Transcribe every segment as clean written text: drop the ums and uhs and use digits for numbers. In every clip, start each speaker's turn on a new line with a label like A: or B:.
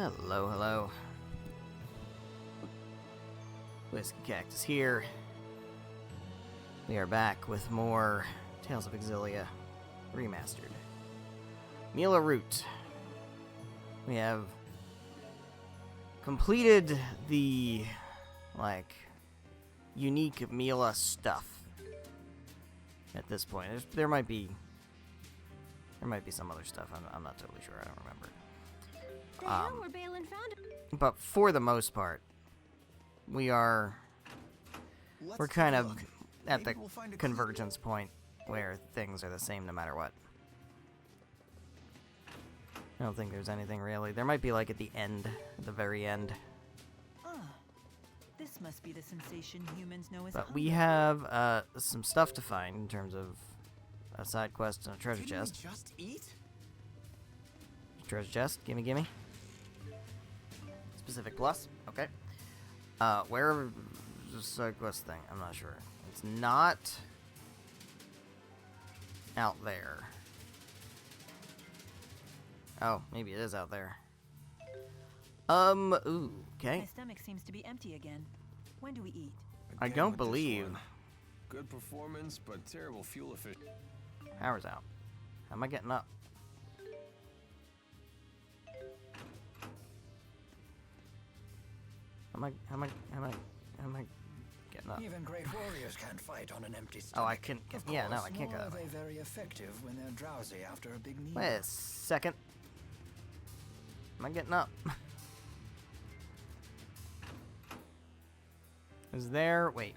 A: Hello, hello. Whiskey Cactus here. We are back with more Tales of Xillia Remastered. Milla route. We have completed the, unique Milla stuff at this point. There might be some other stuff. I'm not totally sure. I don't remember.
B: The hill where Balin found it.
A: But for the most part, we're kind of at the convergence point where things are the same no matter what. I don't think there's anything really. There might be at the end, at the very end.
C: This must be the sensation humans know as
A: But we have some stuff to find in terms of a side quest and a treasure chest.
D: Didn't we just eat?
A: Treasure chest, gimme. Specific plus, okay. Where the side quest thing? I'm not sure. It's not out there. Oh, maybe it is out there. Ooh, okay.
C: My stomach seems to be empty again. When do we eat?
A: I
D: Again
A: don't
D: with this
A: believe.
D: one. Good performance, but terrible fuel efficiency.
A: Power's out. How am I getting up? How am I getting up?
E: Even great warriors can't fight on an empty
A: Oh,
E: stomach.
A: I can.
E: Of
A: Yeah, no,
E: course,
A: I can't
E: nor
A: go
E: are
A: that
E: they
A: way.
E: very effective when they're drowsy after a big meal.
A: Wait a second. Am I getting up? Is there? Wait.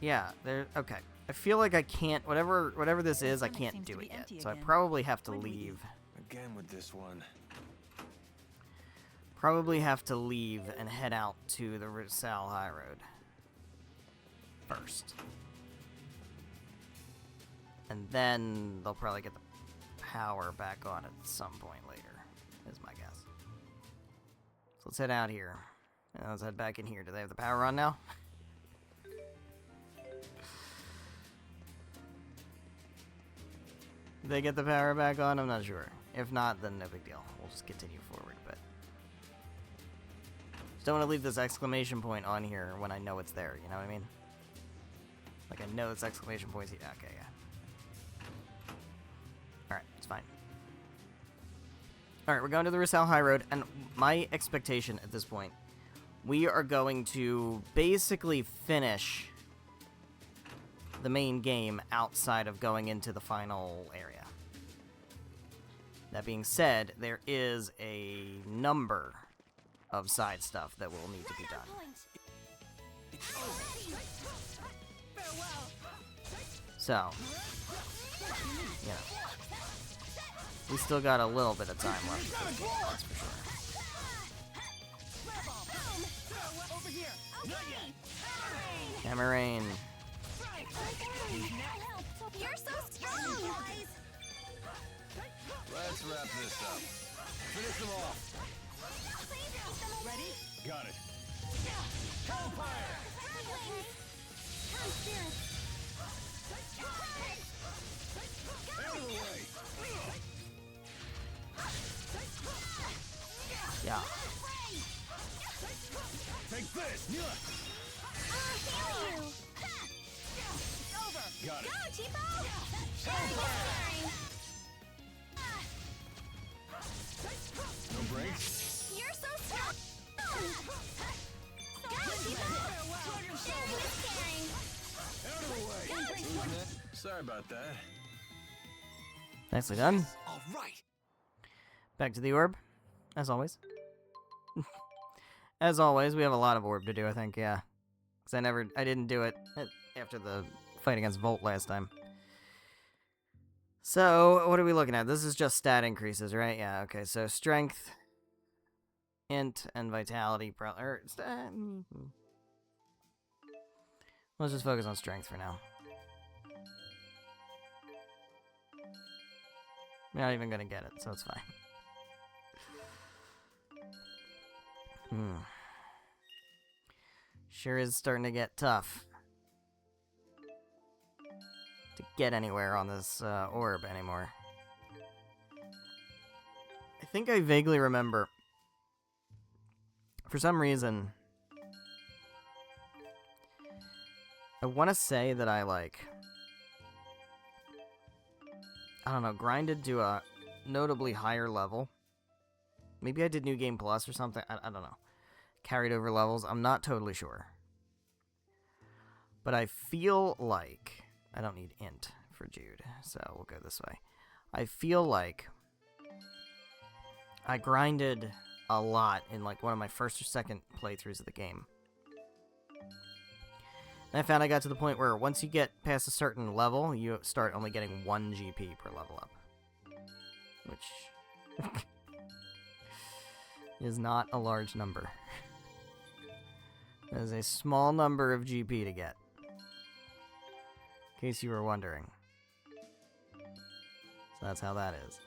A: Yeah, there. Okay. I feel like I can't. Whatever this is, I
C: stomach
A: can't
C: seems
A: do
C: to
A: it
C: be
A: yet.
C: empty
A: So I
C: again.
A: probably have to
C: When do we
A: leave.
D: Again with this one.
A: Probably have to leave and head out to the Xillia High Road first. And then they'll probably get the power back on at some point later, is my guess. So let's head out here. And let's head back in here. Do they have the power on now? Did they get the power back on? I'm not sure. If not, then no big deal. We'll just continue forward, but just don't want to leave this exclamation point on here when I know it's there, you know what I mean? Like, I know this exclamation point's here. Okay, yeah. Alright, it's fine. Alright, we're going to the Xillia High Road, and my expectation at this point, we are going to basically finish the main game outside of going into the final area. That being said, there is a number of side stuff that will need to be done. So, yeah. We still got a little bit of time left, that's for sure. Hammer Rain.
B: You're so strong, guys.
D: Let's wrap this up. Finish them off.
B: Ready?
D: Got it.
B: Hellfire! Come, Spirit!
D: Out of the way.
A: Yeah.
D: Take this. Milla.
B: I'll heal you! It's over!
D: Got it.
B: Go, Cheapo! Sharing is caring!
D: No breaks.
B: You're so strong! Go, Cheapo! Sharing is caring!
D: Out of the way. Sorry about that.
A: Nicely done.
E: All right.
A: Back to the orb, as always. As always, we have a lot of orb to do, I think, yeah. Because I didn't do it after the fight against Volt last time. So, what are we looking at? This is just stat increases, right? Yeah, okay, so strength, int, and vitality. Let's just focus on strength for now. We're not even gonna get it, so it's fine. Sure is starting to get tough to get anywhere on this orb anymore. I think I vaguely remember, for some reason, I want to say that I, like, I don't know, grinded to a notably higher level. Maybe I did New Game Plus or something. I don't know. Carried over levels. I'm not totally sure. But I feel like... I don't need int for Jude, so we'll go this way. I feel like I grinded a lot in like one of my first or second playthroughs of the game. And I found I got to the point where once you get past a certain level, you start only getting 1 GP per level up. Which is not a large number. That is a small number of GP to get. In case you were wondering. So that's how that is.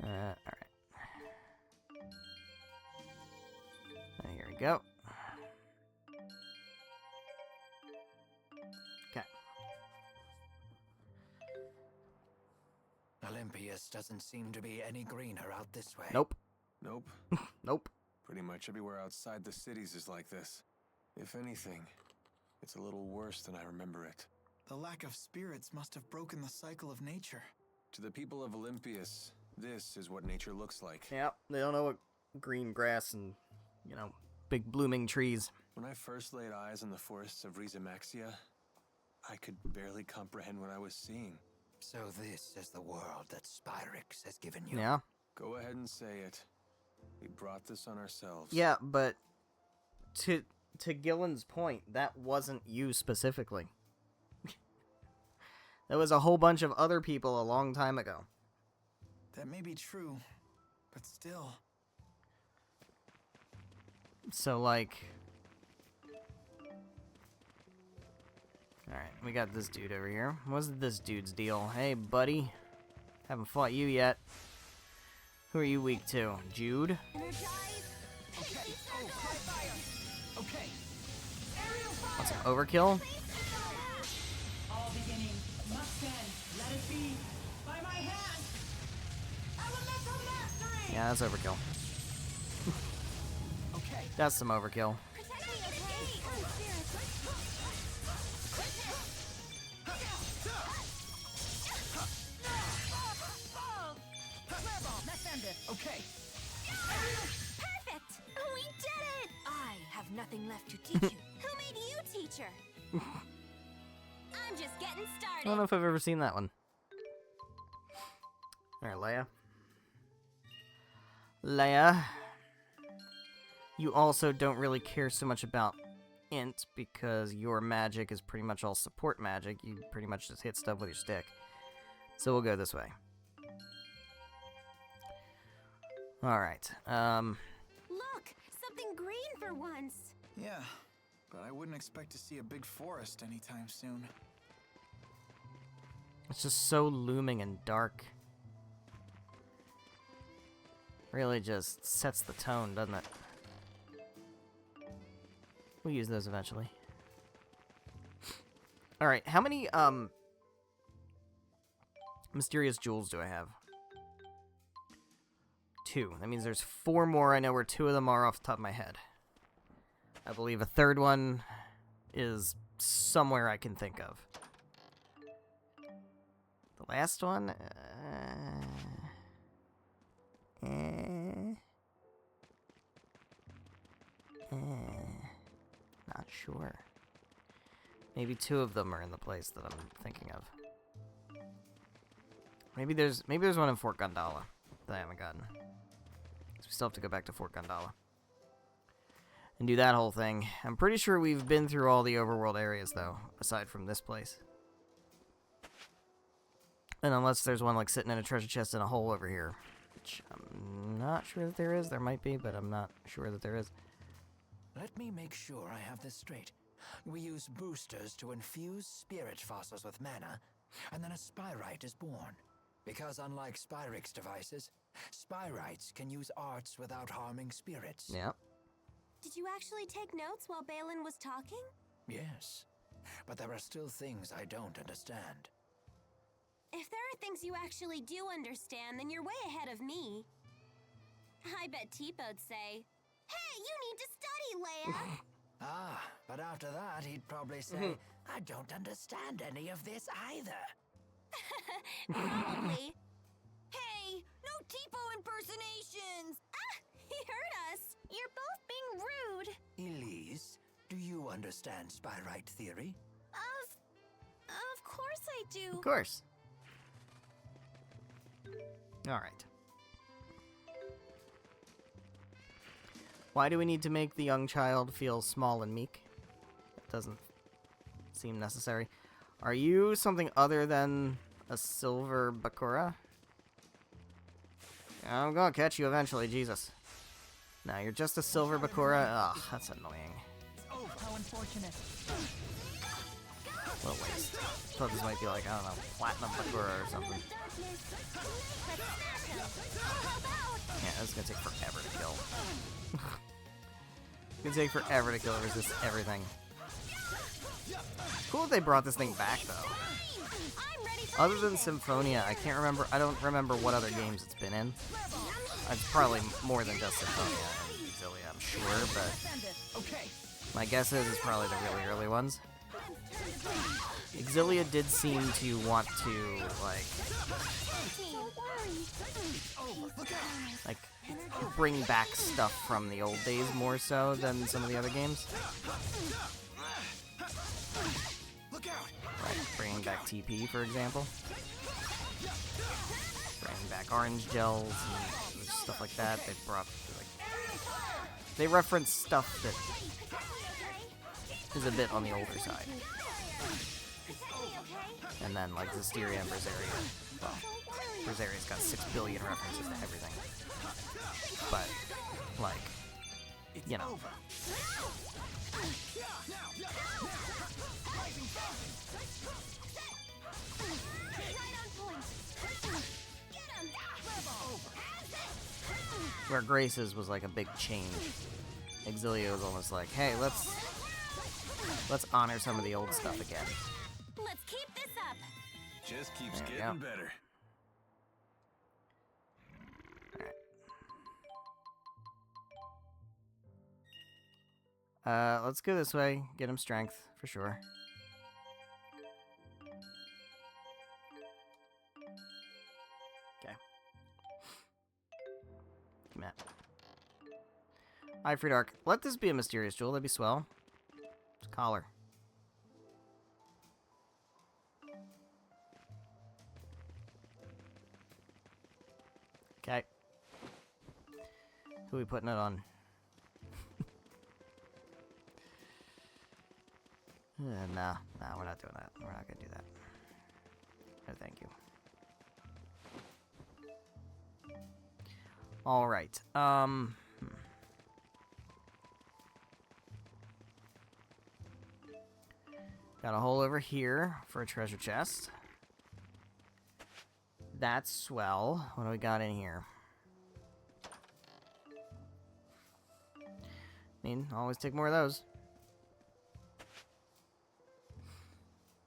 A: Alright. Here we go. Okay.
E: Olympias doesn't seem to be any greener out this way.
A: Nope.
D: Nope.
A: Nope.
D: Pretty much everywhere outside the cities is like this. If anything, it's a little worse than I remember it.
F: The lack of spirits must have broken the cycle of nature.
D: To the people of Olympias, this is what nature looks like.
A: Yep, they don't know what green grass and, you know, big blooming trees.
D: When I first laid eyes on the forests of Rizamaxia, I could barely comprehend what I was seeing.
E: So this is the world that Spyrix has given you.
A: Yeah.
D: Go ahead and say it. We brought this on ourselves.
A: Yeah, but to Gillen's point, that wasn't you specifically. That was a whole bunch of other people a long time ago.
F: That may be true, but still.
A: So, like... Alright, we got this dude over here. What's this dude's deal? Hey, buddy. Haven't fought you yet. Who are you weak to? Jude?
B: Energize.
F: Okay. Oh, fire. Okay.
A: Want some overkill?
C: All beginning must end. Let it be. By my hand. Elemental mastery.
A: Yeah, that's overkill.
F: Okay.
A: That's some overkill.
B: Protect me, okay? Oh,
F: Let's end it. Okay.
B: Perfect! We did it! I have nothing left to teach you. Who made you teacher? I'm just getting
A: I
B: started.
A: don't know if I've ever seen that one. Alright, Leia. Leia. You also don't really care so much about int because your magic is pretty much all support magic. You pretty much just hit stuff with your stick. So we'll go this way. Alright,
B: Look! Something green for once.
F: Yeah, but I wouldn't expect to see a big forest anytime soon.
A: it's just so looming and dark. Really just sets the tone, doesn't it? We'll use those eventually. Alright, how many, mysterious jewels do I have? 2. That means there's 4 more. I know where 2 of them are off the top of my head. I believe a third one is somewhere I can think of. The last one? Not sure. Maybe 2 of them are in the place that I'm thinking of. Maybe there's one in Fort Gundala that I haven't gotten. So we still have to go back to Fort Gundala and do that whole thing. I'm pretty sure we've been through all the overworld areas though, aside from this place. And unless there's one like sitting in a treasure chest in a hole over here, which I'm not sure that there is. There might be, but I'm not sure that there is.
E: Let me make sure I have this straight. We use boosters to infuse spirit fossils with mana, and then a Spyrite is born. Because unlike Spyrix devices, Spyrites can use arts without harming spirits.
A: Yeah.
B: Did you actually take notes while Balin was talking?
E: Yes, but there are still things I don't understand.
B: If there are things you actually do understand, then you're way ahead of me. I bet Teepo'd say, "Hey, you need to study, Leia!"
E: Ah, but after that, he'd probably say, I don't understand any of this either.
B: Probably. Hey, no Teepo impersonations! Ah, he heard us! You're both being rude.
E: Elise, do you understand Spyrite theory?
B: Of course I do.
A: Of course. Alright. Why do we need to make the young child feel small and meek? That doesn't seem necessary. Are you something other than a silver Bakura? I'm gonna catch you eventually, Jesus. No, you're just a silver Bakura? Ugh, that's annoying.
C: How unfortunate.
A: What a waste. Thought this might be like, I don't know, platinum Bakura or something. Yeah, this is gonna take forever to kill. It's gonna take forever to kill, resist everything. Cool that they brought this thing back, though. Other than Symphonia, I don't remember what other games it's been in. It's probably more than just Symphonia and Xillia, I'm sure, but my guess is it's probably the really early ones. Xillia did seem to want to, like, bring back stuff from the old days more so than some of the other games. Like bringing back TP, for example. Bringing back orange gels and stuff like that. They brought, like, they reference stuff that is a bit on the older side. And then, like, Zisteria and Berseria. Well, Berseria's got 6 billion references to everything. But, like, you know. Where Grace's was like a big change. Xillia was almost like, hey, let's honor some of the old stuff again.
B: Let's keep this up.
D: Just keeps
A: There we
D: getting
A: go.
D: better.
A: Let's go this way. Get him strength, for sure. Okay. Matt. Eye for Dark. Let this be a mysterious jewel. That'd be swell. It's a collar. Okay. Who are we putting it on? Nah, we're not doing that. We're not gonna do that. No, thank you. All right. Got a hole over here for a treasure chest. That's swell. What do we got in here? I mean, always take more of those.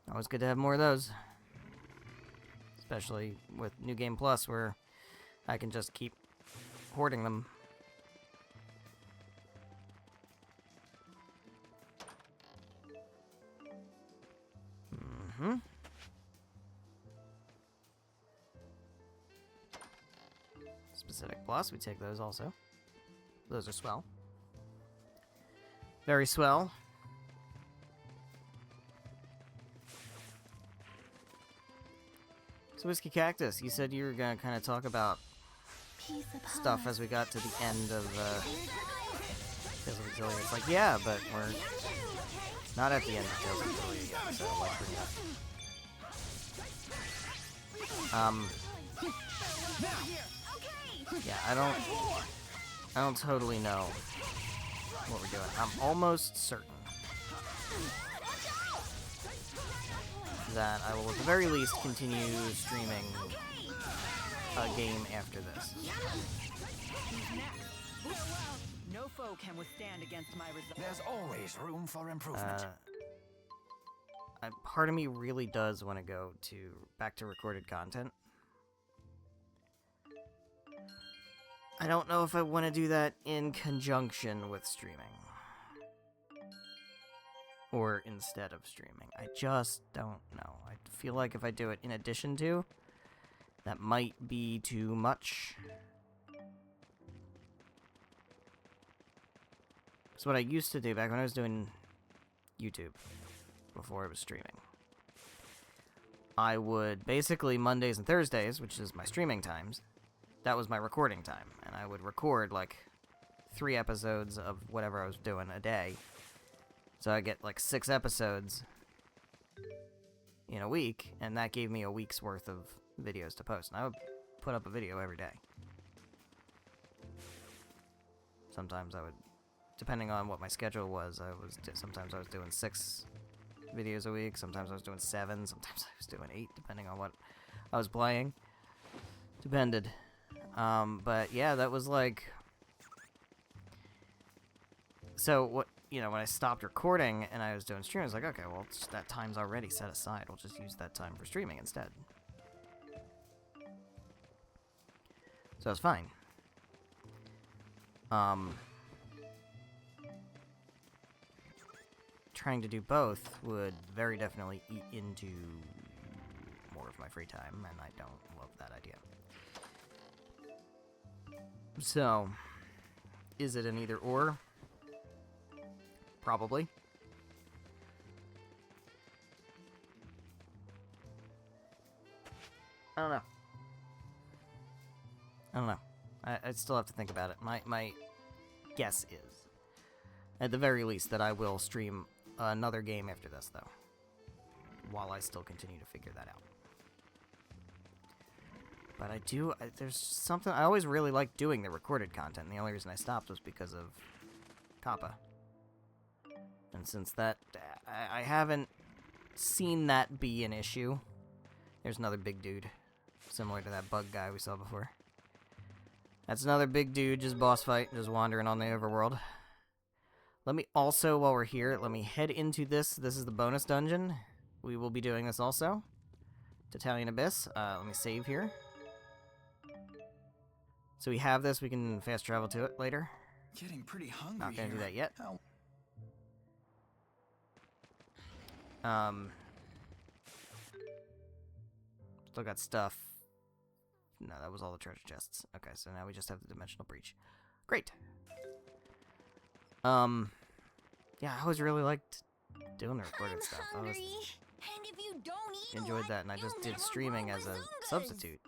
A: Always good to have more of those. Especially with New Game Plus, where I can just keep hoarding them. Mm-hmm. Specific Plus, we take those also. Those are swell. Very swell. So, Whiskey Cactus, you said you were going to kind of talk about stuff as we got to the end of Tales of Xillia. It's like, yeah, but we're not at the end of Tales of Xillia yet, so let's bring it up. Yeah, I don't totally know what we're doing. I'm almost certain that I will at the very least continue streaming a game after this.
C: No foe can withstand against my resolve.
E: There's always room for improvement.
A: Part of me really does want to go back to recorded content. I don't know if I want to do that in conjunction with streaming. Or instead of streaming. I just don't know. I feel like if I do it in addition to, that might be too much. So what I used to do back when I was doing YouTube, before I was streaming, I would basically Mondays and Thursdays, which is my streaming times, that was my recording time. And I would record like 3 episodes of whatever I was doing a day. So I get like 6 episodes in a week, and that gave me a week's worth of videos to post. And I would put up a video every day. Sometimes I would, depending on what my schedule was, sometimes I was doing 6 videos a week, sometimes I was doing 7, sometimes I was doing 8, depending on what I was playing. Depended. But yeah, that was like... So, what, you know, when I stopped recording and I was doing streaming, I was like, okay, well, that time's already set aside. We'll just use that time for streaming instead. So it's fine. Trying to do both would very definitely eat into more of my free time, and I don't love that idea. So, is it an either or? Probably. I don't know. I still have to think about it. My guess is, at the very least, that I will stream another game after this, though. While I still continue to figure that out. But there's something, I always really liked doing the recorded content, and the only reason I stopped was because of Kappa. And since that, I haven't seen that be an issue. There's another big dude, similar to that bug guy we saw before. That's another big dude, just boss fight, just wandering on the overworld. Let me also, while we're here, let me head into this. This is the bonus dungeon. We will be doing this also. Titanian Abyss. Let me save here. So we have this, we can fast travel to it later.
F: Getting pretty hungry.
A: Not gonna do
F: here.
A: that yet.
F: How-
A: Still got stuff. No, that was all the treasure chests. Okay, so now we just have the dimensional breach. Great. Yeah, I always really liked doing the recorded stuff. I
B: Hungry.
A: always
B: And if you don't eat
A: enjoyed
B: lot,
A: that, and I just
B: you'll
A: did
B: never
A: streaming
B: grow
A: as a
B: bazookas.
A: substitute.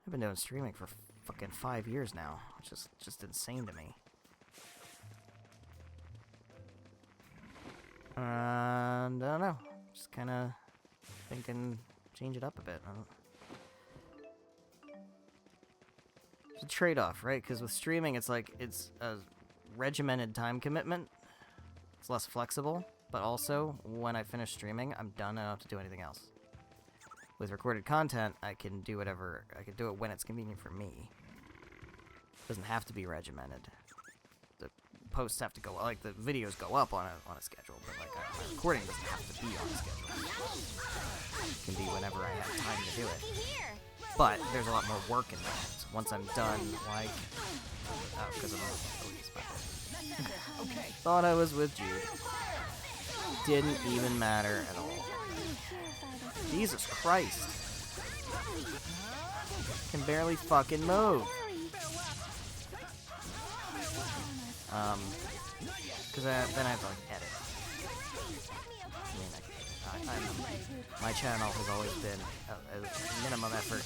A: I've been doing streaming for fucking 5 years now, which is just insane to me. And I don't know, just kind of thinking change it up a bit. It's a trade-off, right? Because with streaming, it's like it's a regimented time commitment. It's less flexible, but also when I finish streaming, I'm done. I don't have to do anything else. With recorded content, I can do whatever. I can do it when it's convenient for me. It doesn't have to be regimented. The posts have to go, like the videos go up on a schedule, but like my recording doesn't have to be on a schedule. It can be whenever I have time to do it.
B: Here.
A: But there's a lot more work in that. So once I'm done, like, because I'm on Elise,
C: Okay.
A: thought I was with Jude. Didn't even matter at all. Jesus Christ. Can barely fucking move. Because then I have to, like, edit. I mean, my channel has always been a minimum effort.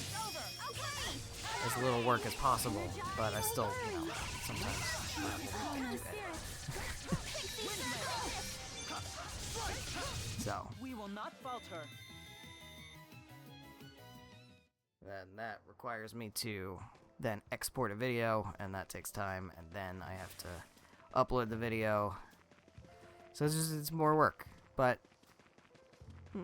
A: As little work as possible, but I still, you know, sometimes will do edit. So,
C: We will not falter.
A: then that requires me to then export a video, and that takes time, and then I have to upload the video. So it's more work, but I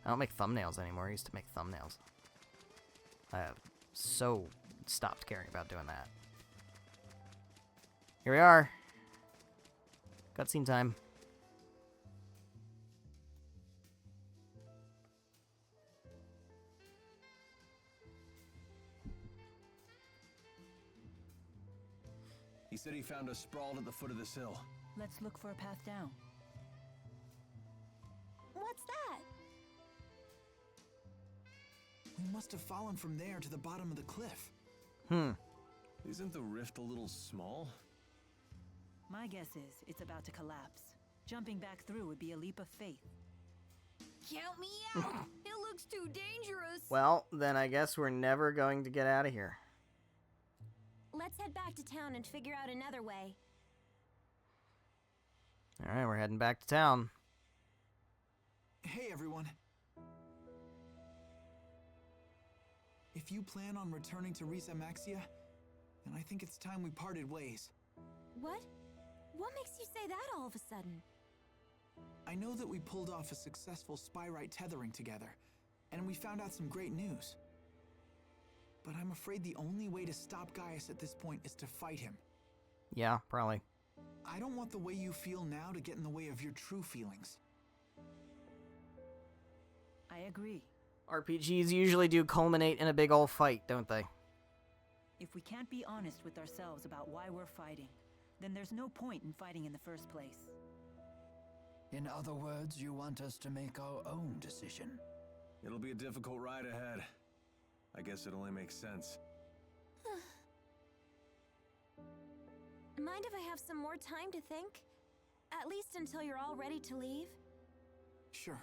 A: don't make thumbnails anymore. I used to make thumbnails. I have so stopped caring about doing that. Here we are. Cutscene time.
D: He said he found us sprawled at the foot of this hill.
C: Let's look for a path down.
B: What's that?
F: We must have fallen from there to the bottom of the cliff.
D: Isn't the rift a little small?
C: My guess is it's about to collapse. Jumping back through would be a leap of faith.
B: Count me out! It looks too dangerous!
A: Well, then I guess we're never going to get out of here.
B: Let's head back to town and figure out another way.
A: Alright, we're heading back to town.
F: Hey, everyone. If you plan on returning to Risa Maxia, then I think it's time we parted ways.
B: What? What makes you say that all of a sudden?
F: I know that we pulled off a successful Spyrite tethering together, and we found out some great news. But I'm afraid the only way to stop Gaius at this point is to fight him.
A: Yeah, probably.
F: I don't want the way you feel now to get in the way of your true feelings.
C: I agree.
A: RPGs usually do culminate in a big ol' fight, don't they?
C: If we can't be honest with ourselves about why we're fighting, then there's no point in fighting in the first place.
E: In other words, you want us to make our own decision.
D: It'll be a difficult ride ahead. I guess it only makes sense.
B: Mind if I have some more time to think? At least until you're all ready to leave?
F: Sure,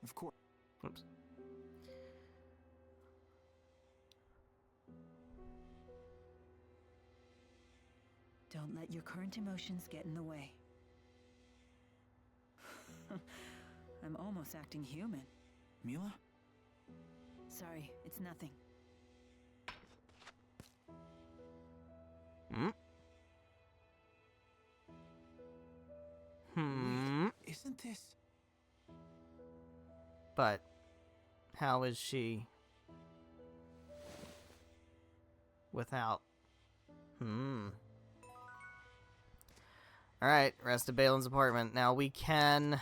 F: of course.
A: Oops.
C: Don't let your current emotions get in the way. I'm almost acting human.
F: Milla?
C: Sorry, it's nothing.
F: Isn't this...
A: But how is she without? Alright, rest of Balin's apartment. Now we can...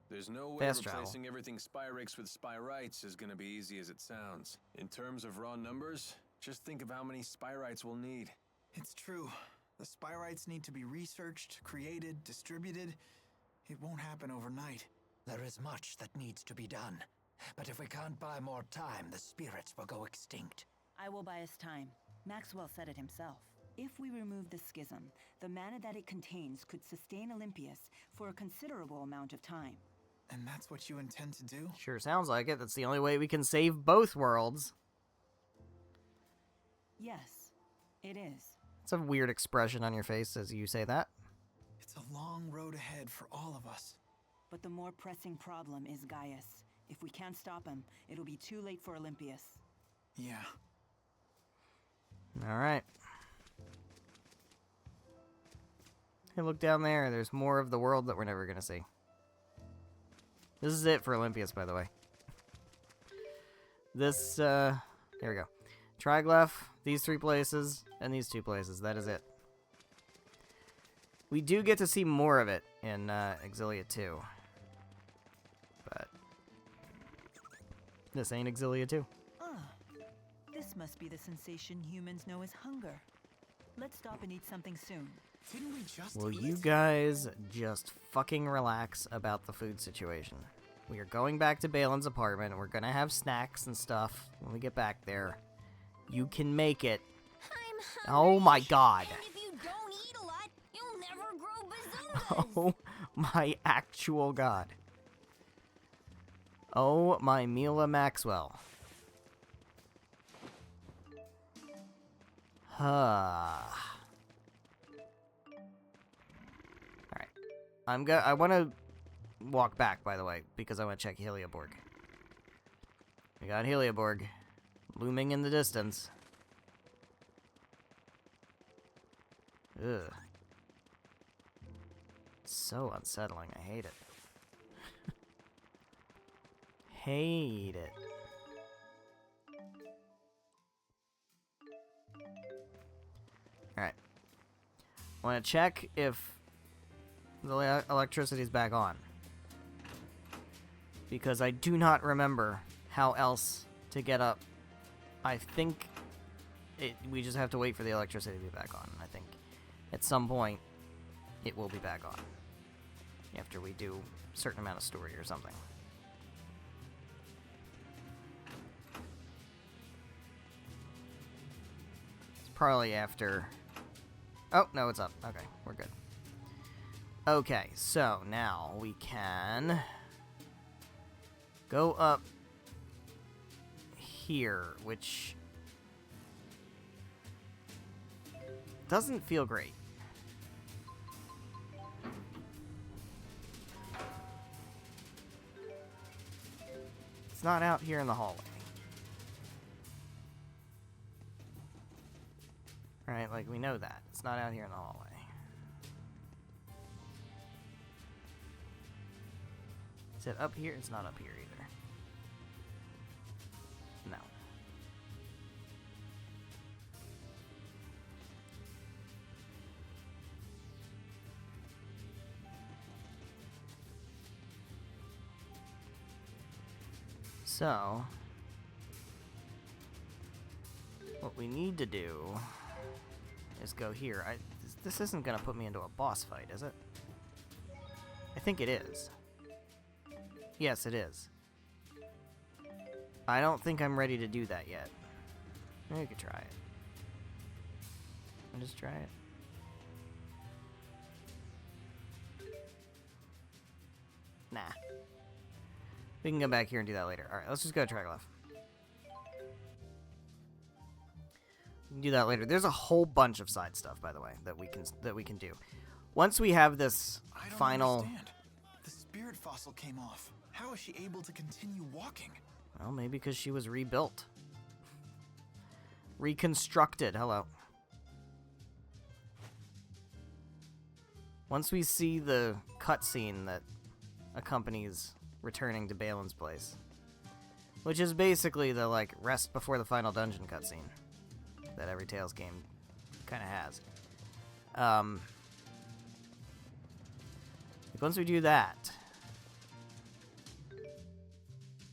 D: There's no way
A: Fast
D: replacing
A: travel.
D: everything Spyrites with Spyrites is gonna be easy as it sounds. In terms of raw numbers, just think of how many Spyrites we'll need.
F: It's true. The Spyrites need to be researched, created, distributed. It won't happen overnight.
E: There is much that needs to be done. But if we can't buy more time, the spirits will go extinct.
C: I will buy us time. Maxwell said it himself. If we remove the schism, the mana that it contains could sustain Olympias for a considerable amount of time.
F: And that's what you intend to do?
A: Sure sounds like it. That's the only way we can save both worlds.
C: Yes, it is.
A: It's a weird expression on your face as you say that.
F: It's a long road ahead for all of us.
C: But the more pressing problem is Gaius. If we can't stop him, it'll be too late for Olympias.
F: Yeah.
A: Alright. Hey, look down there. There's more of the world that we're never going to see. This is it for Olympias, by the way. This, here we go. Triglyph, these 3 places, and these 2 places. That is it. We do get to see more of it in Xillia 2. But this ain't Xillia 2.
C: This must be the sensation humans know as hunger. Let's stop and eat something soon.
F: Didn't we just
A: Will
F: eat?
A: you guys just fucking relax about the food situation? We are going back to Balin's apartment. We're gonna have snacks and stuff when we get back there. You can make it.
B: I'm
A: Oh
B: hungry.
A: my god.
B: And if you don't eat a lot, you'll never grow bazookas.
A: Oh my actual god. Oh my Milla Maxwell. Alright. I want to walk back, by the way, because I want to check Helioborg. We got Helioborg looming in the distance. Ugh. So unsettling. I hate it. Hate it. want to check if the electricity is back on. Because I do not remember how else to get up. I think we just have to wait for the electricity to be back on. I think at some point it will be back on. After we do a certain amount of story or something. It's probably after... Oh, no, it's up. Okay, we're good. Okay, so now we can go up here, which doesn't feel great. It's not out here in the hallway. Right, like we know that. It's not out here in the hallway. Is it up here? It's not up here either. No. So, what we need to do is go here. This isn't gonna put me into a boss fight, is it? I think it is. Yes, it is. I don't think I'm ready to do that yet. Maybe we could try it. I'll just try it. Nah. We can come back here and do that later. Alright, let's just go to Triglyph. We can do that later. There's a whole bunch of side stuff, by the way, that we can do. Once we have this final...
F: Understand. The spirit fossil came off. How is she able to continue walking?
A: Well, maybe because she was rebuilt. Reconstructed. Hello. Once we see the cutscene that accompanies returning to Balin's place, which is basically the, like, rest before the final dungeon cutscene that every Tales game kind of has. Once we do that,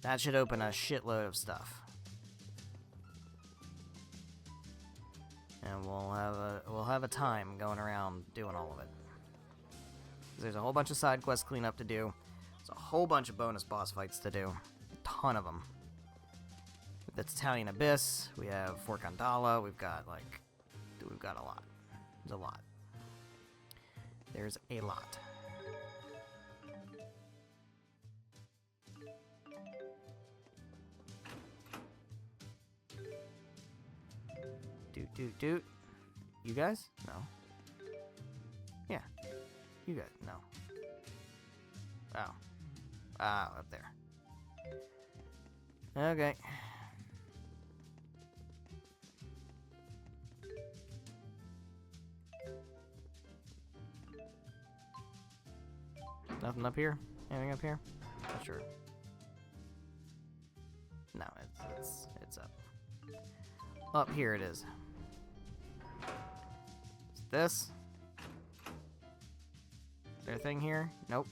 A: that should open a shitload of stuff. And we'll have a time going around doing all of it. There's a whole bunch of side quest cleanup to do. There's a whole bunch of bonus boss fights to do. A ton of them. That's Italian Abyss. We have Fort Gondala. We've got a lot. There's a lot. There's a lot. Doot. You guys? No. Yeah. You guys? No. Oh. Ah, up there. Okay. Nothing up here? Anything up here? Not sure. No, it's up. Up here it is. Is this? Is there a thing here? Nope.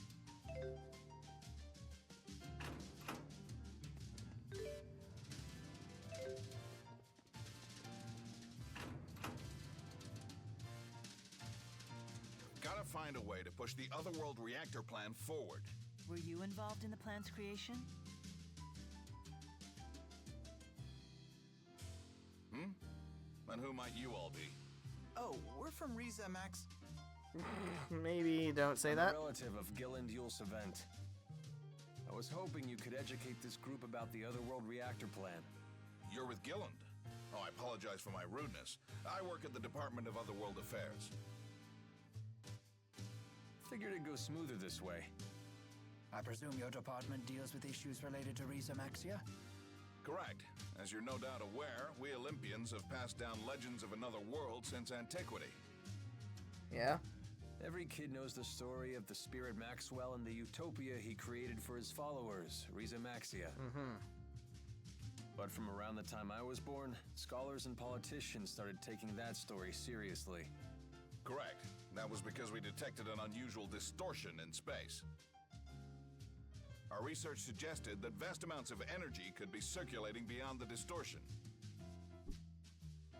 G: Gotta find a way to push the Otherworld reactor plan forward.
C: Were you involved in the plan's creation?
G: And who might you all be?
F: Oh, we're from Riza, Max.
A: Maybe don't say
D: I'm
A: that.
D: a relative of Gilland Yulsevent. I was hoping you could educate this group about the Otherworld reactor plan.
G: You're with Gilland. Oh, I apologize for my rudeness. I work at the Department of Otherworld Affairs.
D: Figured it'd go smoother this way.
E: I presume your department deals with issues related to Riza Maxia?
G: Correct. As you're no doubt aware, we Olympians have passed down legends of another world since antiquity.
A: Yeah.
D: Every kid knows the story of the spirit Maxwell and the utopia he created for his followers, Riza Maxia. But from around the time I was born, scholars and politicians started taking that story seriously.
G: Correct. That was because we detected an unusual distortion in space. Our research suggested that vast amounts of energy could be circulating beyond the distortion.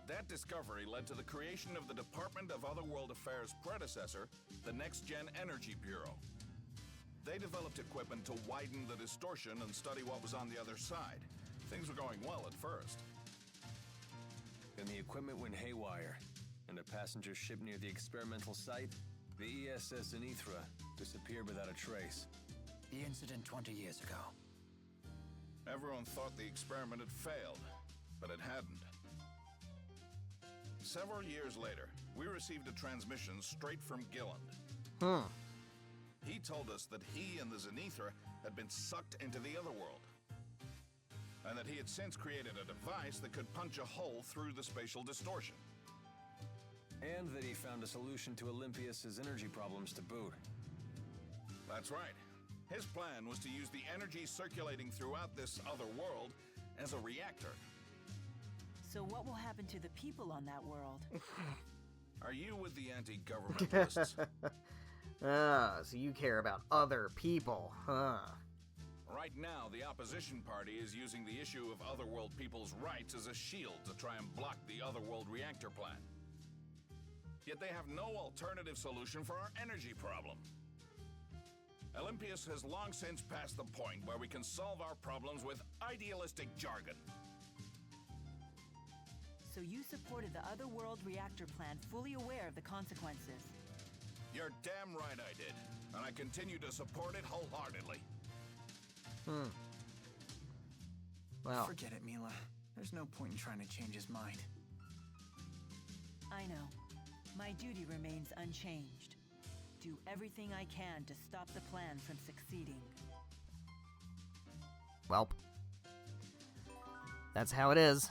G: That discovery led to the creation of the Department of Otherworld Affairs' predecessor, the Next Gen Energy Bureau. They developed equipment to widen the distortion and study what was on the other side. Things were going well at first.
D: Then the equipment went haywire, and a passenger ship near the experimental site, the ESS Anithra, disappeared without a trace.
E: The incident 20 years ago.
G: Everyone thought the experiment had failed, but it hadn't. Several years later, we received a transmission straight from Gilland. He told us that he and the Zenithra had been sucked into the otherworld, and that he had since created a device that could punch a hole through the spatial distortion.
D: And that he found a solution to Olympias's energy problems to boot.
G: That's right. His plan was to use the energy circulating throughout this other world as a reactor.
C: So what will happen to the people on that world?
G: Are you with the anti-governmentalists?
A: So you care about other people, huh?
G: Right now, the opposition party is using the issue of otherworld people's rights as a shield to try and block the otherworld reactor plan. Yet they have no alternative solution for our energy problem. Olympias has long since passed the point where we can solve our problems with idealistic jargon.
C: So you supported the Otherworld reactor plan, fully aware of the consequences.
G: You're damn right I did, and I continue to support it wholeheartedly.
A: Well,
F: Forget it, Milla. There's no point in trying to change his mind.
C: I know. My duty remains unchanged. Do everything I can to stop the plan from succeeding.
A: welp. That's how it is.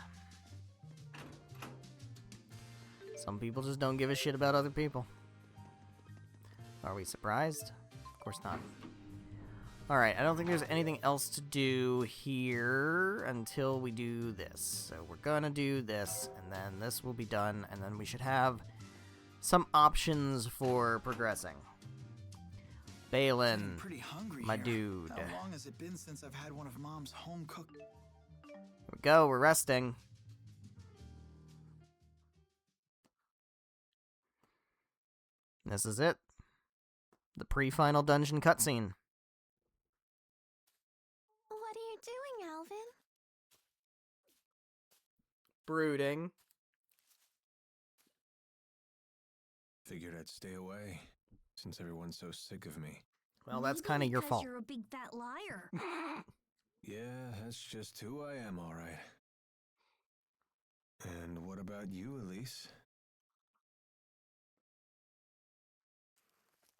A: Some people just don't give a shit about other people. Are we surprised? Of course not. Alright, I don't think there's anything else to do here until we do this. So we're gonna do this, and then this will be done, and then we should have some options for progressing. Balin,
F: I'm pretty hungry
A: my
F: here.
A: dude.
F: How long has it been since I've had one of Mom's home-cooked...
A: Here we go, we're resting. This is it. The pre-final dungeon cutscene.
B: What are you doing, Alvin?
A: Brooding.
D: Figured I'd stay away, since everyone's so sick of me.
A: Well, that's
B: Maybe
A: kind of your
B: because
A: fault.
B: You're a big fat liar.
D: Yeah, that's just who I am, all right. And what about you, Elise?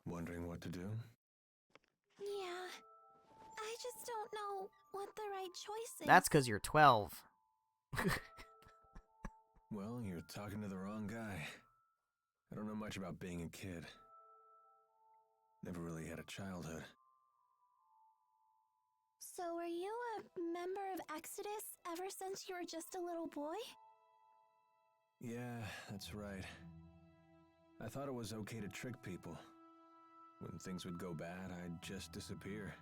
D: Wondering what to do?
B: Yeah. I just don't know what the right choice is.
A: That's because you're 12.
D: Well, you're talking to the wrong guy. I don't know much about being a kid. Never really had a childhood.
B: So were you a member of Exodus ever since you were just a little boy?
D: Yeah, that's right. I thought it was okay to trick people. When things would go bad, I'd just disappear.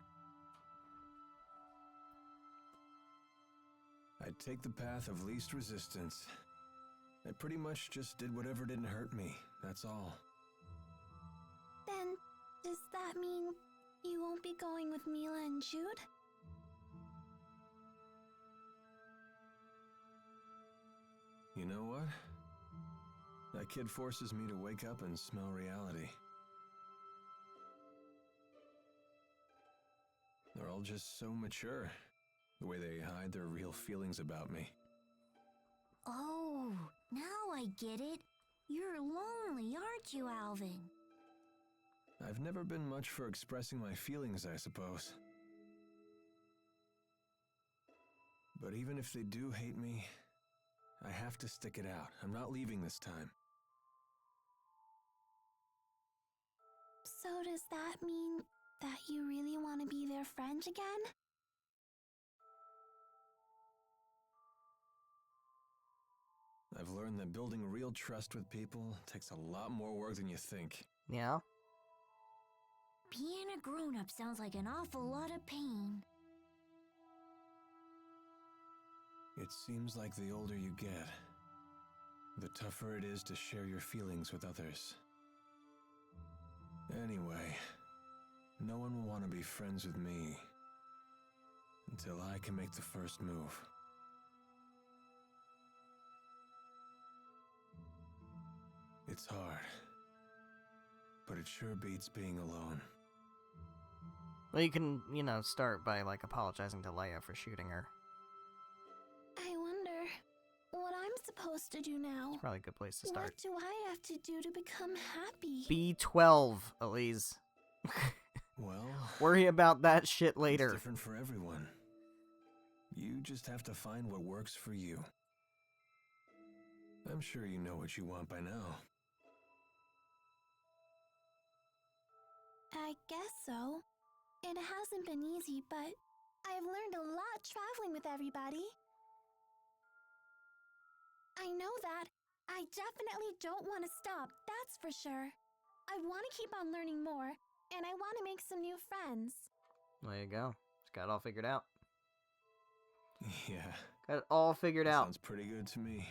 D: I'd take the path of least resistance. I pretty much just did whatever didn't hurt me, that's all.
B: Then, does that mean you won't be going with Milla and Jude?
D: You know what? That kid forces me to wake up and smell reality. They're all just so mature, the way they hide their real feelings about me.
B: Oh, now I get it. You're lonely, aren't you, Alvin?
D: I've never been much for expressing my feelings, I suppose. But even if they do hate me, I have to stick it out. I'm not leaving this time.
B: So does that mean that you really want to be their friend again?
D: I've learned that building real trust with people takes a lot more work than you think.
A: Yeah?
H: Being a grown-up sounds like an awful lot of pain.
D: It seems like the older you get, the tougher it is to share your feelings with others. Anyway, no one will want to be friends with me until I can make the first move. It's hard, but it sure beats being alone.
A: Well, you can, you know, start by, like, apologizing to Leia for shooting her.
H: I wonder what I'm supposed to do now.
A: It's probably a good place to start.
H: What do I have to do to become happy?
A: B12, Elise.
D: Well,
A: Worry about that shit
D: it's
A: later.
D: different for everyone. You just have to find what works for you. I'm sure you know what you want by now.
H: I guess so. It hasn't been easy, but I've learned a lot traveling with everybody. I know that. I definitely don't want to stop, that's for sure. I want to keep on learning more, and I want to make some new friends.
A: There you go. It's got it all figured out.
D: Yeah,
A: Got it all figured
D: that
A: out.
D: sounds pretty good to me.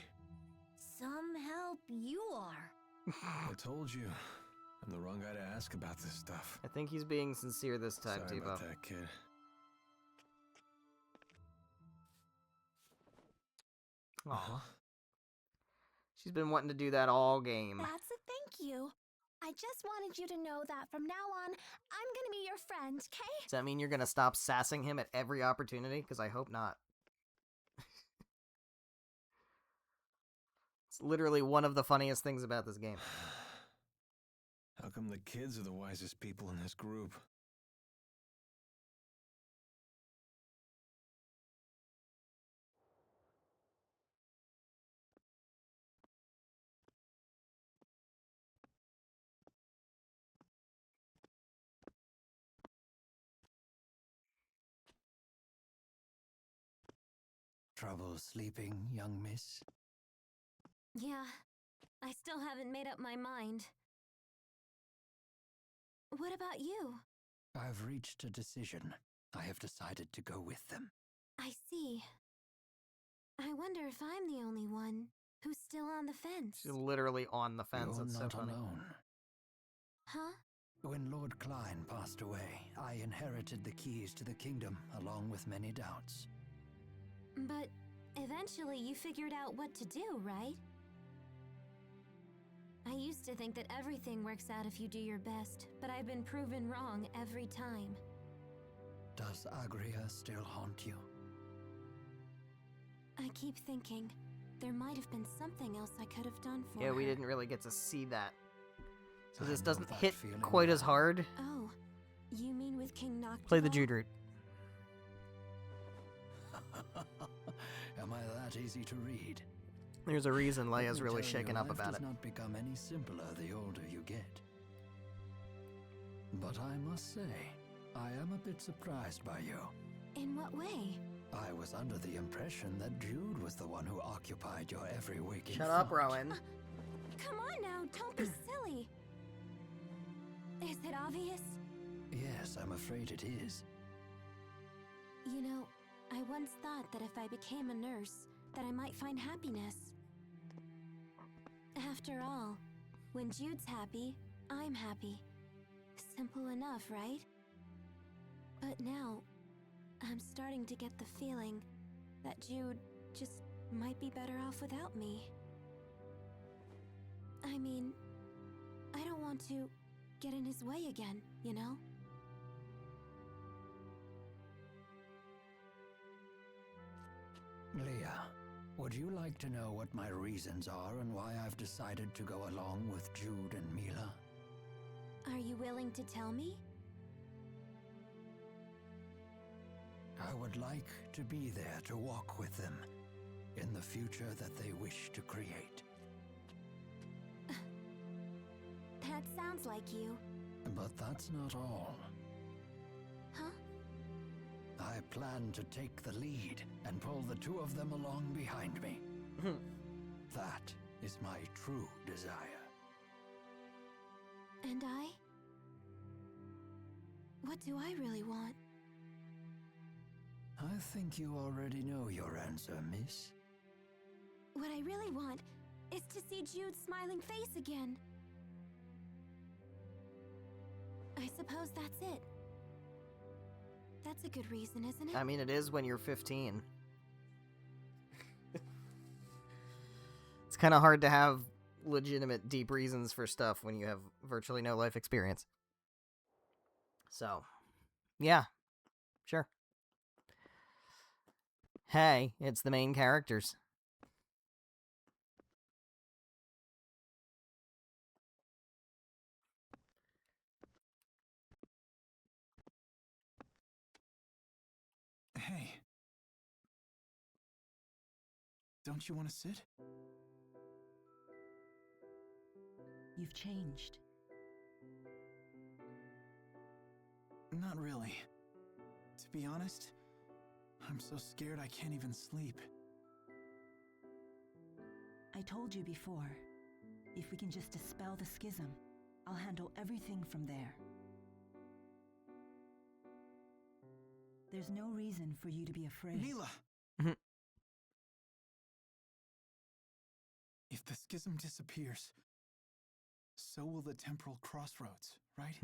H: Some help you are.
D: I told you, I'm the wrong guy to ask about this stuff.
A: I think he's being sincere this time,
D: Sorry
A: Tebow.
D: about that, kid.
A: Aw. She's been wanting to do that all game.
H: That's a thank you. I just wanted you to know that from now on, I'm gonna be your friend, okay?
A: Does that mean you're gonna stop sassing him at every opportunity? Because I hope not. It's literally one of the funniest things about this game.
D: How come the kids are the wisest people in this group?
E: Trouble sleeping, young miss?
B: Yeah, I still haven't made up my mind. What about you?
E: I've reached a decision. I have decided to go with them.
B: I see. I wonder if I'm the only one who's still on the fence.
A: She's literally on the fence.
E: You're
A: It's so
E: not
A: funny.
E: alone.
B: Huh?
E: When Lord Klein passed away, I inherited the keys to the kingdom, along with many doubts.
B: But eventually you figured out what to do, right? I used to think that everything works out if you do your best, but I've been proven wrong every time.
E: Does Agria still haunt you?
B: I keep thinking there might have been something else I could have done for
A: Yeah, we
B: her.
A: didn't really get to see that. So
E: I
A: this
E: know
A: doesn't
E: that
A: hit
E: feeling
A: quite as
E: well.
A: hard.
B: Oh, you mean with King Noctival?
A: Play the Jude route.
E: Am I that easy to read?
A: There's a reason
E: Let
A: Leia's
E: me
A: really
E: tell
A: shaken
E: you,
A: up
E: life
A: about
E: does
A: it.
E: not become any simpler the older you get. But I must say, I am a bit surprised by you.
B: In what way?
E: I was under the impression that Jude was the one who occupied your every waking
A: Shut up,
E: thought.
A: Rowan.
B: Come on now, don't be silly. Is it obvious?
E: Yes, I'm afraid it is.
B: You know, I once thought that if I became a nurse, that I might find happiness. After all, when Jude's happy, I'm happy. Simple enough, right? But now, I'm starting to get the feeling that Jude just might be better off without me. I mean, I don't want to get in his way again, you know?
E: Leah, would you like to know what my reasons are and why I've decided to go along with Jude and Milla?
B: Are you willing to tell me?
E: I would like to be there to walk with them in the future that they wish to create.
B: That sounds like you.
E: But that's not all.
B: Huh?
E: I plan to take the lead and pull the two of them along behind me. That is my true desire.
B: And I? What do I really want?
E: I think you already know your answer, miss.
B: What I really want is to see Jude's smiling face again. I suppose that's it. That's a good reason, isn't it?
A: I mean, it is when you're 15. It's kind of hard to have legitimate, deep reasons for stuff when you have virtually no life experience. So, yeah, sure. Hey, it's the main characters.
F: Hey. Don't you want to sit?
C: You've changed.
F: Not really. To be honest, I'm so scared I can't even sleep.
C: I told you before, if we can just dispel the schism, I'll handle everything from there. There's no reason for you to be afraid.
F: Milla! If the schism disappears, so will the temporal crossroads, right?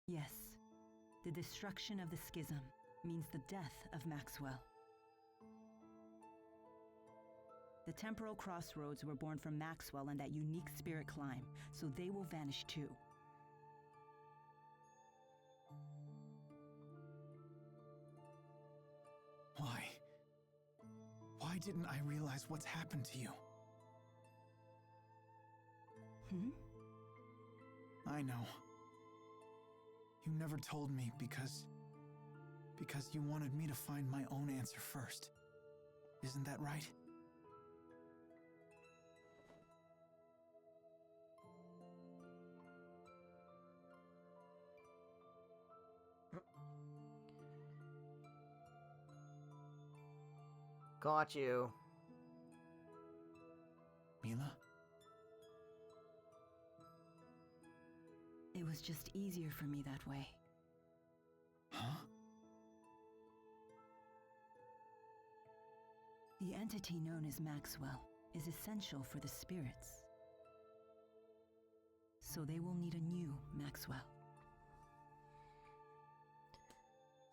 C: Yes. The destruction of the schism means the death of Maxwell. The temporal crossroads were born from Maxwell and that unique spirit climb, so they will vanish too.
F: Why? Why didn't I realize what's happened to you? I know. You never told me because you wanted me to find my own answer first. Isn't that right?
A: Got you.
F: Milla?
C: It was just easier for me that way.
F: Huh?
C: The entity known as Maxwell is essential for the spirits. So they will need a new Maxwell.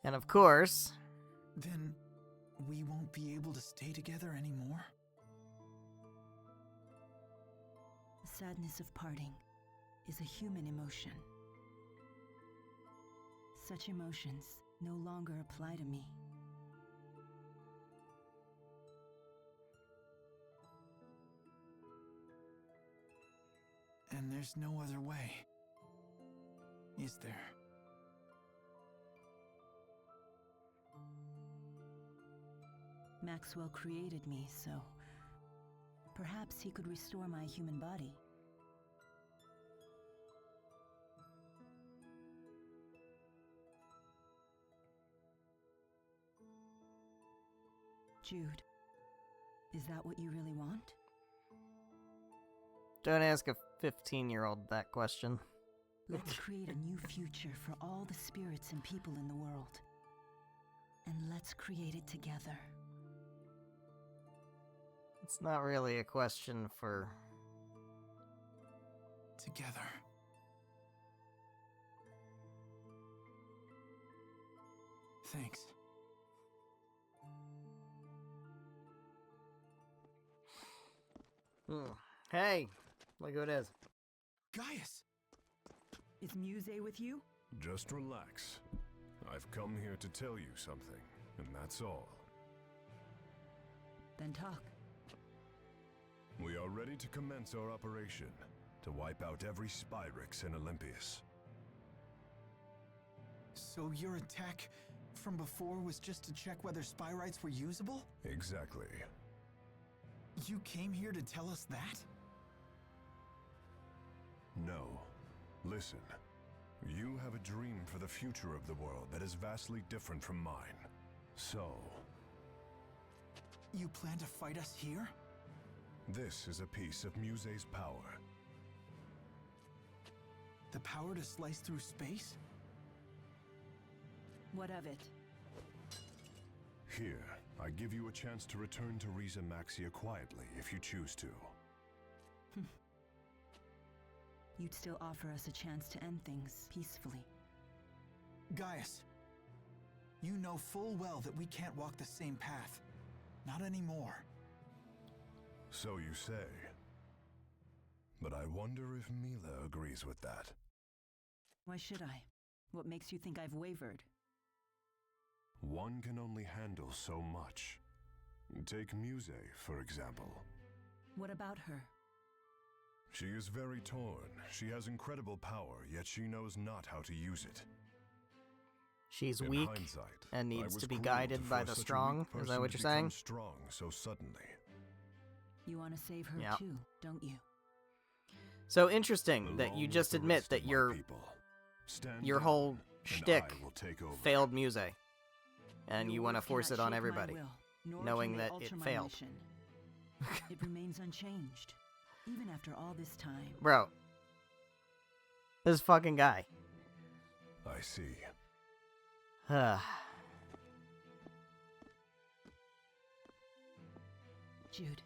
A: And of course...
F: Then we won't be able to stay together anymore?
C: The sadness of parting is a human emotion. Such emotions no longer apply to me.
F: And there's no other way, is there?
C: Maxwell created me, so perhaps he could restore my human body. Jude, is that what you really want?
A: Don't ask a 15-year-old that question.
C: Let's create a new future for all the spirits and people in the world. And let's create it together.
A: It's not really a question for...
F: Together. Thanks.
A: Hey, look who it is.
F: Gaius!
C: Is Muse with you?
I: Just relax. I've come here to tell you something, and that's all.
C: Then talk.
I: We are ready to commence our operation to wipe out every Spyrix in Olympias.
F: So your attack from before was just to check whether Spyrites were usable?
I: Exactly.
F: You came here to tell us that?
I: No. Listen. You have a dream for the future of the world that is vastly different from mine. So,
F: You plan to fight us here?
I: This is a piece of Muse's power.
F: The power to slice through space?
C: What of it?
I: Here, I give you a chance to return to Riza Maxia quietly if you choose to.
C: You'd still offer us a chance to end things peacefully.
F: Gaius, you know full well that we can't walk the same path. Not anymore.
I: So you say. But I wonder if Milla agrees with that.
C: Why should I? What makes you think I've wavered?
I: One can only handle so much. Take Muse, for example.
C: What about her?
I: She is very torn. She has incredible power, yet she knows not how to use it.
A: She's
I: In
A: weak
I: hindsight,
A: and
I: I
A: needs
I: was
A: to be
I: cruel
A: guided by
I: force
A: the
I: such a
A: strong.
I: weak
A: Is that
I: person
A: what
I: to
A: you're saying?
I: become strong so suddenly.
C: You want to save her
A: Yeah.
C: too, don't you?
A: So interesting that
I: Along
A: you
I: with
A: just
I: the
A: admit
I: rest
A: that
I: of my
A: your
I: people, stand
A: your
I: down,
A: whole
I: and
A: shtick
I: I will take over.
A: failed Muse, and
C: Your
A: you want to
C: words
A: force it
C: cannot
A: on
C: shake my
A: everybody,
C: will, nor
A: knowing
C: can they
A: that
C: alter
A: it
C: my
A: failed.
C: mission. It remains unchanged, even after all this time.
A: Bro. This fucking guy.
I: I see.
C: Jude.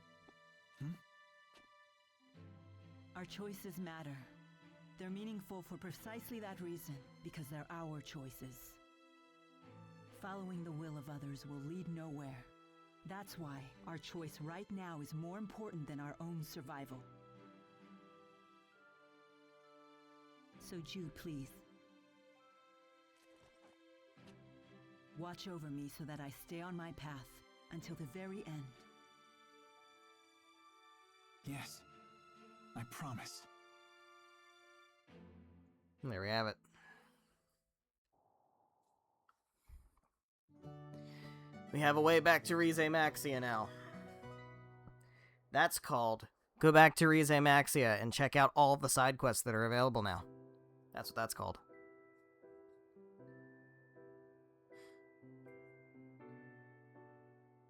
C: Our choices matter. They're meaningful for precisely that reason, because they're our choices. Following the will of others will lead nowhere. That's why our choice right now is more important than our own survival. So Jude, please. Watch over me so that I stay on my path until the very end.
F: Yes, I promise.
A: There we have it. We have a way back to Rize Maxia now. That's called go back to Rize Maxia and check out all of the side quests that are available now. That's what that's called.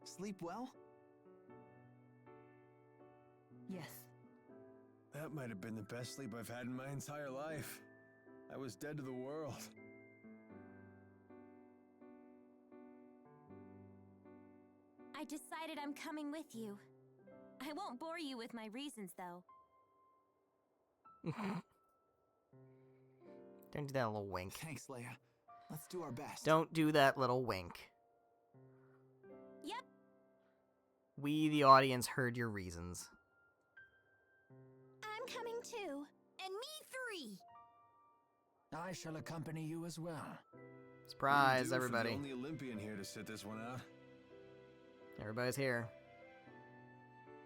F: Sleep well?
C: Yes.
D: That might have been the best sleep I've had in my entire life. I was dead to the world.
B: I decided I'm coming with you. I won't bore you with my reasons, though.
A: Don't do that little wink.
F: Thanks, Leia. Let's do our best.
A: Don't do that little wink.
B: Yep.
A: We, the audience, heard your reasons.
H: I'm coming too.
B: And me 3!
E: I shall accompany you as well.
A: Surprise,
D: What do we do for
A: everybody.
D: the only Olympian here to sit this one out.
A: Everybody's here.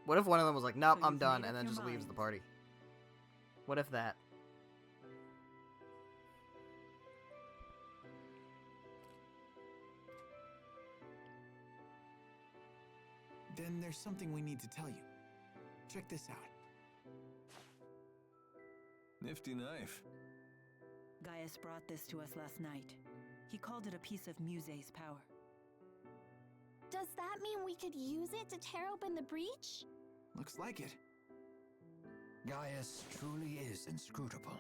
A: What if one of them was like, nope,
C: So
A: I'm
C: you've
A: done,
C: made
A: and
C: up
A: then
C: your
A: just leaves the
C: mind.
A: party? What if that?
F: Then there's something we need to tell you. Check this out.
D: Nifty knife.
C: Gaius brought this to us last night. He called it a piece of Muse's power.
H: Does that mean we could use it to tear open the breach?
F: Looks like it.
E: Gaius truly is inscrutable.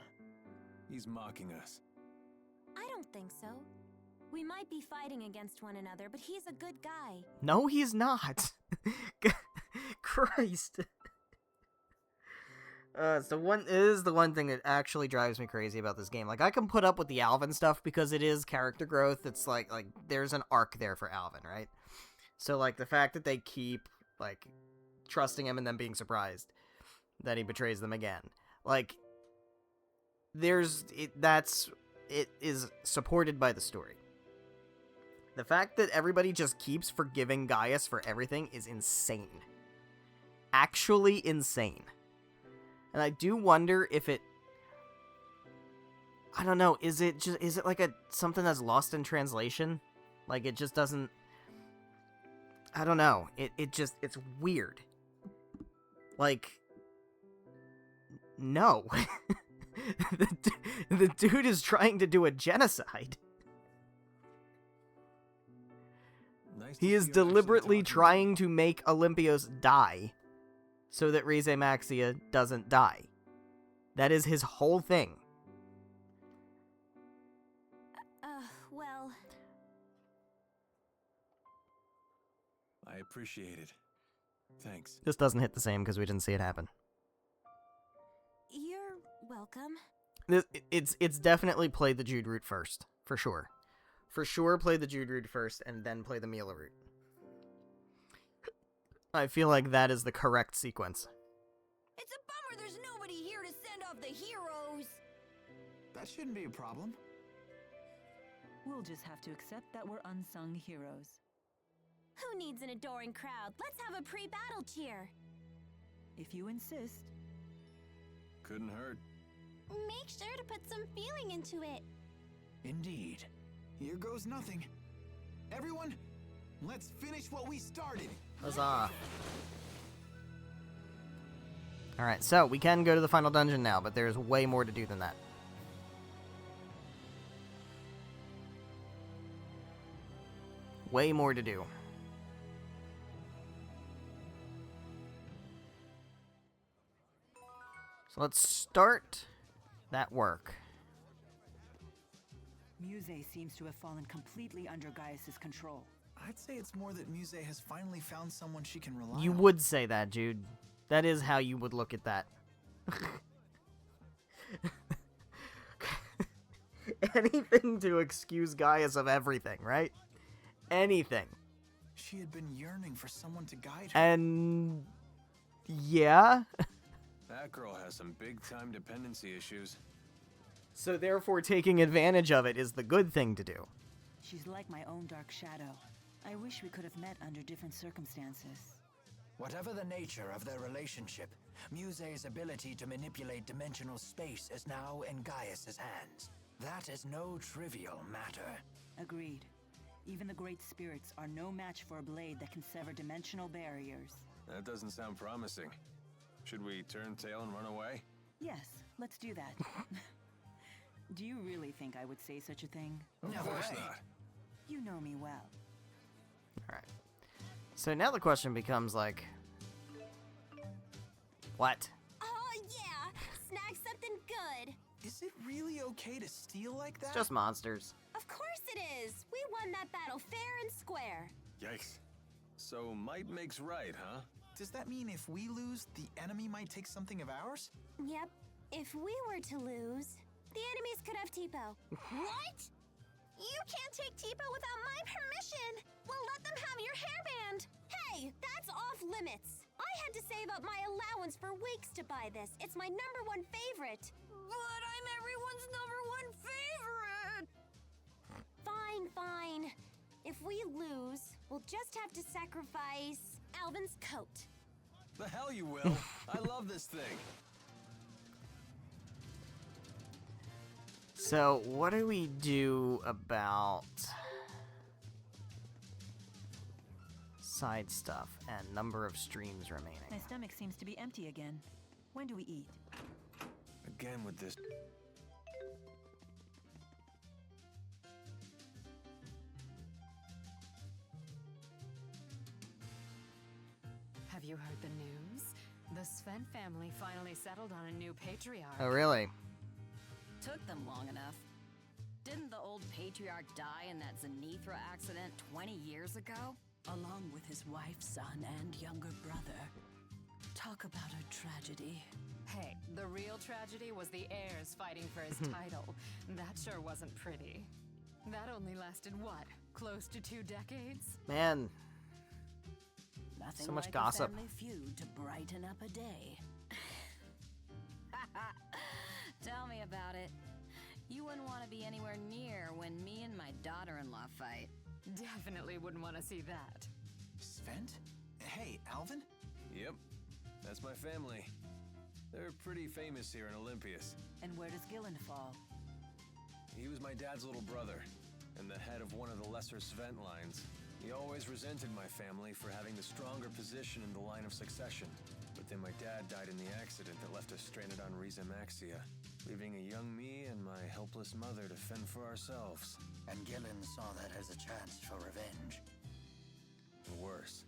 D: He's mocking us.
B: I don't think so. We might be fighting against one another, but he's a good guy.
A: No, he's not. Christ. It is the one thing that actually drives me crazy about this game. Like, I can put up with the Alvin stuff because it is character growth. It's like there's an arc there for Alvin, right? So, like, the fact that they keep, like, trusting him and then being surprised that he betrays them again. Like, it is supported by the story. The fact that everybody just keeps forgiving Gaius for everything is insane. Actually insane. And I do wonder if it... I don't know, is it like something that's lost in translation? Like, it just doesn't... I don't know. It's weird. Like... No. The dude is trying to do a genocide.
F: Nice to
A: He
F: see
A: is
F: you're actually
A: deliberately
F: talking
A: trying to make Olympios die so that Rize Maxia doesn't die. That is his whole thing.
B: Well,
D: I appreciate it. Thanks.
A: This doesn't hit the same because we didn't see it happen.
B: you're welcome.
A: It's definitely play the Jude route first, for sure. For sure, play the Jude route first, and then play the Milla route. I feel like that is the correct sequence.
J: It's a bummer there's nobody here to send off the heroes.
F: That shouldn't be a problem.
C: We'll just have to accept that we're unsung heroes.
B: Who needs an adoring crowd? Let's have a pre-battle cheer.
C: If you insist.
D: Couldn't hurt.
H: Make sure to put some feeling into it.
E: Indeed.
F: Here goes nothing. Everyone, let's finish what we started.
A: Huzzah. Alright, so we can go to the final dungeon now, but there's way more to do than that. Way more to do. So let's start that work.
C: Muse seems to have fallen completely under Gaius's control.
F: I'd say it's more that Muse has finally found someone she can rely
A: You
F: on.
A: would say that, Jude. That is how you would look at that. Anything to excuse Gaius of everything, right? Anything.
F: She had been yearning for someone to guide her.
A: And... yeah?
D: That girl has some big-time dependency issues.
A: So therefore taking advantage of it is the good thing to do.
C: She's like my own dark shadow. I wish we could have met under different circumstances.
E: Whatever the nature of their relationship, Muse's ability to manipulate dimensional space is now in Gaius's hands. That is no trivial matter.
C: Agreed. Even the great spirits are no match for a blade that can sever dimensional barriers.
D: That doesn't sound promising. Should we turn tail and run away?
C: Yes, let's do that. Do you really think I would say such a thing?
D: Of course not.
C: You know me well.
A: Alright. So now the question becomes like... what?
B: Oh, yeah! Snag something good!
F: Is it really okay to steal like that?
A: It's just monsters.
B: Of course it is! We won that battle fair and square!
D: Yikes. So might makes right, huh?
F: Does that mean if we lose, the enemy might take something of ours?
B: Yep. If we were to lose, the enemies could have Tipo.
H: What? You can't take Tipo without my permission! We'll let them have your hairband!
B: Hey, that's off limits! I had to save up my allowance for weeks to buy this. It's my #1 favorite.
J: But I'm everyone's #1 favorite.
B: Fine, fine. If we lose, we'll just have to sacrifice Alvin's coat.
D: The hell you will. I love this thing.
A: So, what do we do about side stuff and number of streams remaining?
C: My stomach seems to be empty again. When do we eat?
D: Again with this.
K: Have you heard the news? The Sven family finally settled on a new patriarch.
A: Oh, really?
J: Took them long enough. Didn't the old patriarch die in that Zenithra accident 20 years ago?
C: Along with his wife, son, and younger brother. Talk about a tragedy.
K: Hey, the real tragedy was the heirs fighting for his title. That sure wasn't pretty. That only lasted what? Close to 2 decades?
A: Man,
J: Nothing
A: So much
J: like
A: gossip.
J: a family feud to brighten up a day. Tell me about it. You wouldn't want to be anywhere near when me and my daughter-in-law fight.
K: Definitely wouldn't want to see that.
F: Svent? Hey, Alvin?
D: Yep. That's my family. They're pretty famous here in Olympias.
C: And where does Gillen fall?
D: He was my dad's little brother, and the head of one of the lesser Svent lines. He always resented my family for having the stronger position in the line of succession. But then my dad died in the accident that left us stranded on Rize Maxia, leaving a young me and my helpless mother to fend for ourselves.
E: And Gillen saw that as a chance for revenge.
D: worse.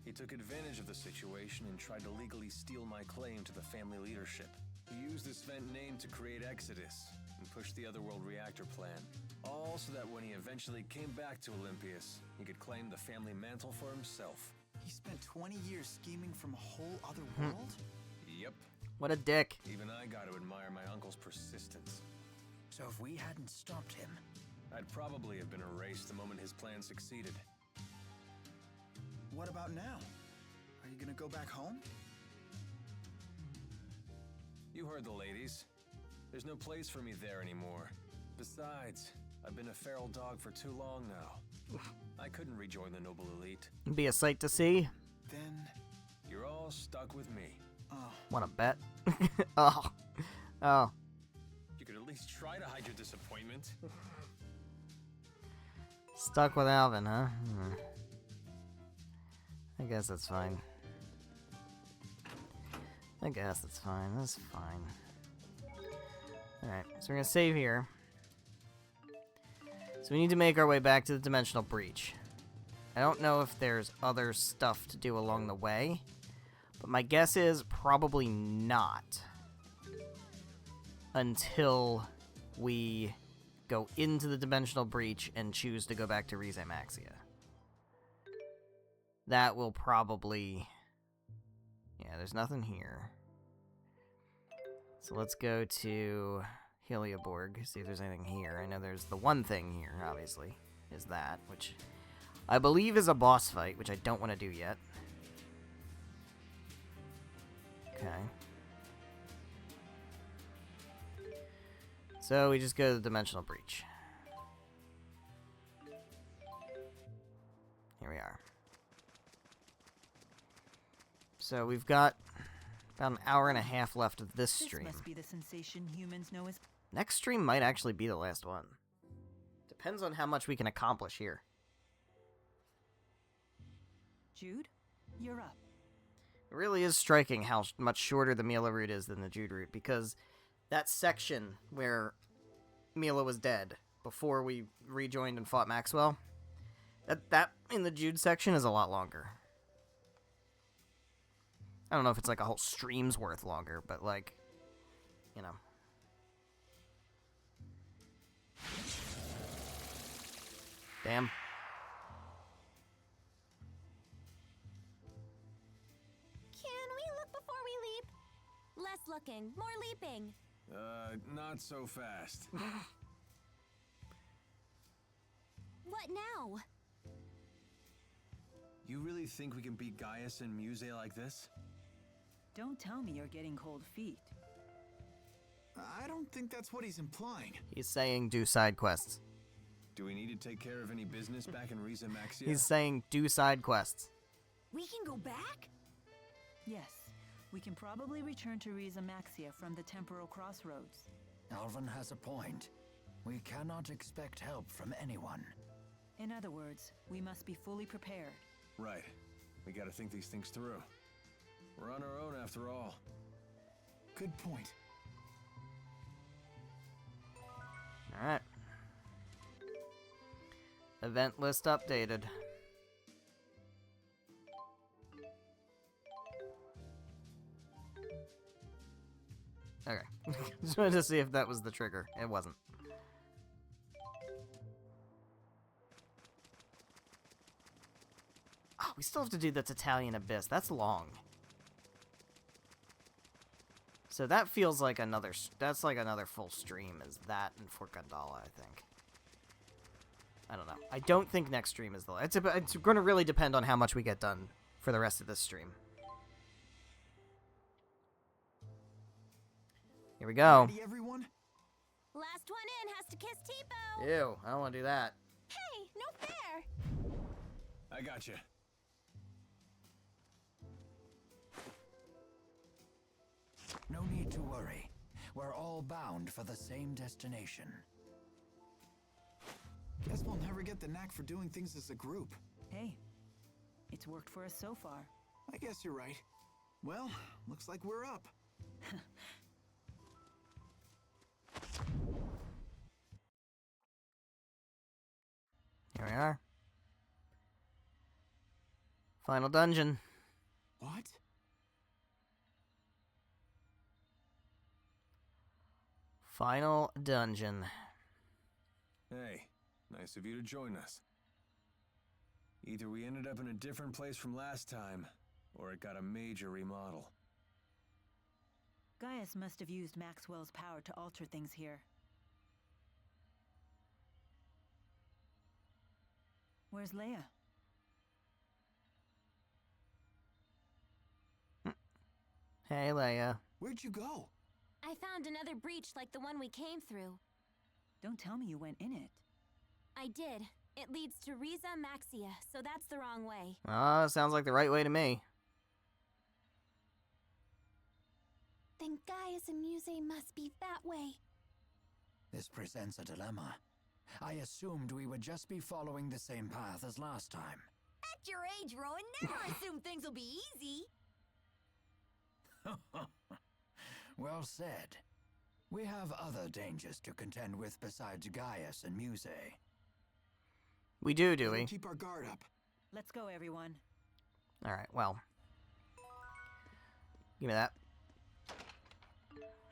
D: He took advantage of the situation and tried to legally steal my claim to the family leadership. He used this vent name to create Exodus and push the Otherworld reactor plan. All so that when he eventually came back to Olympius, he could claim the family mantle for himself.
F: He spent 20 years scheming from a whole other world?
D: Yep.
A: What a dick.
D: Even I got to admire my uncle's persistence.
E: So if we hadn't stopped him,
D: I'd probably have been erased the moment his plan succeeded.
F: What about now? Are you gonna go back home?
D: You heard the ladies. There's no place for me there anymore. Besides, I've been a feral dog for too long now. I couldn't rejoin the noble elite.
A: Be a sight to see.
F: Then...
D: You're all stuck with me.
F: Oh.
A: Wanna bet? Oh. Oh.
D: You could at least try to hide your disappointment.
A: Stuck with Alvin, huh? I guess that's fine. I guess that's fine. That's fine. Alright, so we're gonna save here. So we need to make our way back to the Dimensional Breach. I don't know if there's other stuff to do along the way, but my guess is probably not. Until we go into the Dimensional Breach and choose to go back to Rize Maxia. That will probably... Yeah, there's nothing here. So let's go to Heliaborg, see if there's anything here. I know there's the one thing here, obviously, is that, which I believe is a boss fight, which I don't want to do yet. Okay. So we just go to the Dimensional Breach. Here we are. So we've got about an hour and a half left of this stream.
C: This must be the sensation humans know as...
A: Next stream might actually be the last one. Depends on how much we can accomplish here.
C: Jude, you're up.
A: It really is striking how much shorter the Milla route is than the Jude route, because that section where Milla was dead before we rejoined and fought Maxwell, that in the Jude section is a lot longer. I don't know if it's like a whole stream's worth longer, but like, you know. Damn.
H: Can we look before we leap? Less looking, more leaping.
D: Not so fast.
H: What now?
D: You really think we can beat Gaius and Muse like this?
C: Don't tell me you're getting cold feet.
F: I don't think that's what he's implying.
A: He's saying do side quests.
D: Do we need to take care of any business back in Rize Maxia?
A: He's saying do side quests.
B: We can go back?
C: Yes, we can probably return to Rize Maxia from the temporal crossroads.
E: Alvin has a point. We cannot expect help from anyone.
C: In other words, we must be fully prepared.
D: Right. We gotta think these things through. We're on our own after all.
F: Good point.
A: Alright. Event list updated. Okay. Just wanted to see if that was the trigger. It wasn't. Oh, we still have to do the Italian Abyss. That's long. So that feels like another... That's like another full stream, is that and Fort Gandala, I think. I don't know. I don't think next stream is the... It's going to really depend on how much we get done for the rest of this stream. Here we go.
F: Ready, everyone?
H: Last one in has to kiss Tipo.
A: Ew, I don't want to do that.
H: Hey, no fair.
D: I gotcha.
E: No need to worry. We're all bound for the same destination.
F: Guess we'll never get the knack for doing things as a group.
C: Hey, it's worked for us so far.
F: I guess you're right. Well, looks like we're up.
A: Here we are. Final dungeon.
F: What?
A: Final dungeon.
D: Hey, nice of you to join us. Either we ended up in a different place from last time, or it got a major remodel.
C: Gaius must have used Maxwell's power to alter things here. Where's Leia?
A: Hey, Leia.
F: Where'd you go?
B: I found another breach like the one we came through.
C: Don't tell me you went in it.
B: I did. It leads to Riza Maxia, so that's the wrong way.
A: Sounds like the right way to me.
H: Then Gaius and Muse must be that way.
E: This presents a dilemma. I assumed we would just be following the same path as last time.
J: At your age, Rowan, never assume things will be easy.
E: Well said. We have other dangers to contend with besides Gaius and Muse.
A: We do we?
F: Keep our guard up.
C: Let's go, everyone.
A: Alright, well. Give me that.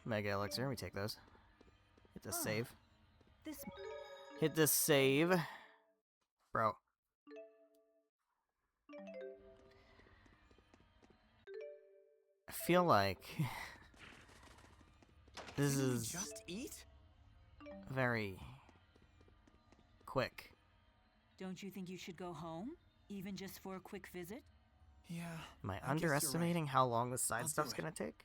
A: Mega Elixir, we take those. Hit this save.
C: This...
A: Hit this save. Bro. I feel like... this
F: Didn't we
A: is...
F: just eat?
A: very... quick.
C: Don't you think you should go home? Even just for a quick visit?
F: Yeah.
A: Am I
F: guess you're
A: underestimating
F: right.
A: how long this side
F: I'll
A: stuff's
F: do it.
A: gonna take?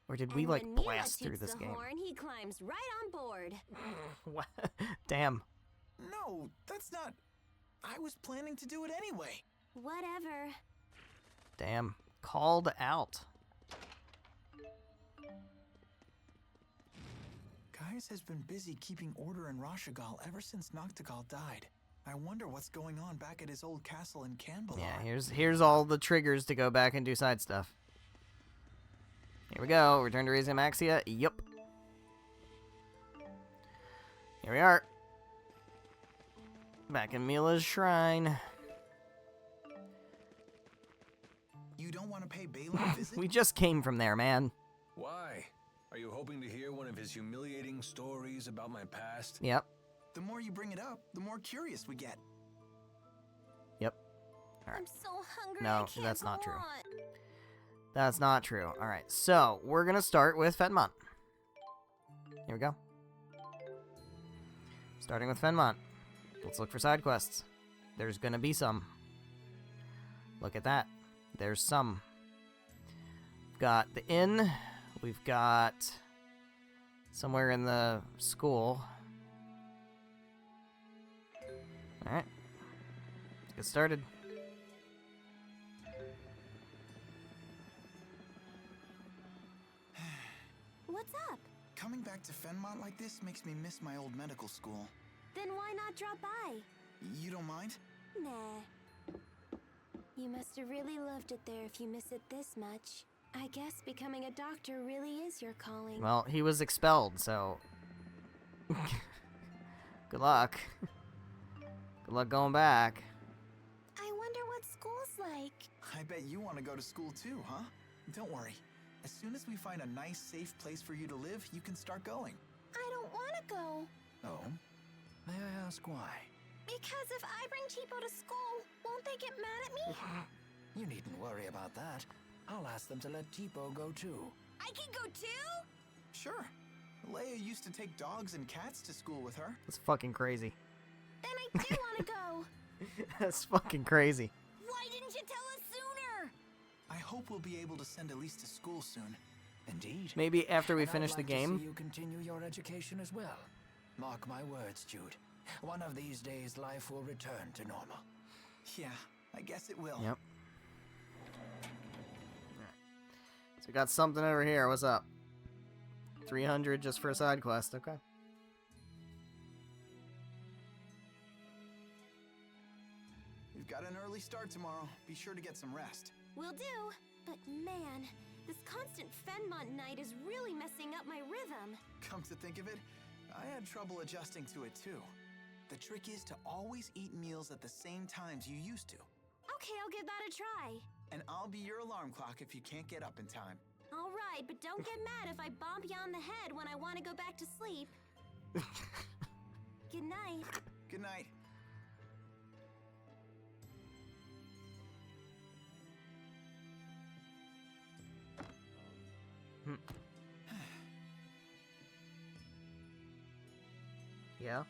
A: Or did
B: And
A: we, like,
B: when Milla
A: blast through
B: toots
A: this
B: the
A: game?
B: horn, he climbs right on board.
A: What? Damn.
F: No, that's not... I was planning to do it anyway.
B: Whatever.
A: Damn. Called out.
F: Gaius has been busy keeping order in Rashagal ever since Noctigal died. I wonder what's going on back at his old castle in Canbalar.
A: Yeah, here's all the triggers to go back and do side stuff. Here we go. Return to Riza Maxia. Yup. Here we are. Back in Milla's shrine.
F: You don't want to pay Balin a visit?
A: We just came from there, man.
D: Why? Are you hoping to hear one of his humiliating stories about my past?
A: Yep.
F: The more you bring it up, the more curious we get.
A: Yep. Alright.
B: I'm so hungry.
A: No,
B: I can't
A: that's not
B: go
A: true.
B: on.
A: That's not true. Alright, so we're gonna start with Fenmont. Here we go. Starting with Fenmont. Let's look for side quests. There's gonna be some. Look at that. There's some. We've got the inn. We've got somewhere in the school. Alright. Let's get started.
B: What's up?
F: Coming back to Fenmont like this makes me miss my old medical school.
B: Then why not drop by?
F: You don't mind?
B: Nah. You must have really loved it there if you miss it this much. I guess becoming a doctor really is your calling.
A: Well, he was expelled, so... Good luck. Good luck going back.
H: I wonder what school's like.
F: I bet you want to go to school too, huh? Don't worry. As soon as we find a nice, safe place for you to live, you can start going.
H: I don't want to go.
E: Oh? May I ask why?
H: Because if I bring Cheapo to school, won't they get mad at me?
E: You needn't worry about that. I'll ask them to let Tipo go too.
J: I can go too?
F: Sure. Leia used to take dogs and cats to school with her.
A: That's fucking crazy.
H: Then I do want to go.
A: That's fucking crazy.
J: Why didn't you tell us sooner?
F: I hope we'll be able to send Elise to school soon.
E: Indeed.
A: Maybe after we
E: And I'd
A: finish the
E: like to
A: game.
E: see you continue your education as well. Mark my words, Jude. One of these days, life will return to normal.
F: Yeah, I guess it will.
A: Yep. So we got something over here. What's up? 300 just for a side quest. Okay.
F: We've got an early start tomorrow. Be sure to get some rest.
B: Will do. But man, this constant Fenmont night is really messing up my rhythm.
F: Come to think of it, I had trouble adjusting to it too. The trick is to always eat meals at the same times you used to.
B: Okay, I'll give that a try.
F: And I'll be your alarm clock if you can't get up in time.
B: All right, but don't get mad if I bump you on the head when I want to go back to sleep. Good night.
F: Good night.
A: Yeah?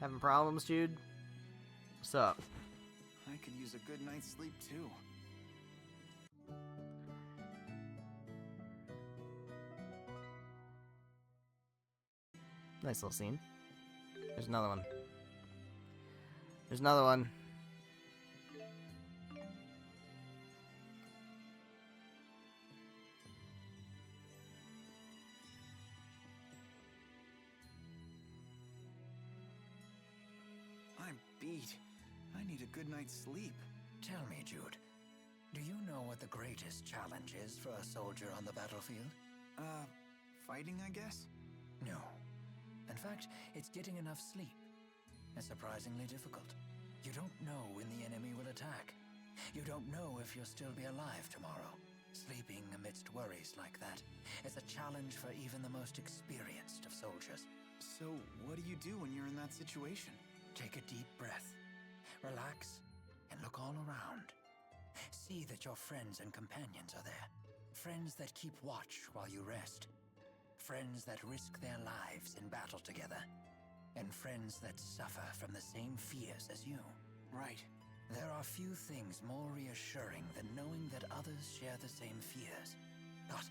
A: Having problems, Jude? What's up?
F: I could use a good night's sleep too.
A: Nice little scene. There's another one. There's another one.
F: I'm beat. I need a good night's sleep.
E: Tell me, Jude, do you know what the greatest challenge is for a soldier on the battlefield?
F: Fighting, I guess?
E: No. In fact, it's getting enough sleep. It's surprisingly difficult. You don't know when the enemy will attack. You don't know if you'll still be alive tomorrow. Sleeping amidst worries like that is a challenge for even the most experienced of soldiers.
F: So, what do you do when you're in that situation?
E: Take a deep breath, relax, and look all around. See that your friends and companions are there. Friends that keep watch while you rest. Friends that risk their lives in battle together. And friends that suffer from the same fears as you.
F: Right.
E: There are few things more reassuring than knowing that others share the same fears. But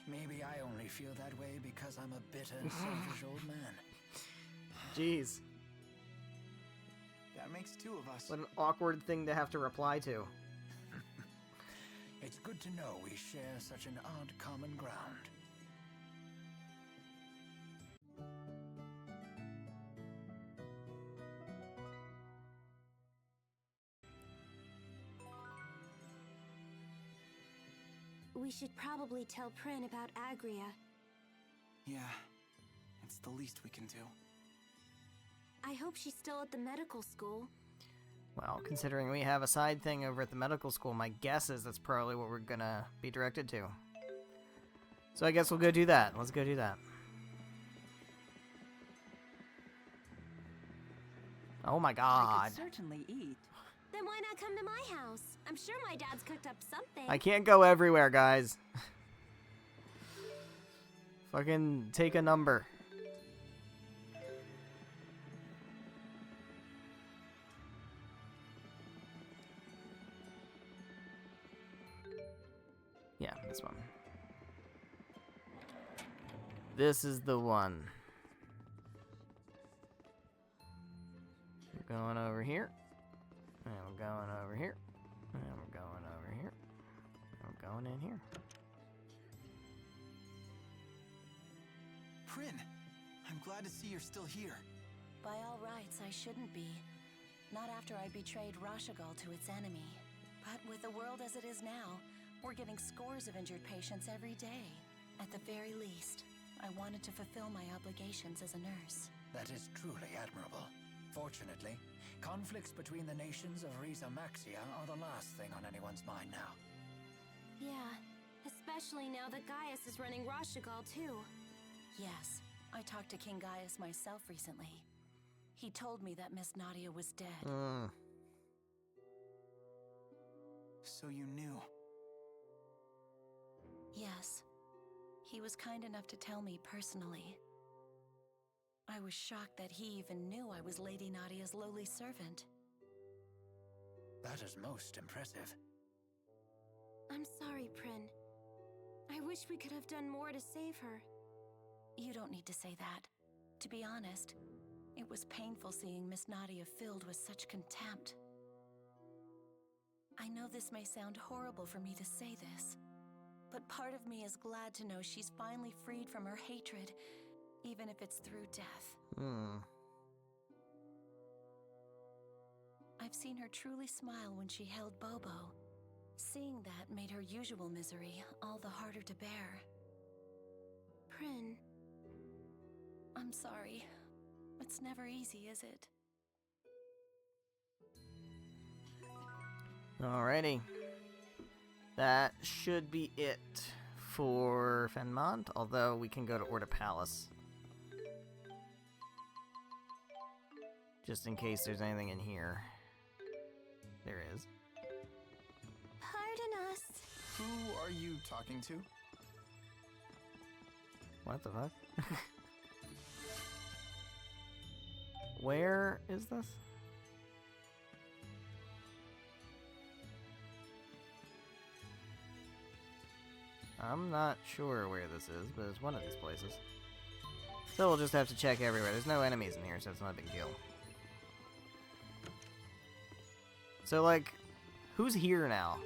E: maybe I only feel that way because I'm a bitter, selfish old man.
A: Jeez.
F: That makes two of us.
A: What an awkward thing to have to reply to.
E: It's good to know we share such an odd common ground.
B: We should probably tell Prin about Agria.
F: Yeah, it's the least we can do.
B: I hope she's still at the medical school.
A: Well, considering we have a side thing over at the medical school, my guess is that's probably what we're gonna be directed to. So I guess we'll go do that. Let's go do that. Oh my
C: I
A: god.
C: could certainly eat.
B: Then why not come to my house? I'm sure my dad's cooked up something.
A: I can't go everywhere, guys. Fucking take a number. Yeah, this one. This is the one. We're going over here. And we're going over here. And we're going over here. And we're going in here.
F: Prin, I'm glad to see you're still here.
L: By all rights, I shouldn't be. Not after I betrayed Rashagal to its enemy. But with the world as it is now, we're getting scores of injured patients every day. At the very least, I wanted to fulfill my obligations as a nurse.
E: That is truly admirable. Fortunately, conflicts between the nations of Riza Maxia are the last thing on anyone's mind now.
B: Yeah, especially now that Gaius is running Rashagal too.
L: Yes, I talked to King Gaius myself recently. He told me that Miss Nadia was dead.
F: So you knew.
L: Yes. He was kind enough to tell me personally. I was shocked that he even knew I was Lady Nadia's lowly servant.
E: That is most impressive.
B: I'm sorry, Prin. I wish we could have done more to save her.
L: You don't need to say that. To be honest, it was painful seeing Miss Nadia filled with such contempt. I know this may sound horrible for me to say this, but part of me is glad to know she's finally freed from her hatred, even if it's through death. I've seen her truly smile when she held Bobo. Seeing that made her usual misery all the harder to bear.
B: Prin.
L: I'm sorry. It's never easy, is it?
A: Alrighty. That should be it for Fenmont, although we can go to Orta Palace. Just in case there's anything in here. There is.
H: Pardon us.
F: Who are you talking to?
A: What the fuck? Where is this? I'm not sure where this is, but it's one of these places. So we'll just have to check everywhere. There's no enemies in here, so it's not a big deal. So, like, who's here now?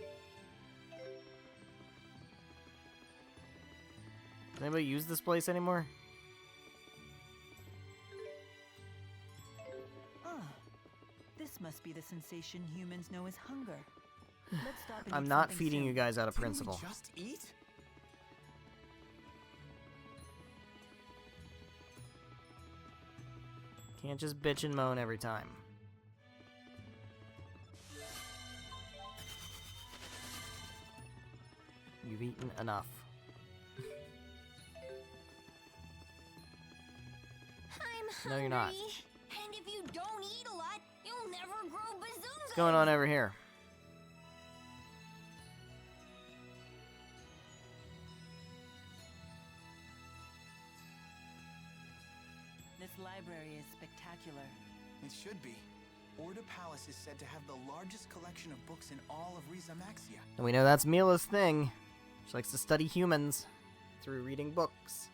A: Does anybody use this place anymore?
C: This must be the sensation humans know as hunger. Let's stop and
A: I'm
C: eat
A: not
C: something
A: feeding
C: soon.
A: you guys out of
F: Didn't
A: principle.
F: we just eat?
A: Can't just bitch and moan every time. You've eaten enough.
H: I'm
A: No, you're not.
H: hungry. And if you don't eat a lot, you'll never grow bazookas.
A: What's going on over here?
C: This library is spectacular.
F: It should be. Orta Palace is said to have the largest collection of books in all of Rizamaxia.
A: And we know that's Milla's thing. She likes to study humans through reading books.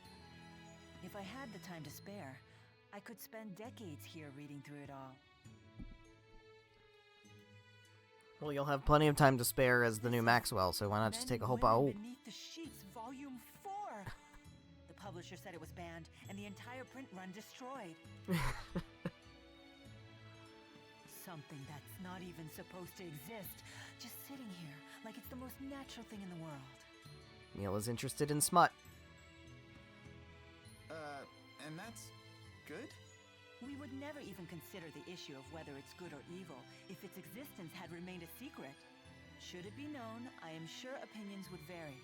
C: If I had the time to spare, I could spend decades here reading through it all.
A: Well, you'll have plenty of time to spare as the new Maxwell, so why not just take a whole bowl?
C: Beneath the Sheets, Volume 4. The publisher said it was banned, and the entire print run destroyed. Something that's not even supposed to exist, just sitting here like it's the most natural thing in the world.
A: Milla's interested in smut.
F: And that's good?
C: We would never even consider the issue of whether it's good or evil if its existence had remained a secret. Should it be known, I am sure opinions would vary.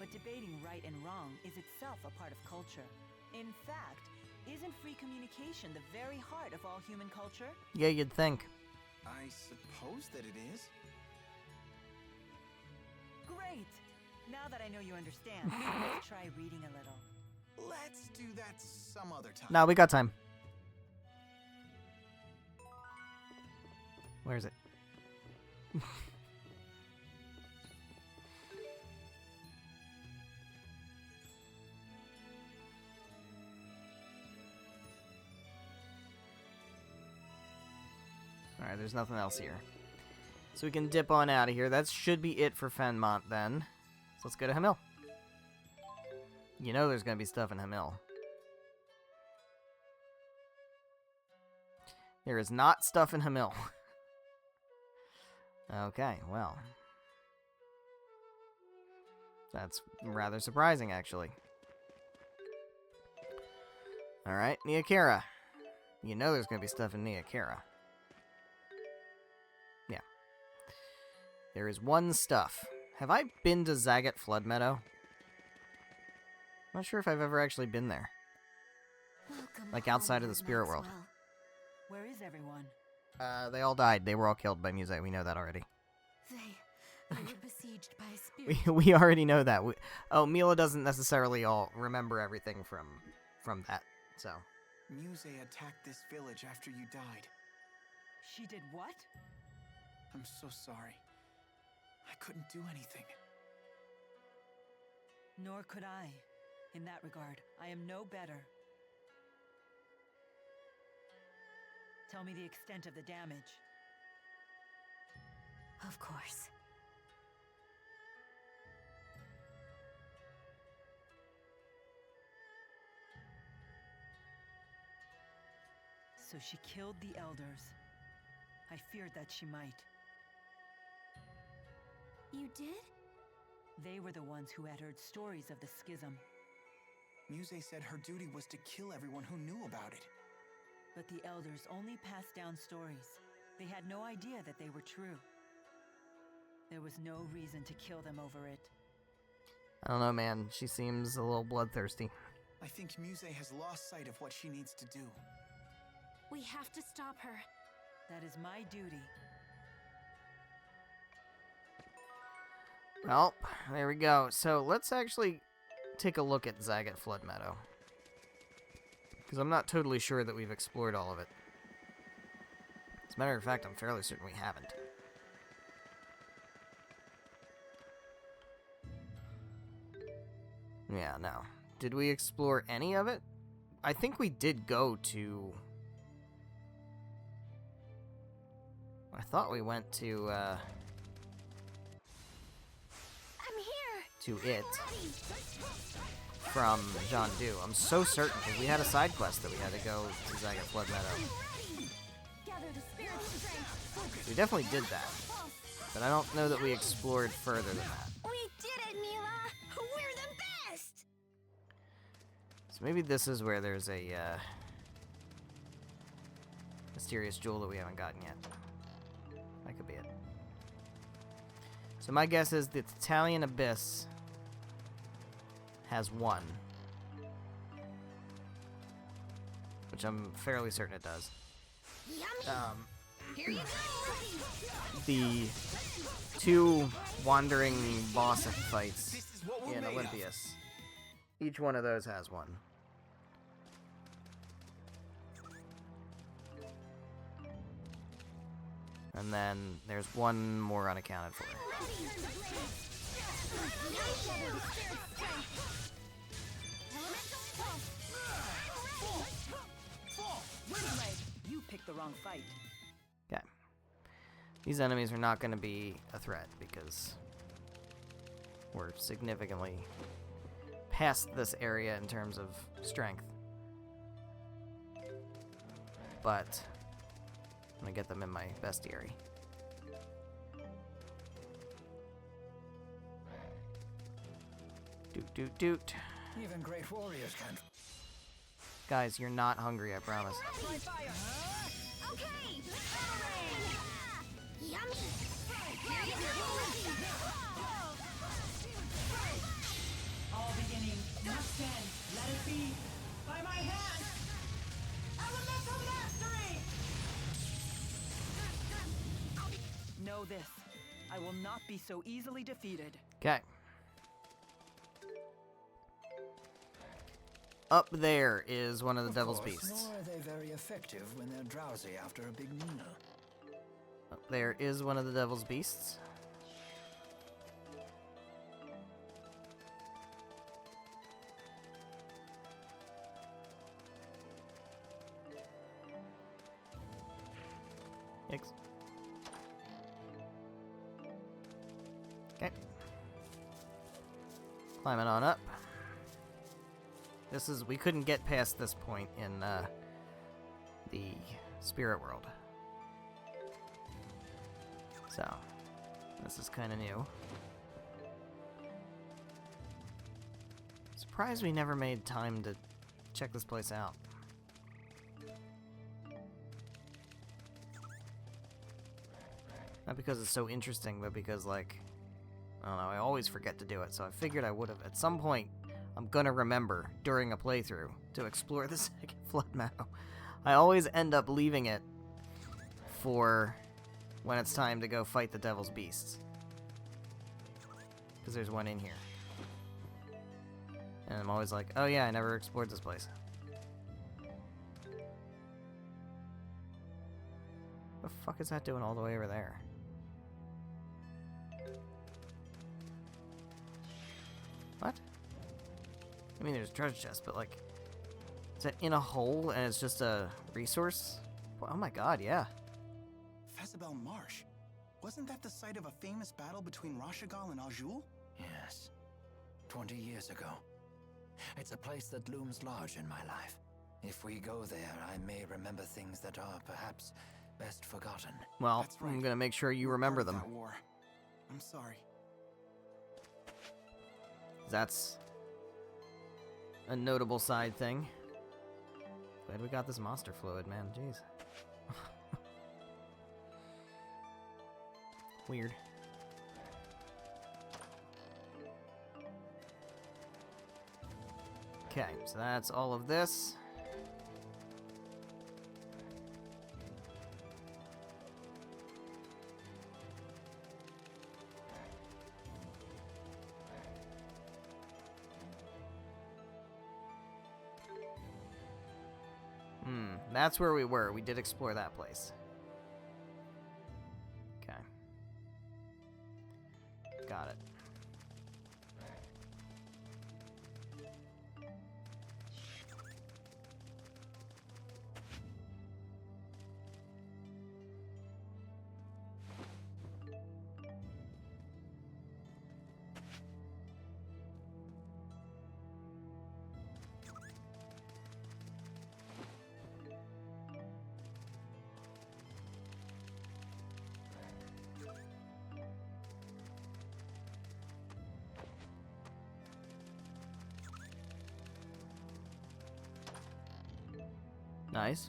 C: But debating right and wrong is itself a part of culture. In fact, isn't free communication the very heart of all human culture?
A: Yeah, you'd think.
F: I suppose that it is.
C: Great! Now that I know you understand, let's try reading a little.
F: Let's do that some other time.
A: No, we got time. Where is it? Alright, there's nothing else here. So we can dip on out of here. That should be it for Fenmont then. So let's go to Hamil. You know there's going to be stuff in Hamil. There is not stuff in Hamil. Okay, well. That's rather surprising, actually. Alright, Neokara. You know there's going to be stuff in Neokara. Yeah. There is one stuff. Have I been to Zagat Flood Meadow? I'm not sure if I've ever actually been there.
B: Welcome
A: Like outside of
B: home,
A: the spirit world.
B: Maxwell.
C: Where is everyone?
A: They all died. They were all killed by Muse. We know that already.
B: They were besieged by a spirit.
A: We already know that. Milla doesn't necessarily all remember everything from that, so.
F: Muse attacked this village after you died.
C: She did what?
F: I'm so sorry. I couldn't do anything.
C: Nor could I. In that regard, I am no better. Tell me the extent of the damage.
B: Of course.
C: So she killed the elders. I feared that she might.
B: You did?
C: They were the ones who had heard stories of the schism.
F: Muse said her duty was to kill everyone who knew about it.
C: But the elders only passed down stories. They had no idea that they were true. There was no reason to kill them over it.
A: I don't know, man. She seems a little bloodthirsty.
F: I think Muse has lost sight of what she needs to do.
B: We have to stop her.
C: That is my duty.
A: Well, there we go. So let's actually take a look at Zagat Flood Meadow. Because I'm not totally sure that we've explored all of it. As a matter of fact, I'm fairly certain we haven't. Yeah, no. Did we explore any of it? I think we did go to... I thought we went to,
H: I'm here.
A: to it from Jean Du. I'm so certain, because we had a side quest that we had to go to Zagat Flood Meadow.
H: Gather the spirit's strength.
A: We definitely did that, but I don't know that we explored further than that.
H: We did it, Milla. We're the best.
A: So maybe this is where there's a mysterious jewel that we haven't gotten yet. That could be it. So my guess is the Italian Abyss has one. Which I'm fairly certain it does.
H: Here you go.
A: The two wandering boss fights in Olympias. Each one of those has one. And then there's one more unaccounted for.
C: You picked the wrong fight.
A: Okay. These enemies are not going to be a threat because we're significantly past this area in terms of strength. But I'm going to get them in my bestiary. Doot doot doot.
E: Even great warriors can't.
A: Guys, you're not hungry, I promise.
H: Okay. Yummy. Here you go.
C: All beginnings must end. Let it be. By my hand. Elemental mastery. Know this. I will not be so easily defeated.
A: Okay. Up there is one of the Devil's Beasts.
E: Nor are they very effective when they're drowsy after a big meal.
A: Up there is one of the Devil's Beasts. Yikes. Okay. Climbing on up. This is, we couldn't get past this point in the spirit world. So, this is kind of new. Surprised we never made time to check this place out. Not because it's so interesting, but because, like, I don't know, I always forget to do it, so I figured I would have. At some point, I'm gonna remember during a playthrough to explore the second Flood Meadow. I always end up leaving it for when it's time to go fight the Devil's Beasts. Because there's one in here. And I'm always like, oh yeah, I never explored this place. What the fuck is that doing all the way over there? What? I mean, there's a treasure chest, but like, is that in a hole and it's just a resource? Oh my god, yeah.
F: Fezabel Marsh. Wasn't that the site of a famous battle between Rashagal and Aljul?
E: Yes. 20 years ago. It's a place that looms large in my life. If we go there, I may remember things that are perhaps best forgotten.
A: Well,
F: That's right.
A: I'm gonna make sure you remember
F: Part of
A: them.
F: that war. I'm sorry.
A: That's a notable side thing. Glad we got this monster fluid, man. Jeez. Okay, so that's all of this. That's where we were. We did explore that place. Okay. Got it. Nice.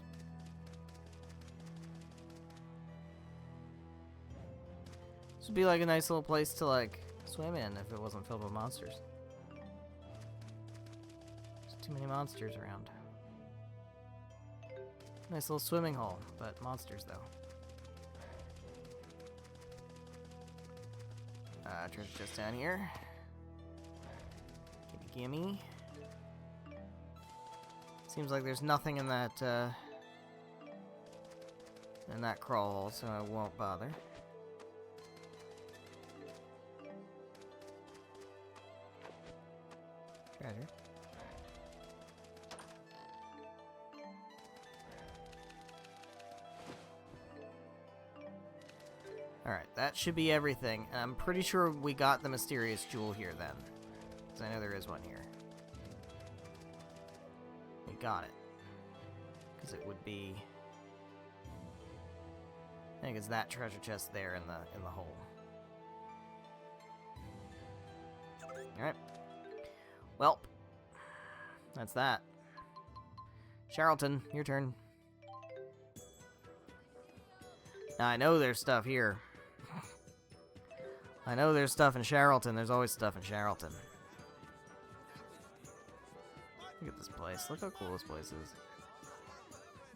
A: This would be like a nice little place to like swim in if it wasn't filled with monsters. There's too many monsters around. Nice little swimming hole, but monsters though. Treasure chest down here. Gimme, gimme. Seems like there's nothing in that crawl hole, so I won't bother. Treasure. Alright, that should be everything. I'm pretty sure we got the mysterious jewel here then. Because I know there is one here. We got it. Because it would be... I think it's that treasure chest there in the hole. Alright. Well, that's that. Charlton, your turn. Now, I know there's stuff here. I know there's stuff in Charlton. There's always stuff in Charlton. Look at this place. Look how cool this place is.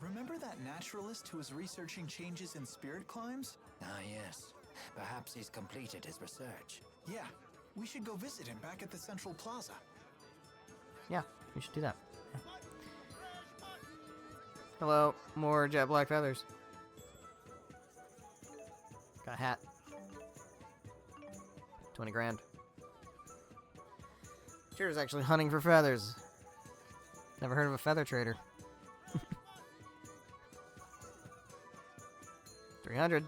F: Remember that naturalist who was researching changes in spirit climbs?
E: Ah, yes. Perhaps he's completed his research.
F: Yeah, we should go visit him back at the Central Plaza.
A: Yeah, we should do that. Yeah. Hello, more jet black feathers. Got a hat. 20 grand. Cheers, actually hunting for feathers. Never heard of a feather trader. 300.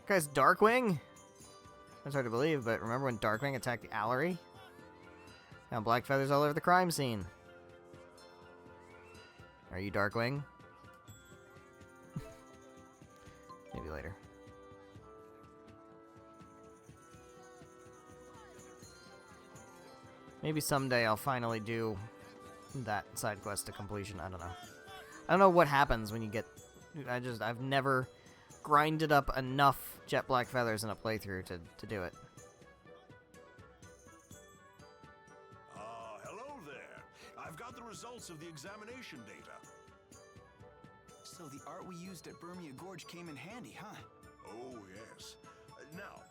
A: Guy's Darkwing? That's hard to believe, but remember when Darkwing attacked the Allery? Found black feathers all over the crime scene. Are you Darkwing? Maybe later. Maybe someday I'll finally do that side quest to completion. I don't know. I don't know what happens when you get... I've never grinded up enough jet black feathers in a playthrough to do it.
I: Hello there. I've got the results of the examination data.
F: So the art we used at Burmia Gorge came in handy, huh?
I: Oh, yes. Now,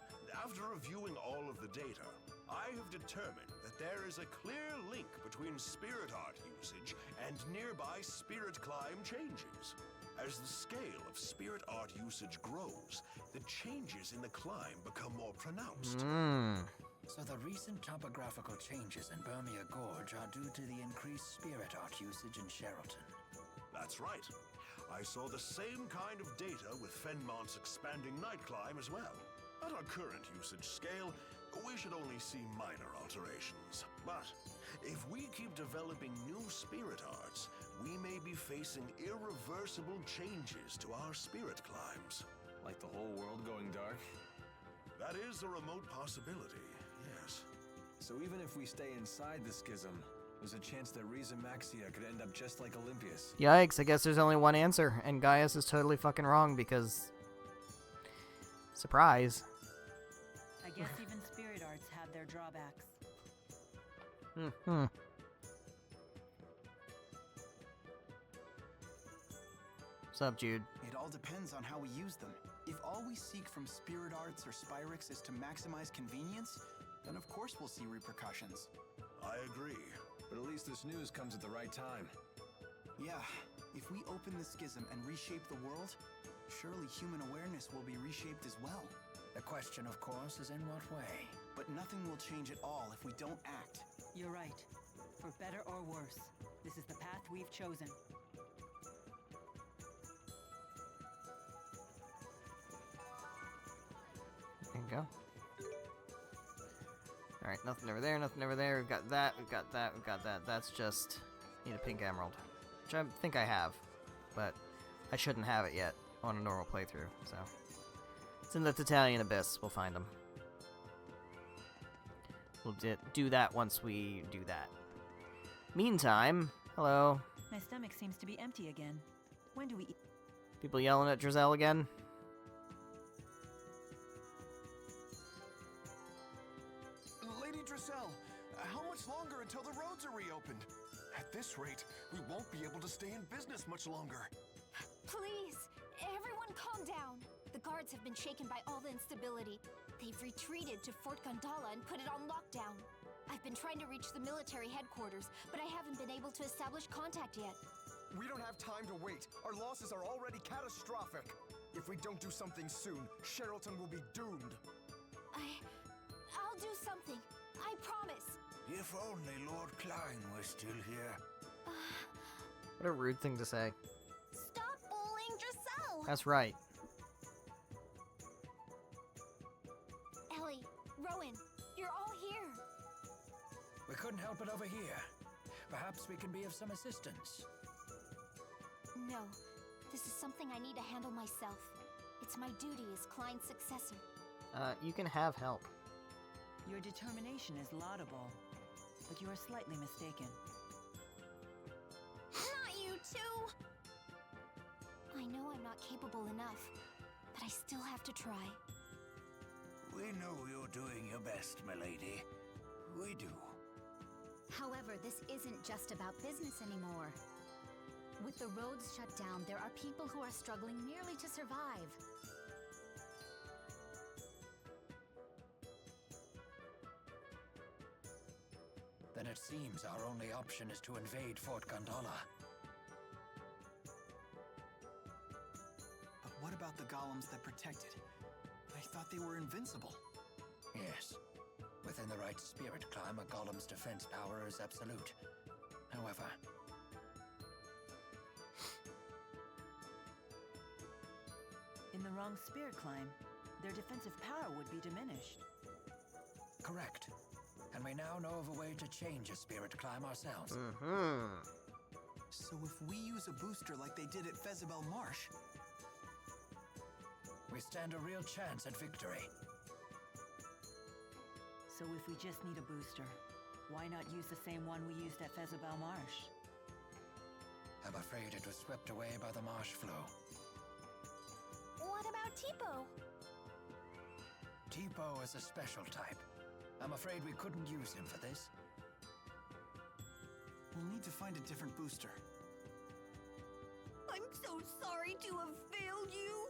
I: after reviewing all of the data, I have determined that there is a clear link between spirit art usage and nearby spirit climb changes. As the scale of spirit art usage grows, the changes in the climb become more pronounced.
E: So the recent topographical changes in Burmia Gorge are due to the increased spirit art usage in Charlton.
I: That's right. I saw the same kind of data with Fenmont's expanding night climb as well. At our current usage scale, we should only see minor alterations. But if we keep developing new spirit arts, we may be facing irreversible changes to our spirit climbs.
D: Like the whole world going dark?
I: That is a remote possibility, yes.
D: So even if we stay inside the schism, there's a chance that Riza Maxia could end up just like Olympias.
A: Yikes, I guess there's only one answer, and Gaius is totally fucking wrong because... Surprise.
C: guess even spirit arts have their drawbacks.
A: What's up, Jude?
F: It all depends on how we use them. If all we seek from spirit arts or Spyrix is to maximize convenience, then of course we'll see repercussions.
I: I agree.
D: But at least this news comes at the right time.
F: Yeah, if we open the schism and reshape the world, surely human awareness will be reshaped as well.
E: The question, of course, is in what way?
F: But nothing will change at all if we don't act.
C: You're right. For better or worse, this is the path we've chosen.
A: There you go. Alright, nothing over there, nothing over there. We've got that, we've got that, we've got that. That's just... need a pink emerald. Which I think I have. But I shouldn't have it yet on a normal playthrough, so... it's in the Tatalian Abyss. We'll find them. We'll do that once we do that. Meantime, hello.
C: My stomach seems to be empty again. When do we eat?
A: People yelling at Drizel again?
M: Lady Drizel, how much longer until the roads are reopened? At this rate, we won't be able to stay in business much longer.
H: Please, everyone calm down. The guards have been shaken by all the instability. They've retreated to Fort Gondola and put it on lockdown. I've been trying to reach the military headquarters, but I haven't been able to establish contact yet.
M: We don't have time to wait. Our losses are already catastrophic. If we don't do something soon, Sherrilton will be doomed.
H: I'll do something. I promise.
E: If only Lord Klein were still here.
A: What a rude thing to say.
H: Stop bullying Giselle!
A: That's right.
H: Ellie, Rowan, you're all here.
E: We couldn't help it over here. Perhaps we can be of some assistance.
H: No, this is something I need to handle myself. It's my duty as Klein's successor.
A: You can have help.
C: Your determination is laudable, but you are slightly mistaken.
H: Not you too! I know I'm not capable enough, but I still have to try.
E: We know you're doing your best, milady. We do.
N: However, this isn't just about business anymore. With the roads shut down, there are people who are struggling merely to survive.
E: Then it seems our only option is to invade Fort Gondola.
F: But what about the golems that protect it? I thought they were invincible.
E: Yes. Within the right spirit climb, a golem's defense power is absolute. However...
C: in the wrong spirit climb, their defensive power would be diminished.
E: Correct. And we now know of a way to change a spirit climb ourselves.
F: So if we use a booster like they did at Fezabel Marsh...
E: we stand a real chance at victory.
C: So if we just need a booster, why not use the same one we used at Fezabel Marsh?
E: I'm afraid it was swept away by the marsh flow.
H: What about Tipo?
E: Tipo is a special type. I'm afraid we couldn't use him for this.
F: We'll need to find a different booster.
H: I'm so sorry to have failed you.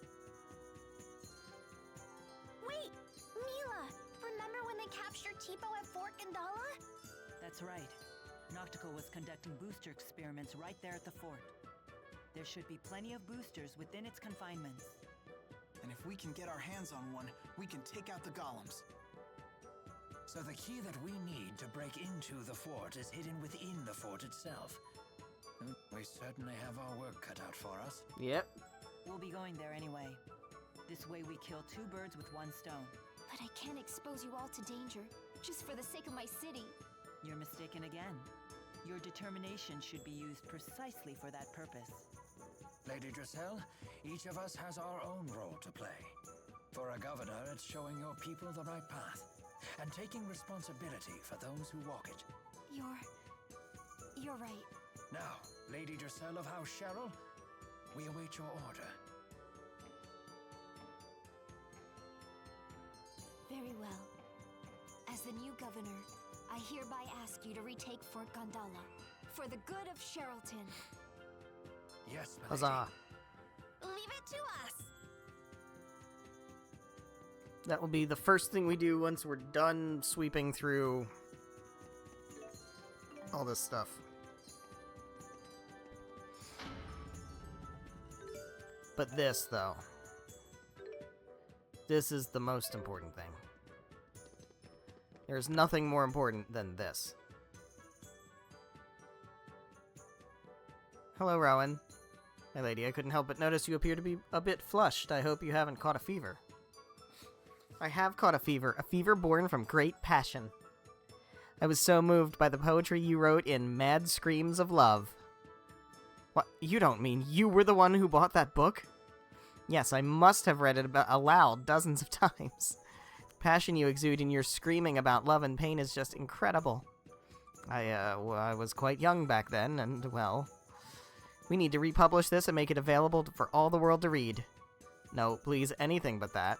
H: Wait, Milla! Remember when they captured Tipo at Fort Gondola?
C: That's right. Noctical was conducting booster experiments right there at the fort. There should be plenty of boosters within its confinements.
F: And if we can get our hands on one, we can take out the golems.
E: So the key that we need to break into the fort is hidden within the fort itself. We certainly have our work cut out for us.
A: Yep.
C: We'll be going there anyway. This way we kill two birds with one stone.
H: But I can't expose you all to danger, just for the sake of my city.
C: You're mistaken again. Your determination should be used precisely for that purpose.
E: Lady Drizel, each of us has our own role to play. For a governor, it's showing your people the right path, and taking responsibility for those who walk it.
H: You're right.
E: Now, Lady Drizel of House Cheryl, we await your order.
H: Very well. As the new governor, I hereby ask you to retake Fort Gondola for the good of Sherrilton.
E: Yes, milady.
A: Huzzah.
H: Leave it to us.
A: That will be the first thing we do once we're done sweeping through all this stuff. But this, though. This is the most important thing. There's nothing more important than this. Hello, Rowan. My lady, I couldn't help but notice you appear to be a bit flushed. I hope you haven't caught a fever. I have caught a fever born from great passion. I was so moved by the poetry you wrote in Mad Screams of Love. What? You don't mean you were the one who bought that book? Yes, I must have read it aloud dozens of times. The passion you exude in your screaming about love and pain is just incredible. I was quite young back then, and, well, we need to republish this and make it available for all the world to read. No, please, anything but that.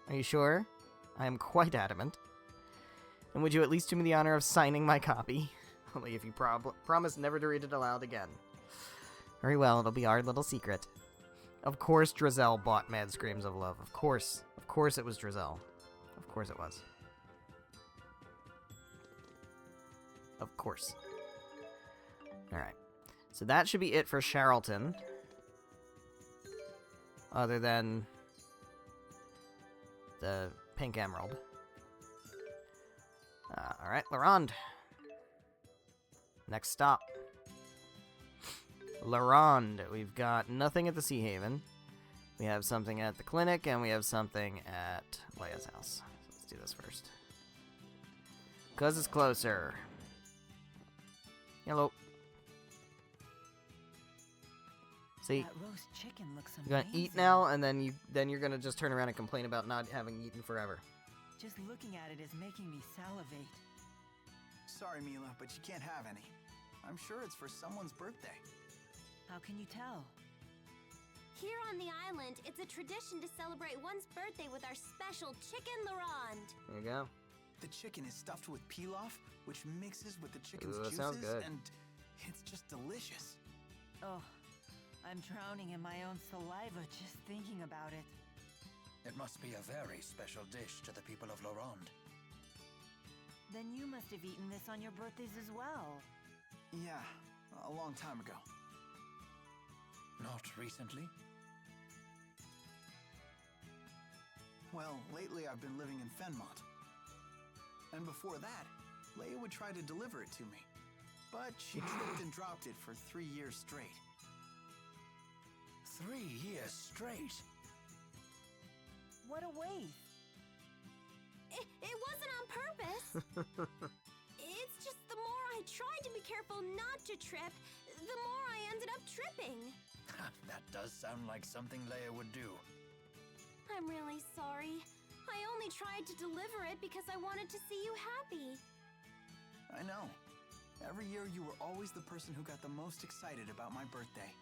A: Are you sure? I am quite adamant. And would you at least do me the honor of signing my copy? Only if you promise never to read it aloud again. Very well, it'll be our little secret. Of course Drizel bought Mad Screams of Love. Of course. Of course it was Drizel. Of course it was. Of course. Alright. So that should be it for Sherrilton. Other than the Pink Emerald. Alright, Larond. Next stop. Larond. We've got nothing at the Sea Haven. We have something at the clinic, and we have something at Leia's house. So let's do this first. Because it's closer. Hello. See,
C: That roast chicken looks
A: you're
C: amazing.
A: gonna eat now, and then you're gonna just turn around and complain about not having eaten forever.
C: Just looking at it is making me salivate.
F: Sorry, Milla, but you can't have any. I'm sure it's for someone's birthday.
C: How can you tell?
B: Here on the island, it's a tradition to celebrate one's birthday with our special chicken Larond.
A: There you go.
F: The chicken is stuffed with pilaf, which mixes with the chicken's
A: Ooh, that
F: juices,
A: sounds good.
F: and it's just delicious.
C: Oh, I'm drowning in my own saliva just thinking about it.
E: It must be a very special dish to the people of Larond.
C: Then you must have eaten this on your birthdays as well.
F: Yeah, a long time ago.
E: Not recently?
F: Well, lately I've been living in Fenmont. And before that, Leia would try to deliver it to me. But she tripped and dropped it for 3 years straight.
E: 3 years straight?
C: What a waste.
B: It wasn't on purpose. It's just the more I tried to be careful not to trip, the more I ended up tripping.
E: That does sound like something Leia would do.
B: I'm really sorry. I only tried to deliver it because I wanted to see you happy.
F: I know. Every year you were always the person who got the most excited about my birthday.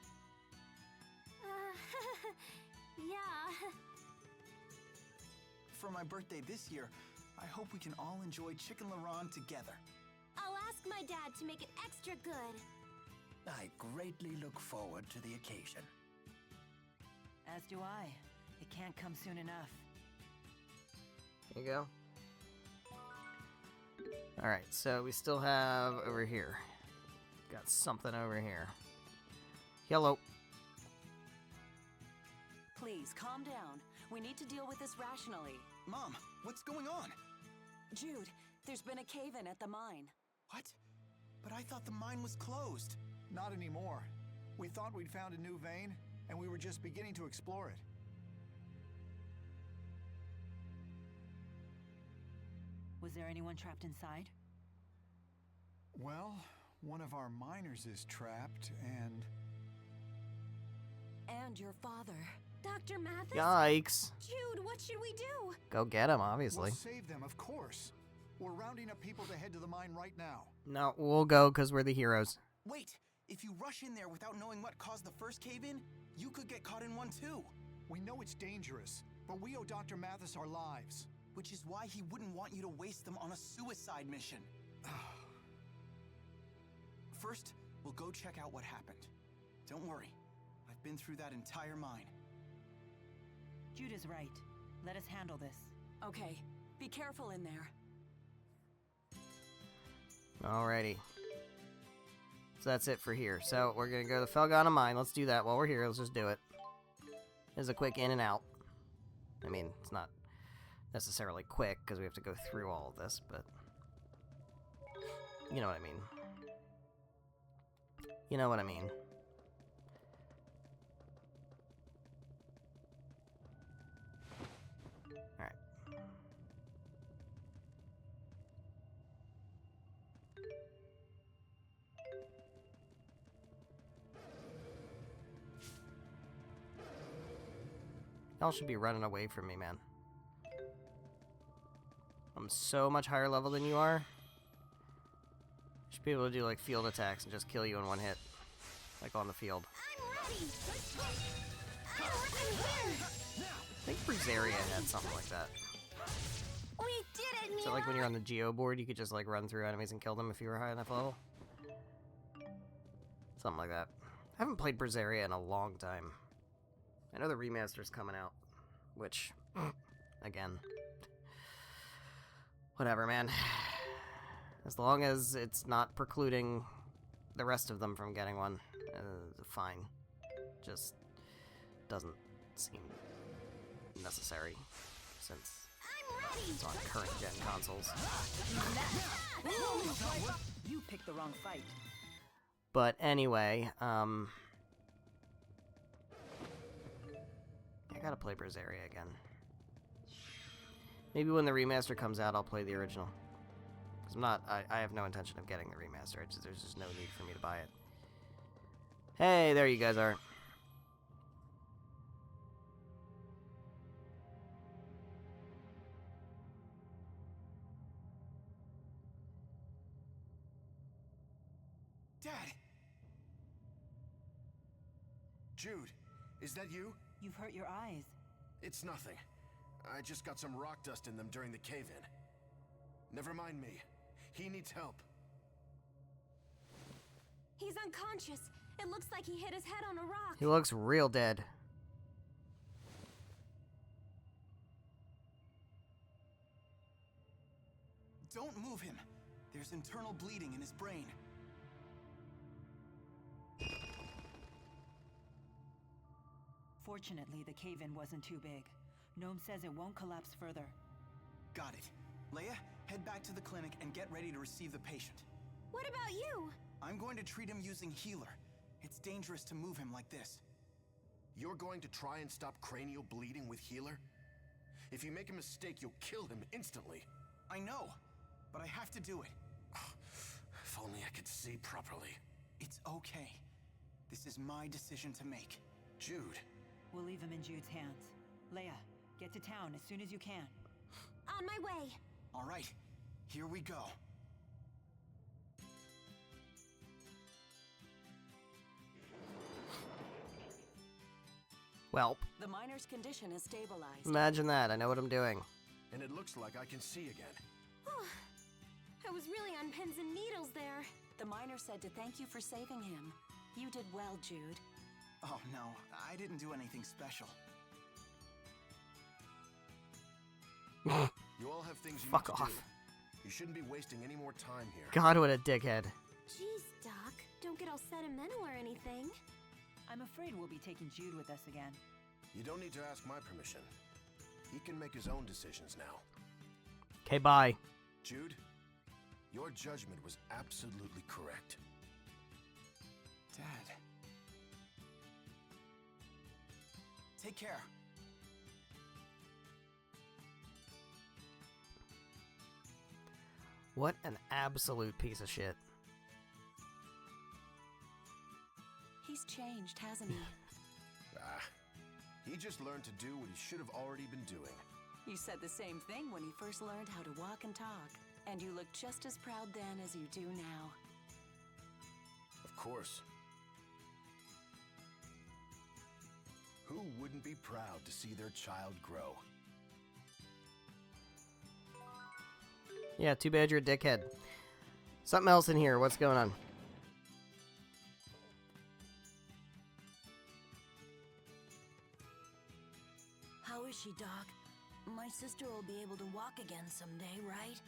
B: Yeah.
F: For my birthday this year, I hope we can all enjoy Chicken Larond together.
B: I'll ask my dad to make it extra good.
E: I greatly look forward to the occasion.
C: As do I. It can't come soon enough.
A: There you go. Alright, so we still have over here. Got something over here. Hello.
L: Please, calm down. We need to deal with this rationally.
F: Mom, what's going on?
L: Jude, there's been a cave-in at the mine.
F: What? But I thought the mine was closed.
M: Not anymore. We thought we'd found a new vein, and we were just beginning to explore it.
C: Was there anyone trapped inside?
M: Well, one of our miners is trapped, and...
L: And your father.
B: Dr. Mathis?
A: Yikes.
B: Jude, what should we do?
A: Go get him, obviously.
M: We'll save them, of course. We're rounding up people to head to the mine right now.
A: No, we'll go because we're the heroes.
F: Wait, if you rush in there without knowing what caused the first cave-in, you could get caught in one too.
M: We know it's dangerous, but we owe Dr. Mathis our lives.
F: which is why he wouldn't want you to waste them on a suicide mission. First, we'll go check out what happened. Don't worry, I've been through that entire mine.
C: Jude is right. Let us handle this.
L: Okay, be careful in there.
A: Alrighty. So that's it for here. So we're gonna go to the Felgana mine. Let's do that while we're here. Let's just do it. There's a quick in and out. I mean, it's not necessarily quick because we have to go through all of this, but you know what I mean. You know what I mean. Alright. Y'all should be running away from me, man. I'm so much higher level than you are. Should be able to do like field attacks and just kill you in one hit. Like on the field.
B: I'm ready! I'm here!
A: I think Berseria had something like that.
B: We did it, Milla!
A: So like when you're on the Geo board, you could just like run through enemies and kill them if you were high enough level. Something like that. I haven't played Berseria in a long time. I know the remaster's coming out, which, again, whatever, man. As long as it's not precluding the rest of them from getting one, fine. Just doesn't seem necessary since it's on current gen consoles.
C: You picked the wrong fight.
A: But anyway, I gotta play Berseria again. Maybe when the remaster comes out, I'll play the original. Because I have no intention of getting the remaster. There's just no need for me to buy it. Hey, there you guys are.
M: Dad! Jude, is that you?
C: You've hurt your eyes.
M: It's nothing. I just got some rock dust in them during the cave-in. Never mind me. He needs help.
B: He's unconscious. It looks like he hit his head on a rock.
A: He looks real dead.
F: Don't move him. There's internal bleeding in his brain.
C: Fortunately, the cave-in wasn't too big. Gnome says it won't collapse further.
F: Got it. Leia, head back to the clinic and get ready to receive the patient.
B: What about you?
F: I'm going to treat him using healer. It's dangerous to move him like this.
M: You're going to try and stop cranial bleeding with healer? If you make a mistake, you'll kill him instantly.
F: I know, but I have to do it.
M: If only I could see properly.
F: It's okay. This is my decision to make.
M: Jude.
C: We'll leave him in Jude's hands. Leia, get to town as soon as you can.
B: On my way.
F: All right, here we go.
A: Welp.
L: The miner's condition is stabilized.
A: Imagine that. I know what I'm doing.
M: And it looks like I can see again.
B: I was really on pins and needles there.
L: The miner said to thank you for saving him. You did well, Jude.
F: Oh no, I didn't do anything special.
M: You all have things you
A: Fuck
M: need to
A: off.
M: do. You shouldn't be wasting any more time here.
A: God, what a dickhead.
B: Jeez, Doc. Don't get all sentimental or anything.
C: I'm afraid we'll be taking Jude with us again.
M: You don't need to ask my permission. He can make his own decisions now.
A: Okay, bye.
M: Jude, your judgment was absolutely correct.
F: Dad. Take care.
A: What an absolute piece of shit.
L: He's changed, hasn't he?
M: He just learned to do what he should have already been doing.
L: You said the same thing when he first learned how to walk and talk. And you look just as proud then as you do now.
M: Of course. Who wouldn't be proud to see their child grow?
A: Yeah, too bad you're a dickhead. Something else in here. What's going on?
L: How is she, Doc? My sister will be able to walk again someday, right?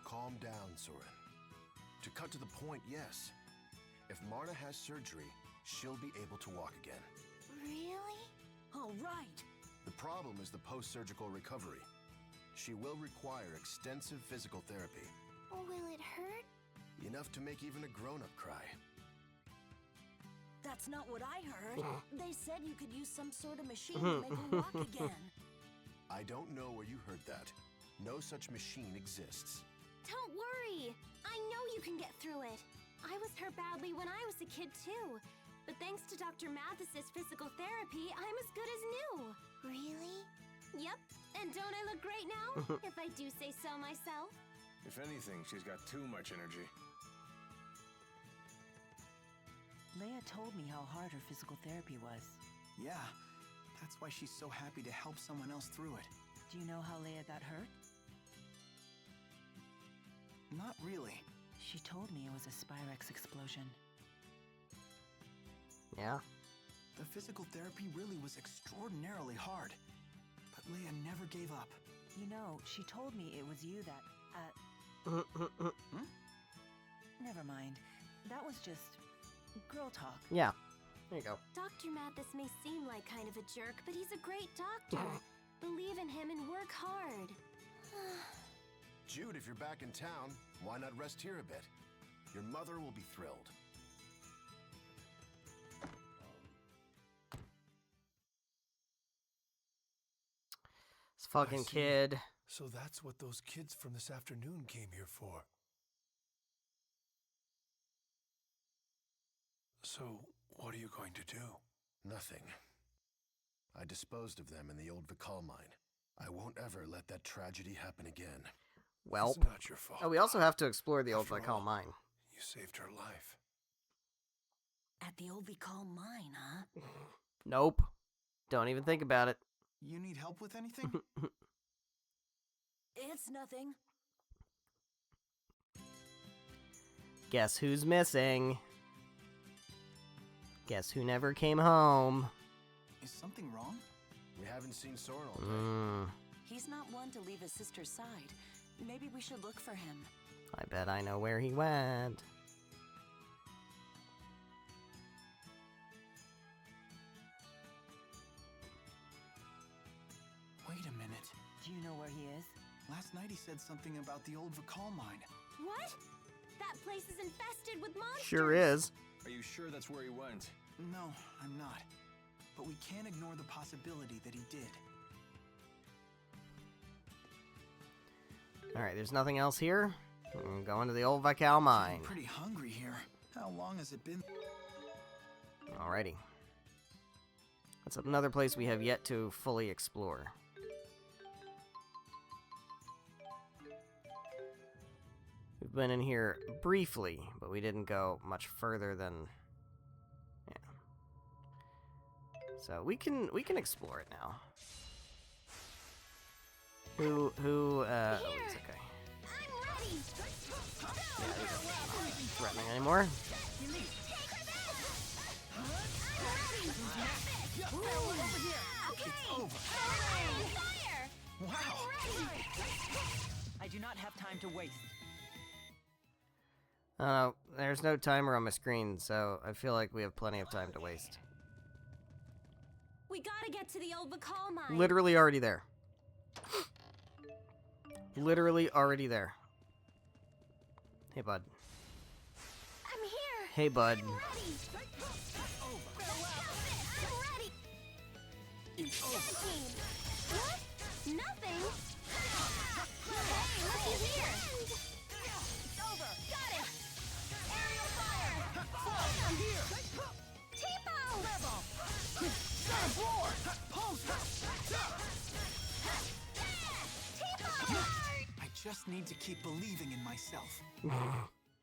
I: Calm down, Soren. To cut to the point, yes. If Marta has surgery, she'll be able to walk again.
B: Really?
L: All right.
I: The problem is the post-surgical recovery. She will require extensive physical therapy.
B: Will it hurt?
I: Enough to make even a grown-up cry.
L: That's not what I heard. They said you could use some sort of machine to make her walk again.
I: I don't know where you heard that. No such machine exists.
B: Don't worry. I know you can get through it. I was hurt badly when I was a kid too. But thanks to Dr. Mathis's physical therapy, I'm as good as new. Really? Yep. And don't I look great now? If I do say so myself.
D: If anything, she's got too much energy.
C: Leia told me how hard her physical therapy was.
F: Yeah, that's why she's so happy to help someone else through it.
C: Do you know how Leia got hurt?
F: Not really.
C: She told me it was a Spyrex explosion.
A: Yeah?
F: The physical therapy really was extraordinarily hard. But Leia never gave up.
C: You know, she told me it was you that, Never mind. That was just girl talk.
A: Yeah. There you go.
B: Dr. Mathis may seem like kind of a jerk, but he's a great doctor. Believe in him and work hard.
I: Jude, if you're back in town, why not rest here a bit? Your mother will be thrilled.
A: This fucking kid.
O: So that's what those kids from this afternoon came here for. So, what are you going to do?
I: Nothing. I disposed of them in the old Vikal mine. I won't ever let that tragedy happen again.
A: Welp.
O: It's not your fault.
A: Oh, we also have to explore the old
O: After
A: Vikal
O: all,
A: mine.
O: You saved her life.
L: At the old Vikal mine, huh?
A: Nope. Don't even think about it.
F: You need help with anything?
L: It's nothing.
A: Guess who's missing? Guess who never came home?
F: Is something wrong?
I: We haven't seen Soren all day.
L: He's not one to leave his sister's side. Maybe we should look for him.
A: I bet I know where he went.
F: Wait a minute.
C: Do you know where he is?
F: Last night he said something about the old Vikal mine.
B: What? That place is infested with monsters.
A: Sure is.
D: Are you sure that's where he went?
F: No, I'm not. But we can't ignore the possibility that he did.
A: Alright, there's nothing else here. I'm going to the old Vikal mine.
F: I'm pretty hungry here. How long has it been?
A: Alrighty. That's another place we have yet to fully explore. We've been in here briefly, but we didn't go much further than... Yeah. So we can explore it now. Oh, it's okay.
B: I'm ready.
A: Yeah, these are not threatening anymore.
F: It's over. Wow.
C: I do not have time to waste.
A: There's no timer on my screen, so I feel like we have plenty of time to waste.
B: We gotta get to the old Vikal mine.
A: Literally already there. Literally already there. Hey, bud.
B: I'm here.
A: Hey, bud.
B: I'm ready.
F: It's over.
B: What? Nothing? Hey, looky here.
L: It's over.
B: Got it. Aerial fire.
F: I'm here.
B: Tipo.
L: Level.
F: Got a floor. Pulse.
B: Tipo.
F: I just need to keep believing in myself.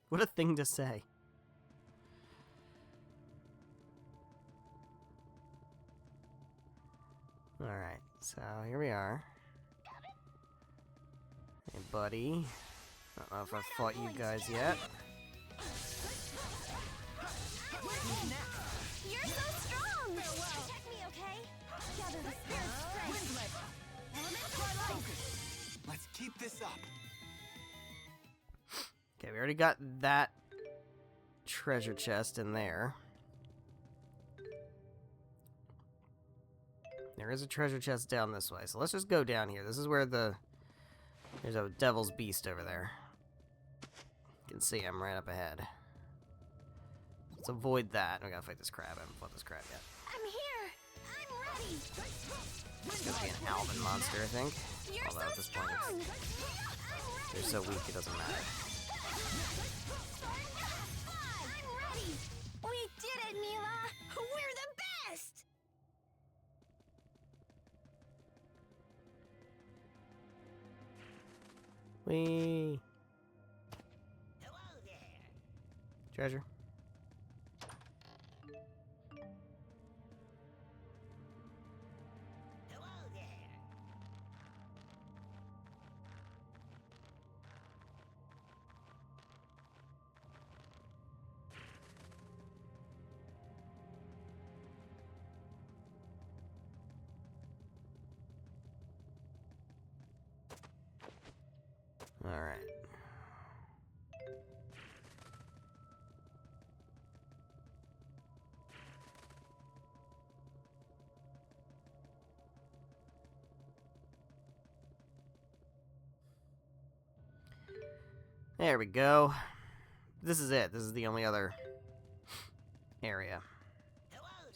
A: What a thing to say. Alright, so here we are. buddy. I don't know if I've fought you guys yet.
B: You're so strong! Protect me, okay? Gather the spirit's strength.
F: Let's keep this up.
A: Okay, we already got that treasure chest in there. There is a treasure chest down this way, so let's just go down here. This is where there's a devil's beast over there. You can see him right up ahead. Let's avoid that. We gotta fight this crab. I haven't fought this crab yet.
B: I'm here! I'm ready!
A: It's gonna be an Alvin monster, I think.
B: You're
A: Although at
B: so
A: this point
B: strong!
A: they're so weak it doesn't matter.
B: I'm ready! We did it, Milla! We're the best!
A: Whee! Treasure. All right. There we go. This is it. This is the only other area.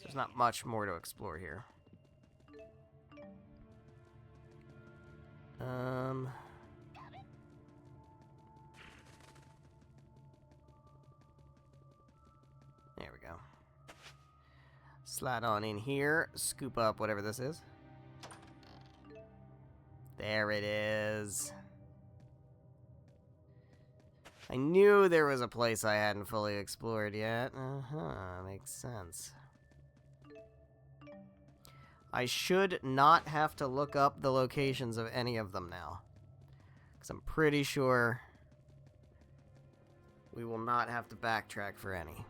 A: There's not much more to explore here. There we go. Slide on in here, scoop up whatever this is. There it is. I knew there was a place I hadn't fully explored yet. Makes sense. I should not have to look up the locations of any of them now. Because I'm pretty sure we will not have to backtrack for any.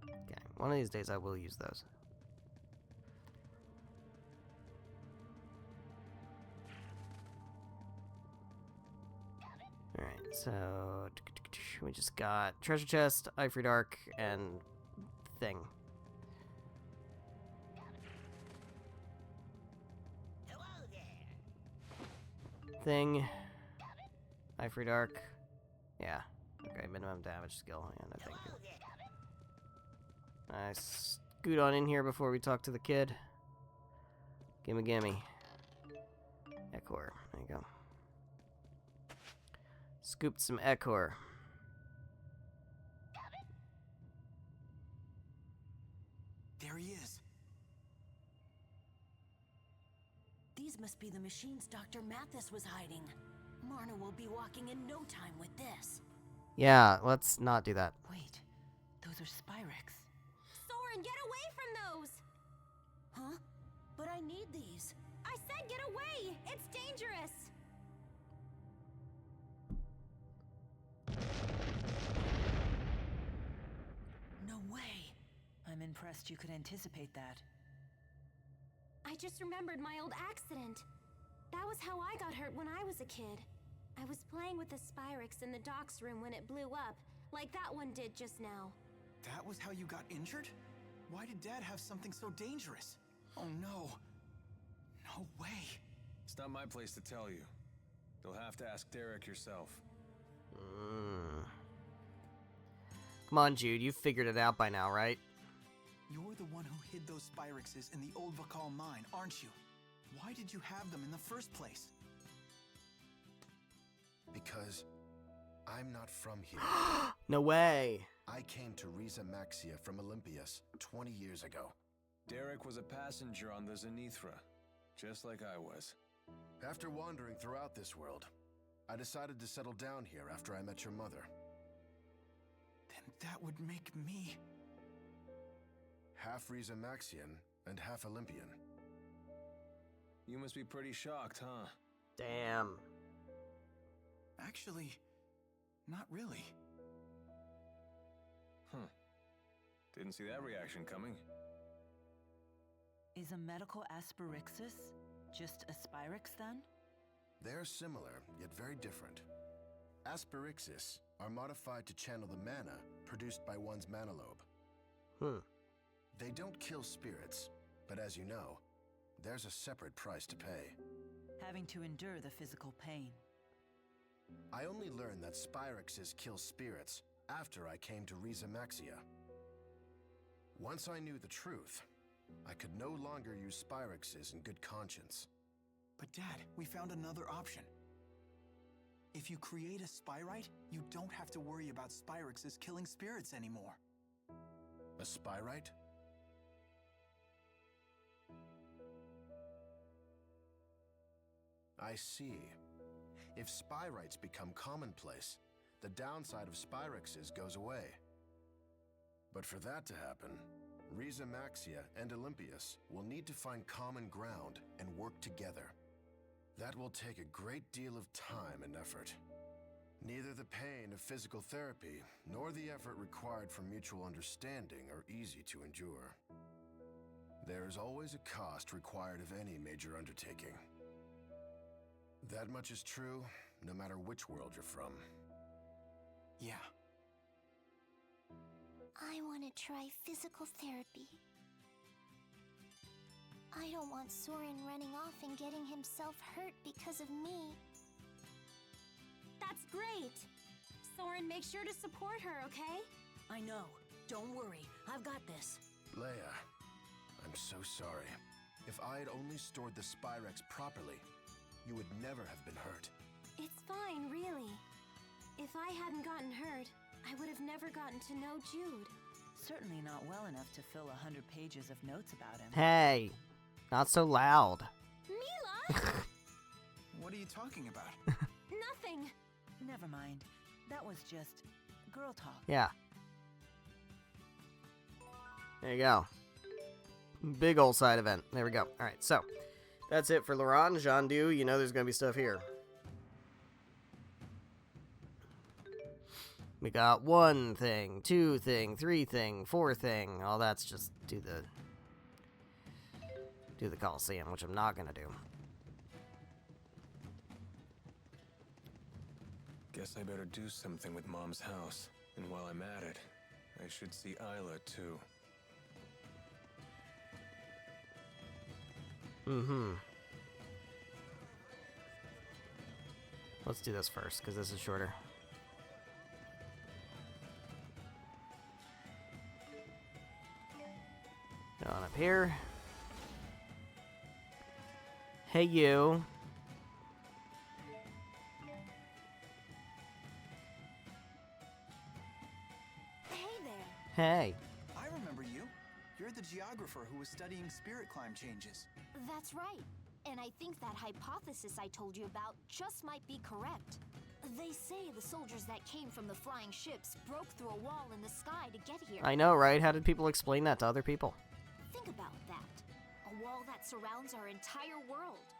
A: Okay, one of these days I will use those. Alright, so we just got treasure chest, Ifrit Arc, and thing. Thing, Ifrit Arc, yeah. Okay, minimum damage skill, yeah, no thank you. I scoot on in here before we talk to the kid. Gimme, gimme. Echor, there you go. Scooped some Echor.
F: There he is.
L: These must be the machines Dr. Mathis was hiding. Marna will be walking in no time with this.
A: Yeah, let's not do that.
C: Wait, those are Spyrex.
B: Soren, get away from those!
L: Huh? But I need these.
B: I said get away! It's dangerous!
L: No way.
C: I'm impressed you could anticipate that.
B: I just remembered my old accident. That was how I got hurt when I was a kid. I was playing with the Spyrex in the docks room when it blew up, like that one did just now.
F: That was how you got injured? Why did Dad have something so dangerous? Oh no. No way.
D: It's not my place to tell you. You'll have to ask Derek yourself.
A: Come on, Jude, you've figured it out by now, right?
F: You're the one who hid those Spyrexes in the old Vakal mine, aren't you? Why did you have them in the first place?
O: Because I'm not from here.
A: No way.
O: I came to Riza Maxia from Olympias 20 years ago.
D: Derek was a passenger on the Zenithra, just like I was.
O: After wandering throughout this world, I decided to settle down here after I met your mother.
F: Then that would make me...
O: half Riza Maxian and half Olympian.
D: You must be pretty shocked, huh?
A: Damn.
F: Actually, not really.
D: Huh. Didn't see that reaction coming.
C: Is a medical asperixis just a Spyrix then?
O: They're similar, yet very different. Asperixis are modified to channel the mana produced by one's mana lobe. They don't kill spirits, but as you know, there's a separate price to pay.
C: Having to endure the physical pain.
O: I only learned that Spyrixes kill spirits after I came to Remastered. Once I knew the truth, I could no longer use Spyrixes in good conscience.
F: But Dad, we found another option. If you create a Spyrite, you don't have to worry about Spyrixes killing spirits anymore.
O: A Spyrite? I see. If Spyrites become commonplace, the downside of Spyrixes goes away. But for that to happen, Remastered and Olympius will need to find common ground and work together. That will take a great deal of time and effort. Neither the pain of physical therapy nor the effort required for mutual understanding are easy to endure. There is always a cost required of any major undertaking. That much is true, no matter which world you're from.
F: Yeah.
B: I want to try physical therapy. I don't want Soren running off and getting himself hurt because of me.
P: That's great! Soren, make sure to support her, okay?
L: I know. Don't worry. I've got this.
O: Leia, I'm so sorry. If I had only stored the Spyrex properly, you would never have been hurt.
P: It's fine, really. If I hadn't gotten hurt, I would have never gotten to know Jude.
C: Certainly not well enough to fill 100 pages of notes about him.
A: Hey, not so loud.
P: Milla!
F: What are you talking about?
P: Nothing.
C: Never mind. That was just girl talk.
A: Yeah. There you go. Big old side event. There we go. Alright, so that's it for Laurent. Jean-Du, you know there's going to be stuff here. We got 1 thing, 2 thing, 3 thing, 4 thing. All that's just do the Coliseum, which I'm not going to do.
D: Guess I better do something with Mom's house. And while I'm at it, I should see Isla, too.
A: Let's do this first, because this is shorter. Going up here. Hey, you.
B: Hey there.
A: Hey.
F: I remember you. You're the geographer who was studying spirit climb changes.
H: That's right. And I think that hypothesis I told you about just might be correct. They say the soldiers that came from the flying ships broke through a wall in the sky to get here.
A: I know, right? How did people explain that to other people?
H: Think about that. A wall that surrounds our entire world.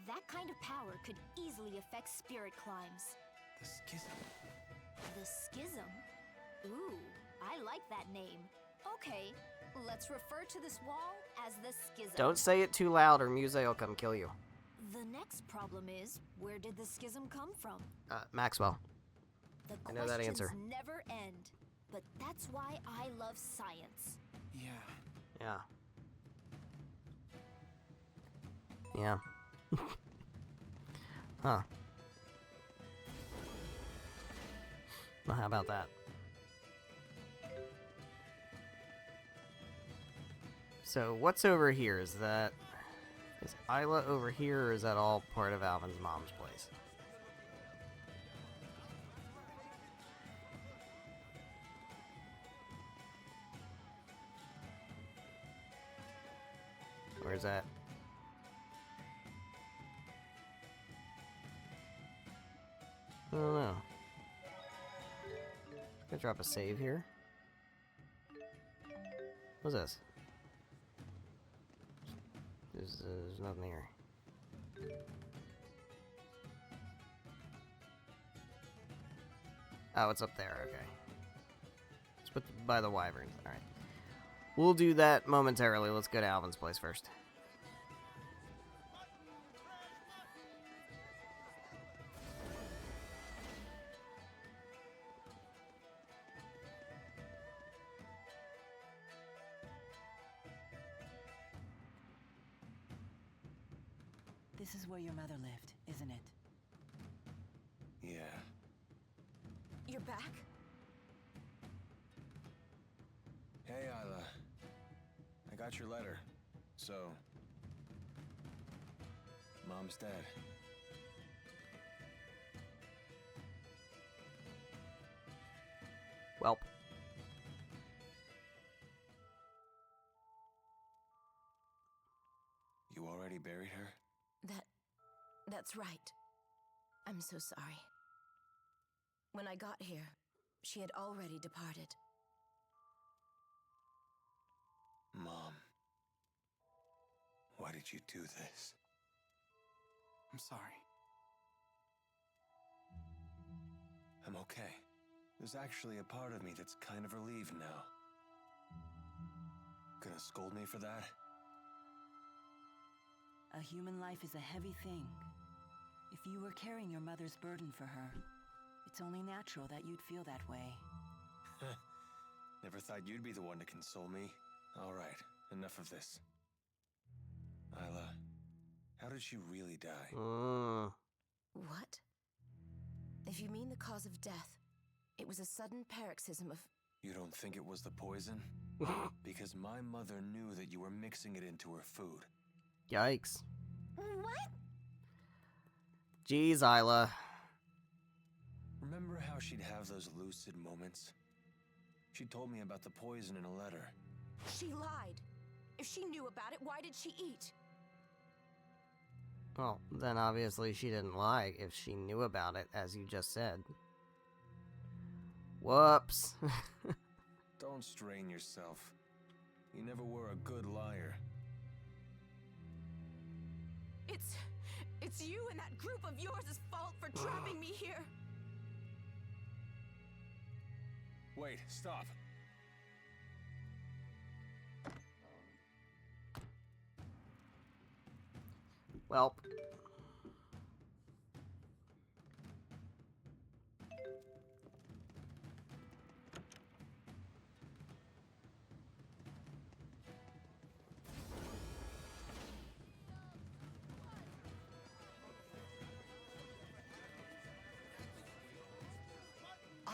H: That kind of power could easily affect spirit climbs.
F: The schism.
H: The schism? Ooh, I like that name. Okay, let's refer to this wall as the schism.
A: Don't say it too loud or Muse will come kill you.
H: The next problem is, where did the schism come from?
A: Maxwell.
H: The
A: I know that answer.
H: questions never end. But that's why I love science.
F: Yeah.
A: Yeah. Yeah. Huh. Well, how about that? So, what's over here? Is Isla over here, or is that all part of Alvin's mom's place? Where's that? I don't know. Gonna drop a save here. What's this? There's nothing here. Oh, it's up there, okay. It's by the wyverns, alright. We'll do that momentarily. Let's go to Alvin's place first.
C: This is where your mother lived, isn't it?
D: Yeah.
L: You're back?
D: Hey, Isla. I got your letter. So... Mom's dead.
A: Welp.
D: You already buried her?
L: That's right. I'm so sorry. When I got here, she had already departed.
D: Mom. Why did you do this?
F: I'm sorry.
D: I'm okay. There's actually a part of me that's kind of relieved now. Gonna scold me for that?
C: A human life is a heavy thing. If you were carrying your mother's burden for her, it's only natural that you'd feel that way.
D: Never thought you'd be the one to console me. All right, enough of this. Isla, how did she really die?
L: What? If you mean the cause of death, it was a sudden paroxysm of...
D: You don't think it was the poison? Because my mother knew that you were mixing it into her food.
A: Yikes.
B: What?
A: Jeez, Isla.
D: Remember how she'd have those lucid moments? She told me about the poison in a letter.
L: She lied. If she knew about it, why did she eat?
A: Well, then obviously she didn't lie if she knew about it, as you just said. Whoops.
D: Don't strain yourself. You never were a good liar.
L: It's you and that group of yours' fault for trapping me here.
D: Wait, stop.
A: Well.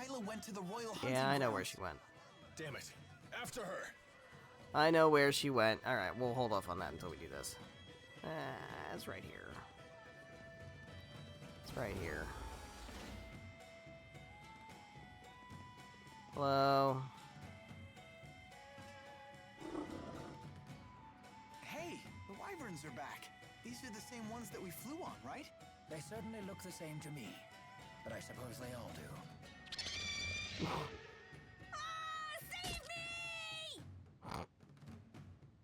F: Isla went to the royal hunting
A: Yeah, I know
F: grounds.
A: where she went.
D: Damn it. After her.
A: I know where she went. Alright, we'll hold off on that until we do this. It's right here. It's right here. Hello?
F: Hey, the wyverns are back. These are the same ones that we flew on, right?
E: They certainly look the same to me, but I suppose they all do.
B: Save me!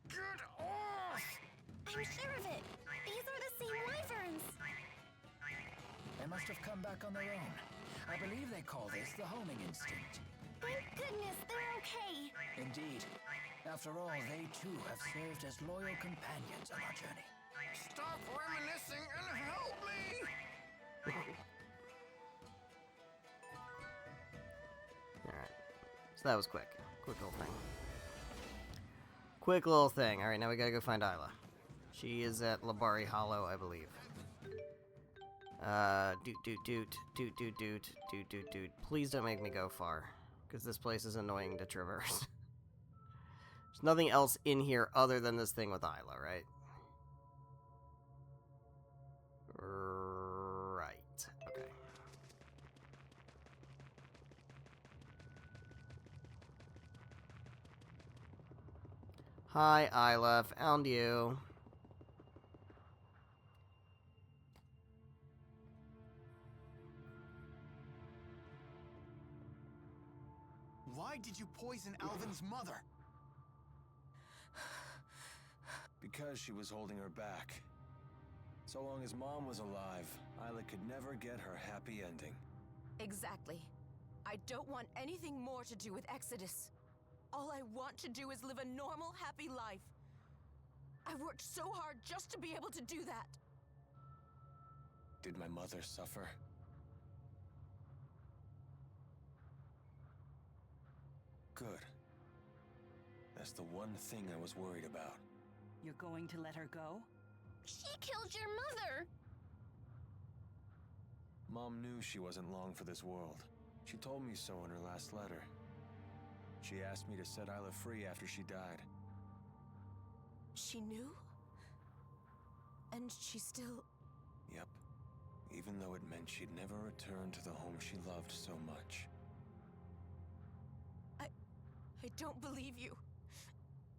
E: Get off!
B: I'm sure of it. These are the same wyverns.
E: They must have come back on their own. I believe they call this the homing instinct.
B: Thank goodness they're okay.
E: Indeed. After all, they too have served as loyal companions on our journey.
M: Stop reminiscing and help me!
A: Alright. So that was quick. Quick little thing. Quick little thing. Alright, now we gotta go find Isla. She is at Labari Hollow, I believe. Doot. Please don't make me go far. Because this place is annoying to traverse. There's nothing else in here other than this thing with Isla, right? Right. Okay. Hi, Isla. Found you.
F: Why did you poison Alvin's mother?
D: Because she was holding her back. So long as Mom was alive, Isla could never get her happy ending.
Q: Exactly. I don't want anything more to do with Exodus. All I want to do is live a normal, happy life. I've worked so hard just to be able to do that.
D: Did my mother suffer? Good. That's the one thing I was worried about.
C: You're going to let her go?
H: She killed your mother!
D: Mom knew she wasn't long for this world. She told me so in her last letter. She asked me to set Isla free after she died.
Q: She knew? And she still...
D: Yep. Even though it meant she'd never return to the home she loved so much.
Q: I don't believe you.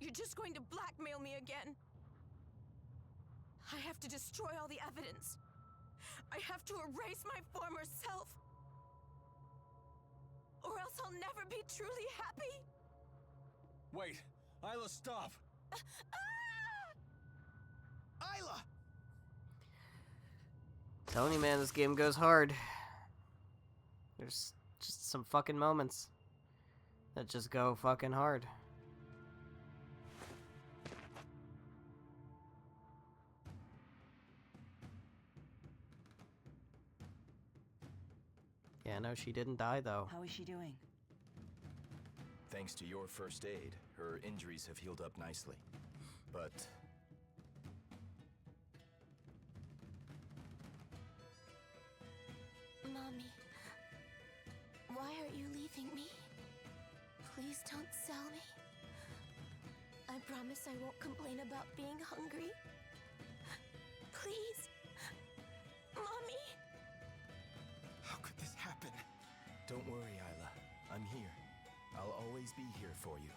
Q: You're just going to blackmail me again. I have to destroy all the evidence. I have to erase my former self. Or else I'll never be truly happy.
D: Wait! Isla, stop!
F: Isla!
A: Telling you, man, this game goes hard. There's just some fucking moments that just go fucking hard. Yeah, no, she didn't die, though.
C: How is she doing?
R: Thanks to your first aid, her injuries have healed up nicely. But...
B: Mommy, why are you leaving me? Please don't sell me. I promise I won't complain about being hungry. Please. Mommy!
F: How could this happen?
R: don't worry, Isla. I'm here. I'll always be here for you,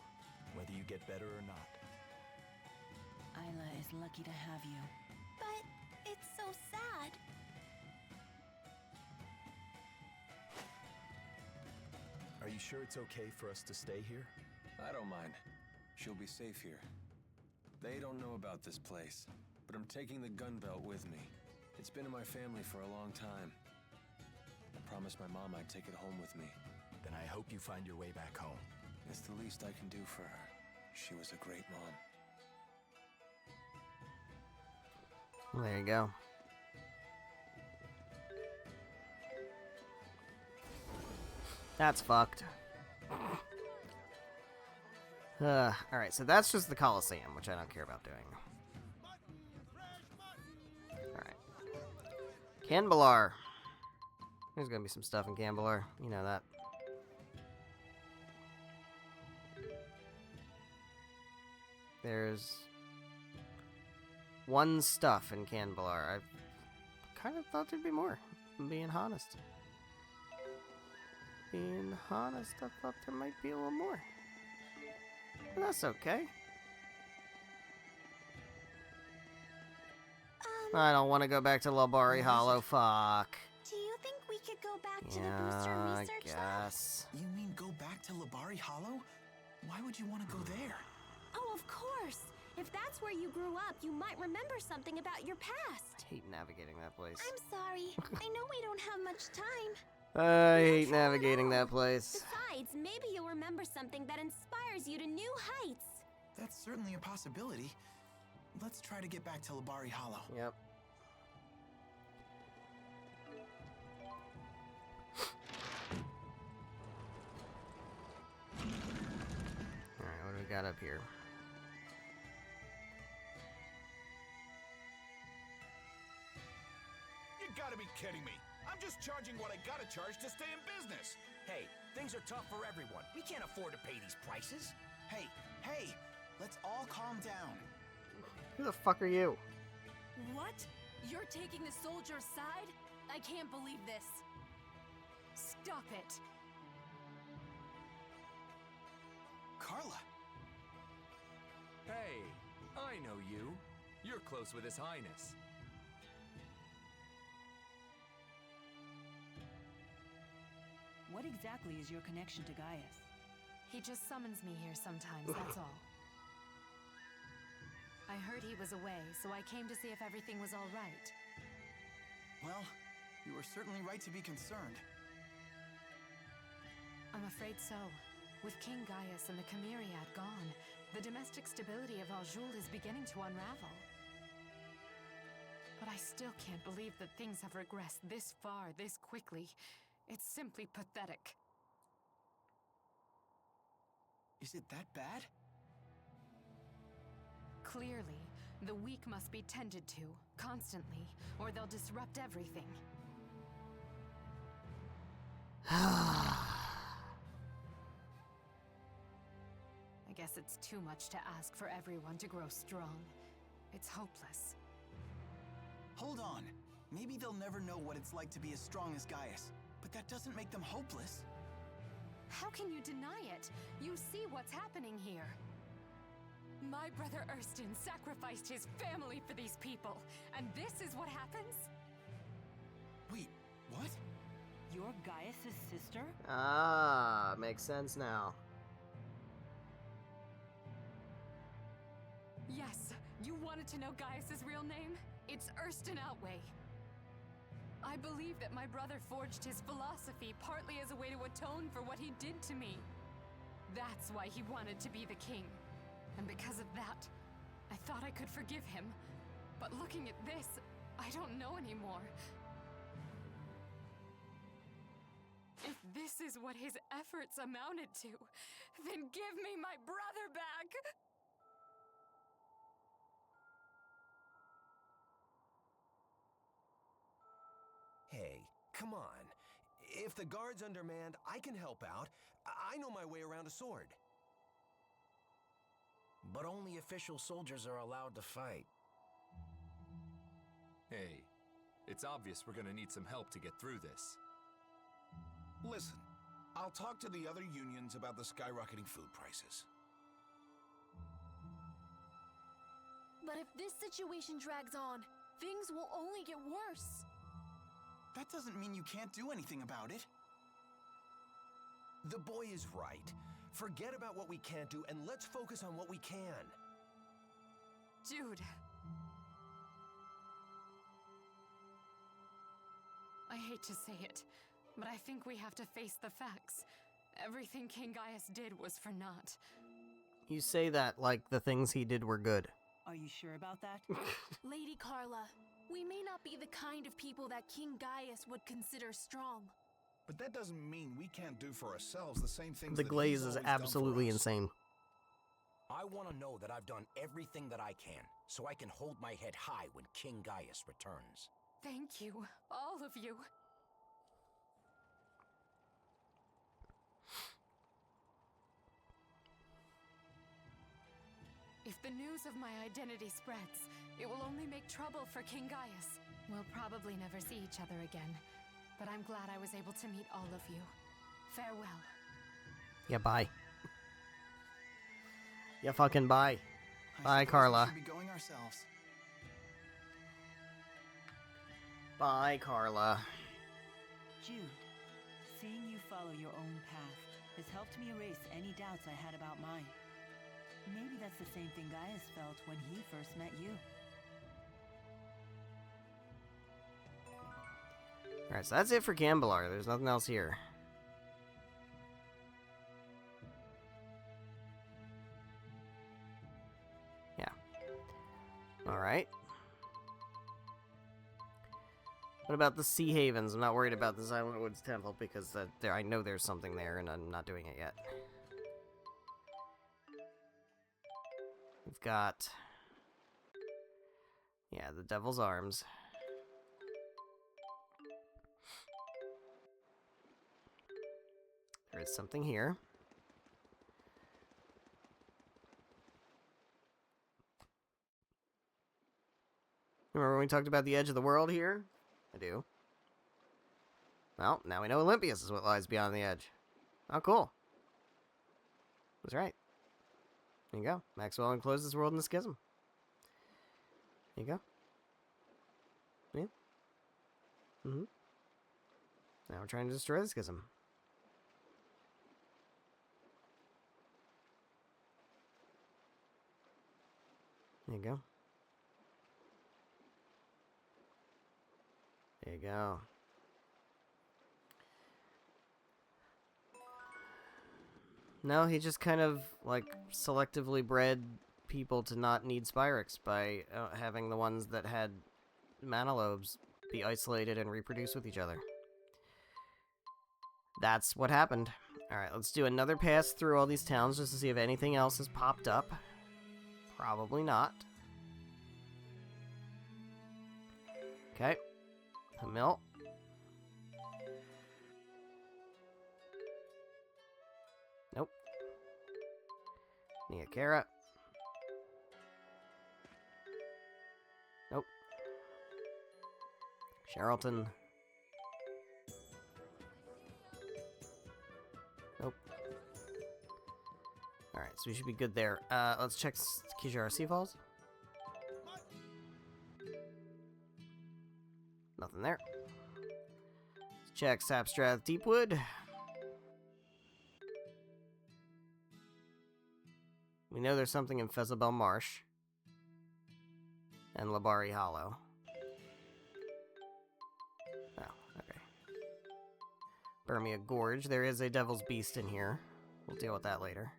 R: whether you get better or not.
C: Isla is lucky to have you.
B: But it's so sad.
R: Are you sure it's okay for us to stay here?
D: I don't mind. She'll be safe here. They don't know about this place, but I'm taking the gun belt with me. It's been in my family for a long time. I promised my mom I'd take it home with me.
R: Then I hope you find your way back home.
D: It's the least I can do for her. She was a great mom.
A: Well, there you go. That's fucked. Alright, so that's just the Coliseum, which I don't care about doing. Alright. Canbalar. There's gonna be some stuff in Canbalar. You know that. There's one stuff in Canbalar. I kind of thought there'd be more, if I'm being honest. Being honest, I thought there might be a little more. But that's okay. I don't want to go back to Labari Hollow, fuck.
P: Do you think we could go back to the
A: Yeah,
P: booster
A: I
P: research
A: guess.
F: You mean go back to Labari Hollow? Why would you want to go there?
P: Oh, of course. If that's where you grew up, you might remember something about your past.
A: I hate navigating that place.
P: I'm sorry. I know we don't have much time.
A: I hate navigating that place.
P: Besides, maybe you'll remember something that inspires you to new heights.
F: That's certainly a possibility. Let's try to get back to Labari Hollow.
A: Yep. Alright, what do we got up here?
M: You gotta be kidding me. I'm just charging what I gotta charge to stay in business.
E: Hey, things are tough for everyone. We can't afford to pay these prices.
F: Hey, let's all calm down.
A: Who the fuck are you?
J: What? You're taking the soldier's side? I can't believe this. Stop it.
F: Carla.
S: Hey, I know you. You're close with His Highness.
C: What exactly is your connection to Gaius?
K: He just summons me here sometimes, that's all. I heard he was away, so I came to see if everything was all right.
F: Well, you were certainly right to be concerned.
K: I'm afraid so. With King Gaius and the Chimeriad gone, the domestic stability of Aljul is beginning to unravel. But I still can't believe that things have regressed this far, this quickly. It's simply pathetic.
F: Is it that bad?
K: Clearly, the weak must be tended to, constantly, or they'll disrupt everything. I guess it's too much to ask for everyone to grow strong. It's hopeless.
F: Hold on. Maybe they'll never know what it's like to be as strong as Gaius, but that doesn't make them hopeless.
K: How can you deny it? You see what's happening here. My brother Erston sacrificed his family for these people, and this is what happens?
F: Wait, what?
C: You're Gaius' sister?
A: Ah, makes sense now.
K: Yes, you wanted to know Gaius' real name? It's Erston Outway. I believe that my brother forged his philosophy partly as a way to atone for what he did to me. That's why he wanted to be the king. And because of that, I thought I could forgive him. But looking at this, I don't know anymore. If this is what his efforts amounted to, then give me my brother back!
T: Hey, come on. If the guard's undermanned, I can help out. I know my way around a sword.
E: But only official soldiers are allowed to fight.
S: Hey, it's obvious we're gonna need some help to get through this.
M: Listen, I'll talk to the other unions about the skyrocketing food prices.
P: But if this situation drags on, things will only get worse.
F: That doesn't mean you can't do anything about it.
T: The boy is right. Forget about what we can't do and let's focus on what we can.
K: Jude. I hate to say it, but I think we have to face the facts. Everything King Gaius did was for naught.
A: You say that like the things he did were good.
C: Are you sure about that?
P: Lady Carla, we may not be the kind of people that King Gaius would consider strong.
M: But that doesn't mean we can't do for ourselves the same things
A: The
M: that
A: glaze
M: he's
A: is
M: always done for
A: absolutely
M: us.
A: insane.
E: I want to know that I've done everything that I can, so I can hold my head high when King Gaius returns.
K: Thank you, all of you. If the news of my identity spreads, it will only make trouble for King Gaius. We'll probably never see each other again, but I'm glad I was able to meet all of you. Farewell.
A: Yeah, bye. Yeah, fucking bye. Bye, Carla.
F: We should be going ourselves.
A: Bye, Carla.
C: Jude, seeing you follow your own path has helped me erase any doubts I had about mine. Maybe that's the same thing Gaius felt when he first met you.
A: Alright, so that's it for Gambalar. There's nothing else here. Yeah. Alright. What about the Sea Havens? I'm not worried about the Silent Woods Temple because I know there's something there and I'm not doing it yet. We've got... yeah, the Devil's Arms. There is something here. Remember when we talked about the edge of the world here? I do. Well, now we know Olympias is what lies beyond the edge. Oh, cool. That's right. There you go. Maxwell enclosed this world in the schism. There you go. Yeah. Mm-hmm. Now we're trying to destroy the schism. There you go. There you go. No, he just kind of, like, selectively bred people to not need Spyrex by having the ones that had mana lobes be isolated and reproduce with each other. That's what happened. Alright, let's do another pass through all these towns just to see if anything else has popped up. Probably not. Okay. Hamil. Nope. Niakara. Nope. Charlton. Nope. Alright, so we should be good there. Let's check Kijara Sea Falls. Nothing there. Let's check Sapstrath Deepwood. We know there's something in Fezabel Marsh. And Labari Hollow. Oh, okay. Burmia Gorge. There is a Devil's Beast in here. We'll deal with that later.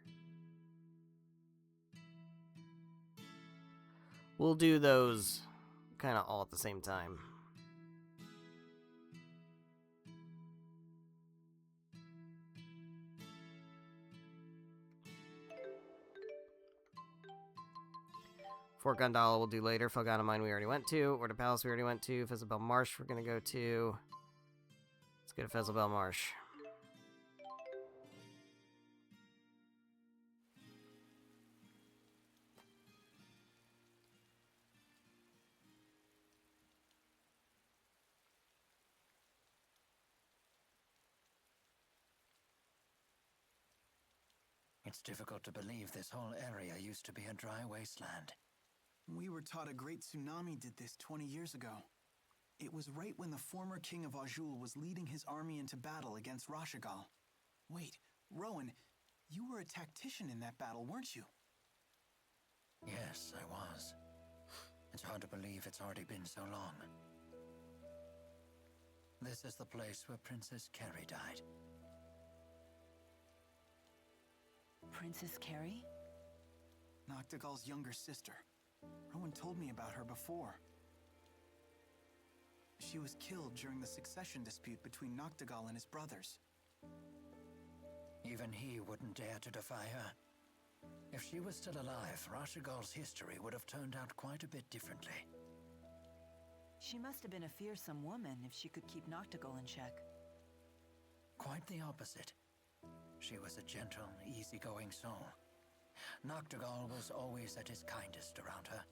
A: We'll do those kind of all at the same time. Fort Gondola we'll do later. Felgana Mine we already went to. Order Palace we already went to. Fezabel Marsh we're going to go to. Let's go to Fezabel Marsh.
E: It's difficult to believe this whole area used to be a dry wasteland.
F: We were taught a great tsunami did this 20 years ago. It was right when the former king of Azul was leading his army into battle against Rashagal. Wait, Rowan, you were a tactician in that battle, weren't you?
E: Yes, I was. It's hard to believe it's already been so long. This is the place where Princess Carrie died.
C: Princess Carrie?
F: Noctigal's younger sister. Rowan told me about her before. She was killed during the succession dispute between Noctigal and his brothers.
E: Even he wouldn't dare to defy her. If she was still alive, Rashagal's history would have turned out quite a bit differently.
C: She must have been a fearsome woman if she could keep Noctigal in check.
E: Quite the opposite. She was a gentle, easygoing soul. Noctigal was always at his kindest around her.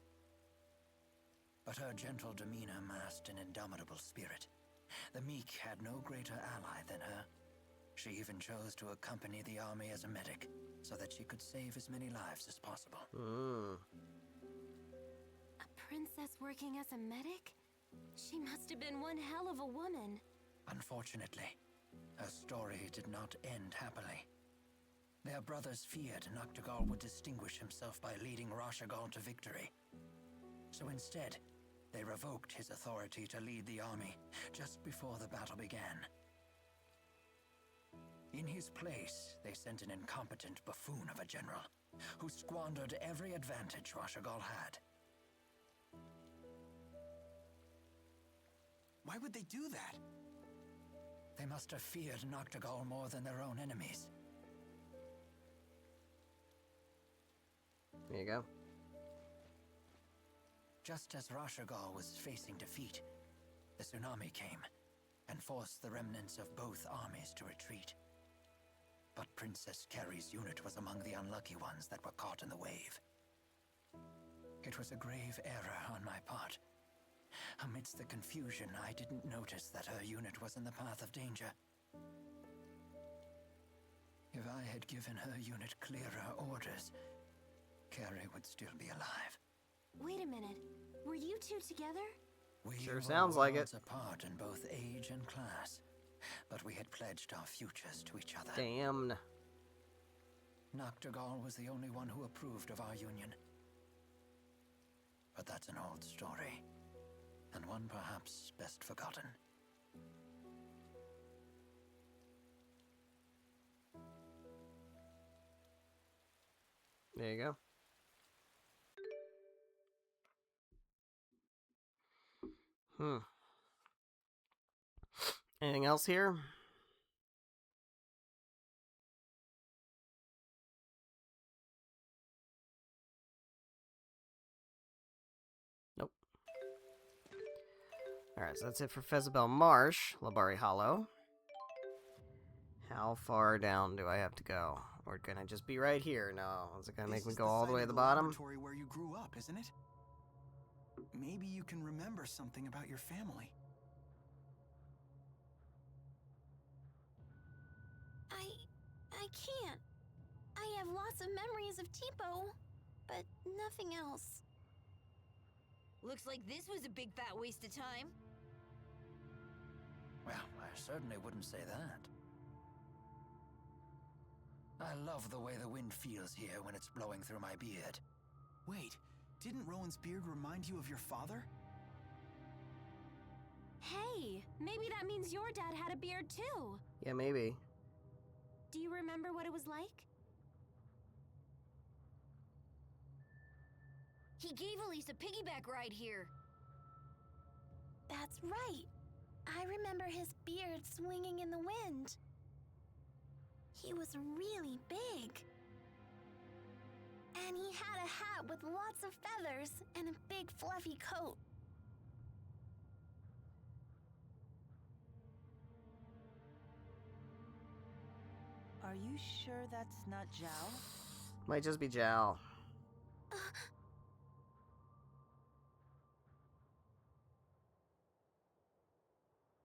E: But her gentle demeanor masked an indomitable spirit. The meek had no greater ally than her. She even chose to accompany the army as a medic, so that she could save as many lives as possible.
P: A princess working as a medic? She must have been one hell of a woman.
E: Unfortunately, her story did not end happily. Their brothers feared Noctigal would distinguish himself by leading Rashagal to victory. So instead, they revoked his authority to lead the army just before the battle began. In his place, they sent an incompetent buffoon of a general who squandered every advantage Rashagal had.
F: Why would they do that?
E: They must have feared Noctigal more than their own enemies.
A: There you go.
E: Just as Rashagal was facing defeat, the tsunami came and forced the remnants of both armies to retreat. But Princess Carrie's unit was among the unlucky ones that were caught in the wave. It was a grave error on my part. Amidst the confusion, I didn't notice that her unit was in the path of danger. If I had given her unit clearer orders, Carrie would still be alive.
P: Wait a minute. Were you two together?
E: We
A: Sure
E: were
A: sounds like it.
E: worlds apart in both age and class, but we had pledged our futures to each other.
A: Damn.
E: Noctigal was the only one who approved of our union. but that's an old story, and one perhaps best forgotten.
A: There you go. Anything else here? Nope. Alright, so that's it for Fezabel Marsh, Labari Hollow. How far down do I have to go? Or can I just be right here? No, is it gonna make me go all the way to the bottom?
F: Laboratory where you grew up, isn't it? Maybe you can remember something about your family.
B: I can't. I have lots of memories of Tipo, but nothing else.
J: Looks like this was a big fat waste of time.
E: Well, I certainly wouldn't say that. I love the way the wind feels here when it's blowing through my beard.
F: Wait, didn't Rowan's beard remind you of your father?
B: Hey, maybe that means your dad had a beard too.
A: Yeah, maybe.
B: Do you remember what it was like?
J: He gave Elise a piggyback ride here.
B: That's right. I remember his beard swinging in the wind. He was really big. And he had a hat with lots of feathers and a big fluffy coat.
C: Are you sure that's not Zhao?
A: Might just be Zhao.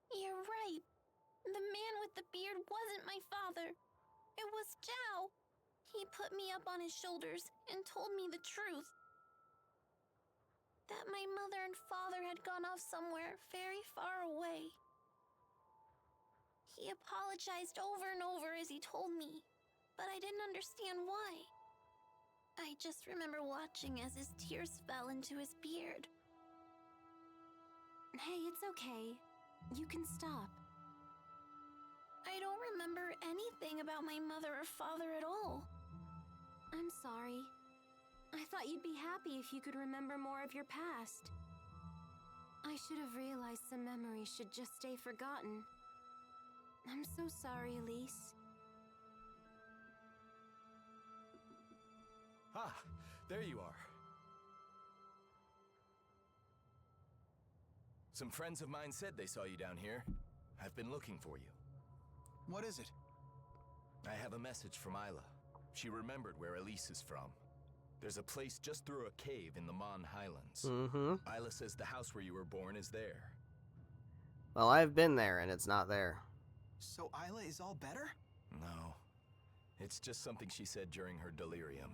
B: You're right. The man with the beard wasn't my father. It was Zhao. He put me up on his shoulders and told me the truth. That my mother and father had gone off somewhere very far away. He apologized over and over as he told me, but I didn't understand why. I just remember watching as his tears fell into his beard. Hey, it's okay. You can stop. I don't remember anything about my mother or father at all. I'm sorry. I thought you'd be happy if you could remember more of your past. I should have realized some memories should just stay forgotten. I'm so sorry, Elise.
R: Ah, there you are. Some friends of mine said they saw you down here. I've been looking for you.
F: What is it?
R: I have a message from Isla. She remembered where Elise is from. There's a place just through a cave in the Mon Highlands. Isla says the house where you were born is there.
A: Well, I've been there, and it's not there.
F: So Isla is all better?
R: No. It's just something she said during her delirium.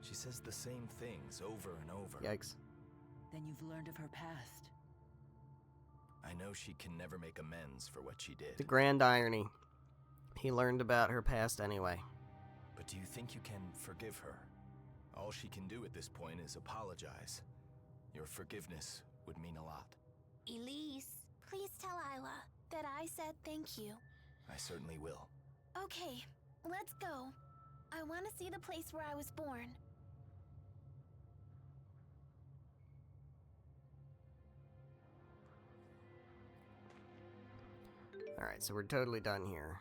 R: She says the same things over and over.
A: Yikes.
C: Then you've learned of her past.
R: I know she can never make amends for what she did.
A: The grand irony. He learned about her past anyway.
R: But do you think you can forgive her? All she can do at this point is apologize. Your forgiveness would mean a lot.
B: Elise, please tell Isla that I said thank you.
R: I certainly will.
B: Okay, let's go. I want to see the place where I was born.
A: Alright, so we're totally done here.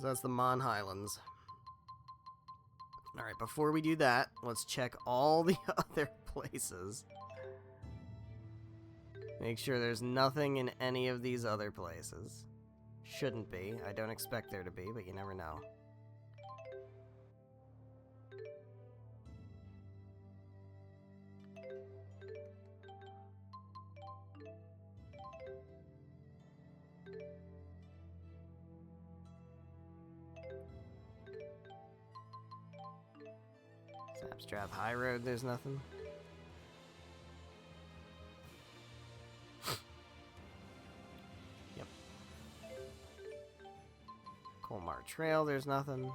A: So that's the Mon Highlands. Alright, before we do that, let's check all the other places. Make sure there's nothing in any of these other places. Shouldn't be. I don't expect there to be, but you never know. Sapstrap High Road, there's nothing. Yep. Colmar Trail, there's nothing.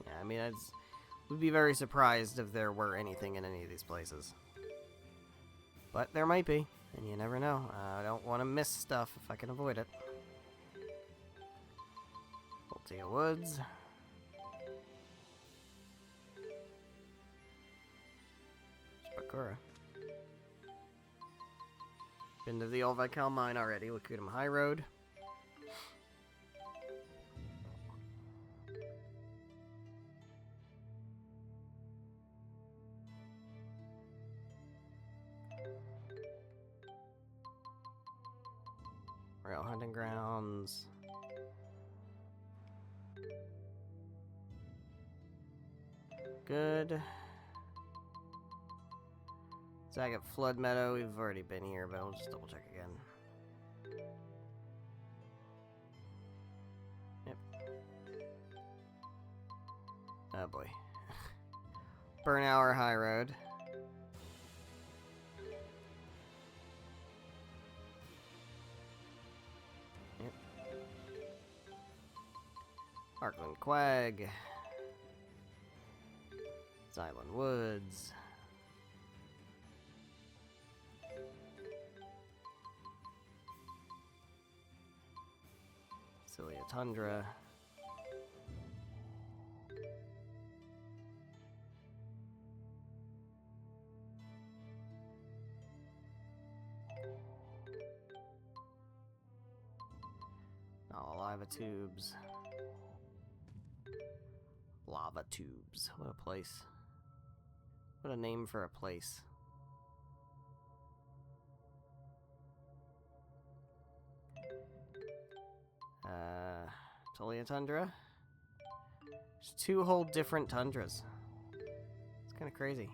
A: Yeah, mean, I would be very surprised if there were anything in any of these places. But there might be, and you never know. I don't want to miss stuff if I can avoid it. Voltia Woods. Bakura. Been to the old Vikal mine already. Lakudum High Road. Rail hunting grounds. Good. Zagat Flood Meadow, we've already been here, but I'll just double check again. Yep. Oh boy. Burnhour High Road. Yep. Arkland Quag. Island Woods. Xillia Tundra. Oh, lava tubes. Lava tubes. What a place. What a name for a place. Xillia Tundra. There's 2 whole different tundras. It's kind of crazy.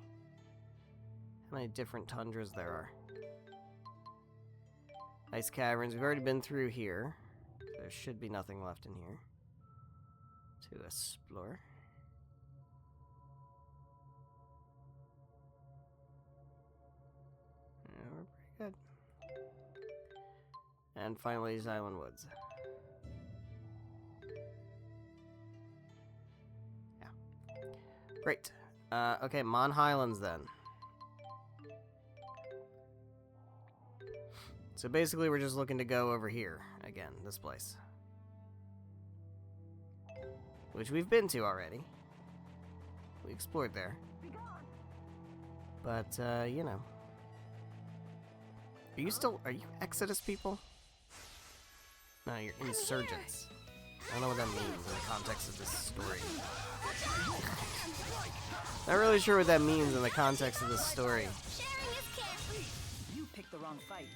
A: How many different tundras there are. Ice caverns. We've already been through here. There should be nothing left in here to explore. Yeah, we're pretty good. And finally, Island Woods. Great. Okay, Mon Highlands then. So basically we're just looking to go over here again, this place. Which we've been to already. We explored there. But, you know. Are you Exodus people? No, you're insurgents. I don't know what that means in the context of this story. Not really sure what that means in the context of this story.
C: You picked the wrong fight.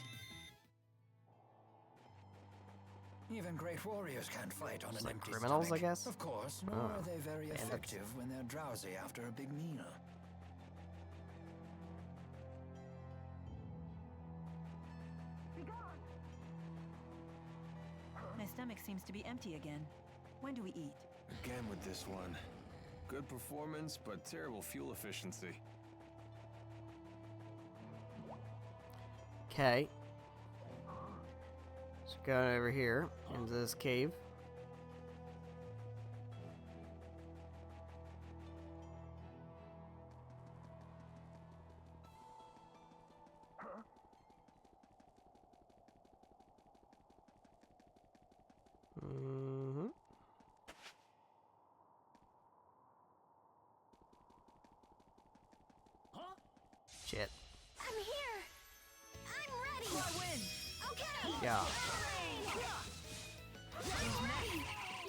E: Even great warriors can't fight on an
A: Like
E: empty
A: criminals,
E: stomach.
A: I guess?
E: Of course, nor are they very
A: bandits.
E: effective when they're drowsy after a big meal.
C: My stomach seems to be empty again. When do we eat?
D: Again with this one. Good performance, but terrible fuel efficiency.
A: Okay. So going over here into this cave. Mm-hmm. Shit.
P: I'm here. I'm ready. I win. Okay.
A: Yeah.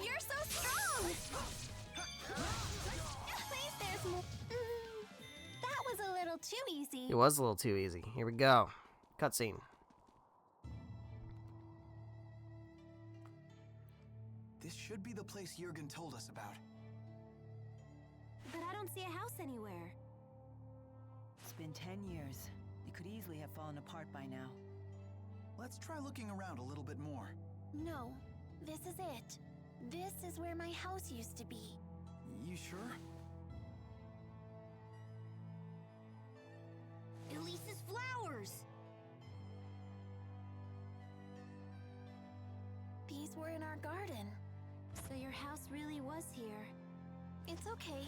P: You're so strong. At least there's more. That was a little too easy.
A: It was a little too easy. Here we go. Cutscene.
F: This should be the place Jurgen told us about.
B: But I don't see a house anywhere.
C: It's been 10 years. It could easily have fallen apart by now.
F: Let's try looking around a little bit more.
P: No, this is it. This is where my house used to be.
F: You sure?
P: Elise's flowers! These were in our garden.
B: So your house really was here.
P: It's okay.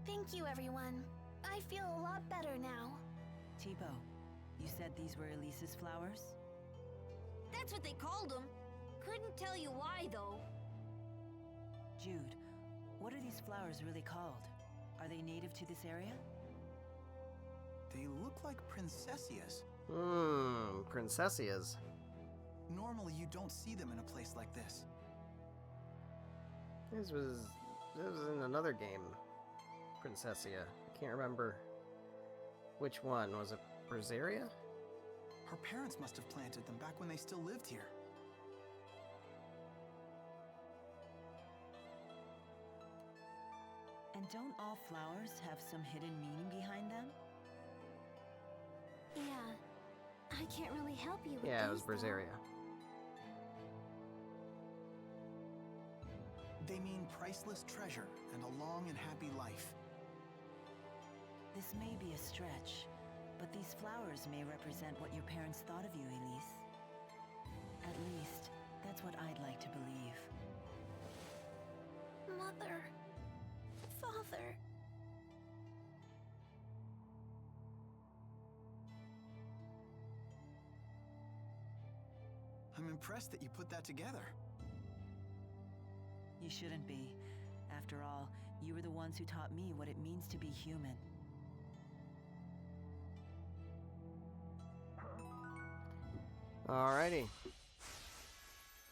P: Thank you, everyone. I feel a lot better now.
C: Tipo, you said these were Elise's flowers?
H: That's what they called them. Couldn't tell you why, though.
C: Jude, what are these flowers really called? Are they native to this area?
F: They look like princessias.
A: Princessias.
F: Normally, you don't see them in a place like this.
A: This was in another game. Princessia. I can't remember which one. Was it Berseria?
F: Her parents must have planted them back when they still lived here.
C: And don't all flowers have some hidden meaning behind them?
P: Yeah. I can't really help you with
A: Yeah, it was
P: those, though.
A: Berseria.
F: They mean priceless treasure and a long and happy life.
C: This may be a stretch, but these flowers may represent what your parents thought of you, Elise. At least, that's what I'd like to believe.
P: Mother. Father.
F: I'm impressed that you put that together.
C: You shouldn't be. After all, you were the ones who taught me what it means to be human.
A: Alrighty.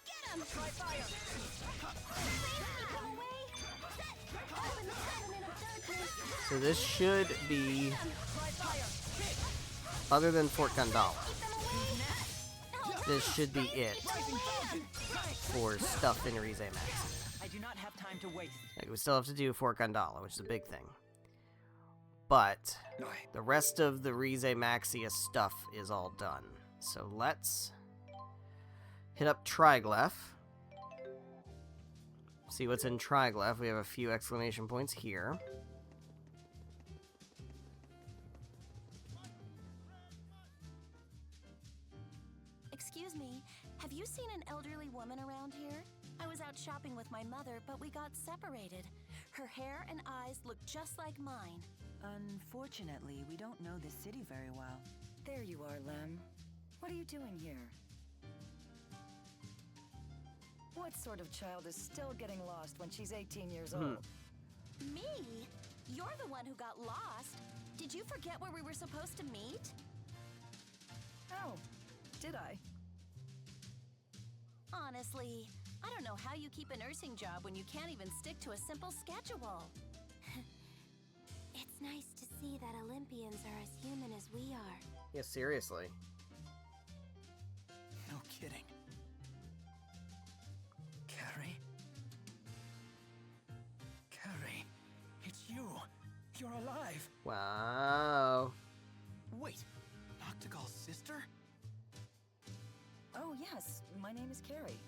H: Get him! Try fire! Come away! Open the covenant of darkness!
A: So this should be, other than Fort Gundala, this should be it for stuff in Rize Maxia.
C: I do not have time to waste.
A: Like, we still have to do Fort Gundala, which is a big thing. But the rest of the Rize Maxia stuff is all done. So let's hit up Triglav. See what's in Triglav. We have a few exclamation points here.
L: Excuse me, have you seen an elderly woman around here? I was out shopping with my mother, but we got separated. Her hair and eyes look just like mine.
C: Unfortunately, we don't know this city very well.
U: There you are, Lem. What are you doing here? What sort of child is still getting lost when she's 18 years old?
L: Me? You're the one who got lost. Did you forget where we were supposed to meet?
U: Oh, did I?
L: Honestly, I don't know how you keep a nursing job when you can't even stick to a simple schedule.
P: It's nice to see that Olympians are as human as we are.
A: Yeah, seriously.
F: No kidding. Carrie? Carrie, it's you. You're alive.
A: Wow.
F: Wait, Noctigal's sister?
U: Oh, yes, my name is Carrie.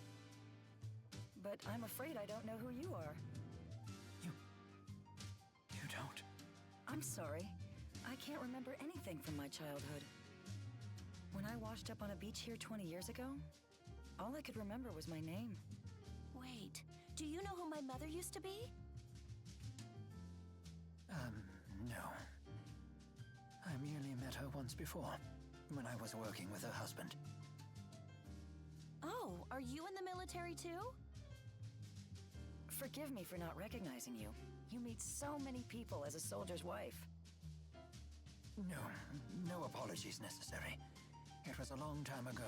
U: But I'm afraid I don't know who you are.
F: You don't?
U: I'm sorry. I can't remember anything from my childhood. When I washed up on a beach here 20 years ago, all I could remember was my name.
L: Wait, do you know who my mother used to be?
E: No. I merely met her once before, when I was working with her husband.
L: Oh, are you in the military too?
U: Forgive me for not recognizing you. You meet so many people as a soldier's wife.
E: No apologies necessary. It was a long time ago.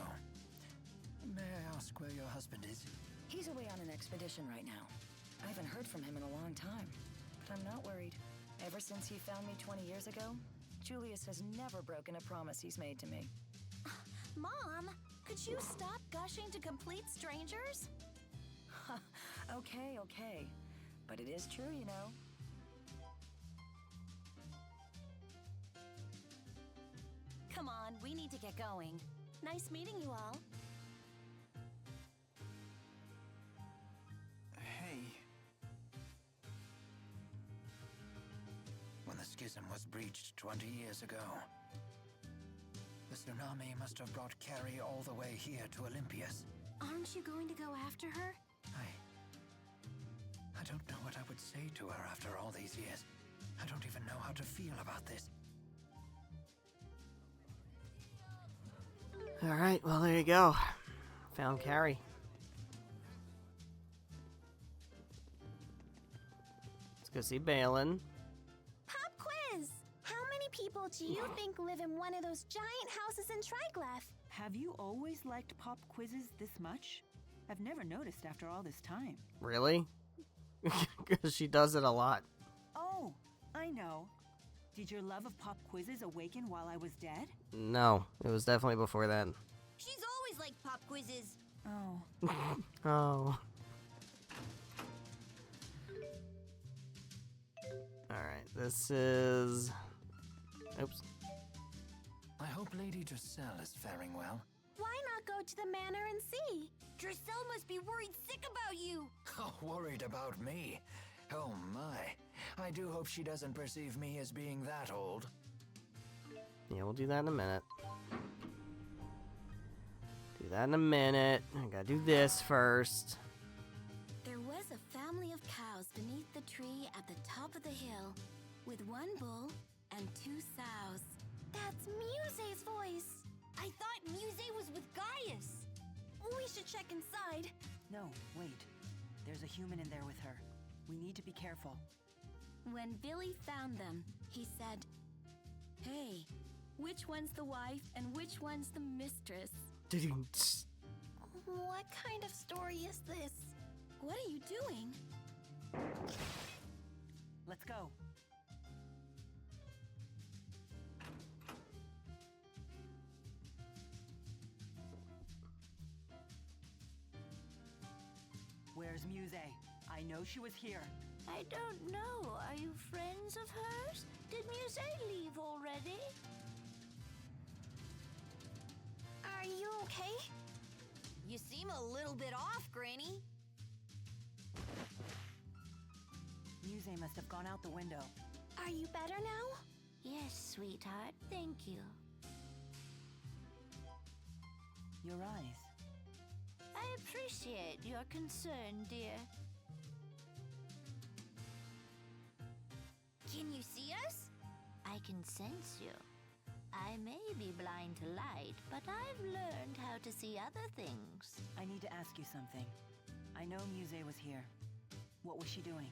E: May I ask where your husband is?
U: He's away on an expedition right now. I haven't heard from him in a long time, but I'm not worried. Ever since he found me 20 years ago, Julius has never broken a promise he's made to me.
L: Mom, could you stop gushing to complete strangers?
U: Okay. But it is true, you know.
L: Come on, we need to get going. Nice meeting you all.
F: Hey.
E: When the schism was breached 20 years ago, the tsunami must have brought Carrie all the way here to Olympias.
P: Aren't you going to go after her?
E: don't know what I would say to her after all these years. I don't even know how to feel about this.
A: Alright, well, there you go. Found Carrie. Let's go see Balin.
P: Pop quiz! How many people do you think live in one of those giant houses in Triglav?
C: Have you always liked pop quizzes this much? I've never noticed after all this time.
A: Really? Because she does it a lot.
C: Oh, I know. Did your love of pop quizzes awaken while I was dead?
A: No, it was definitely before then.
H: She's always liked pop quizzes.
C: Oh.
A: Oh. Alright, this is... Oops.
E: I hope Lady Dressel is faring well.
P: Why not go to the manor and see?
H: Dressel must be worried sick about you.
E: Oh, worried about me? Oh my. I do hope she doesn't perceive me as being that old.
A: Yeah, we'll do that in a minute. Do that in a minute. I gotta do this first.
B: There was a family of cows beneath the tree at the top of the hill, with one bull and 2 sows.
P: That's Muse's voice.
H: I thought Muse was with Gaius.
P: We should check inside.
C: No, wait. There's a human in there with her. We need to be careful.
B: When Billy found them, he said, "Hey, which one's the wife and which one's the mistress?"
P: What kind of story is this?
B: What are you doing?
C: Let's go. Where's Muse? I know she was here.
G: I don't know. Are you friends of hers? Did Muse leave already?
P: Are you okay?
H: You seem a little bit off, Granny.
C: Muse must have gone out the window.
P: Are you better now?
G: Yes, sweetheart. Thank you.
C: Your eyes.
G: I appreciate your concern, dear.
H: Can you see us?
G: I can sense you. I may be blind to light, but I've learned how to see other things.
C: I need to ask you something. I know Muse was here. What was she doing?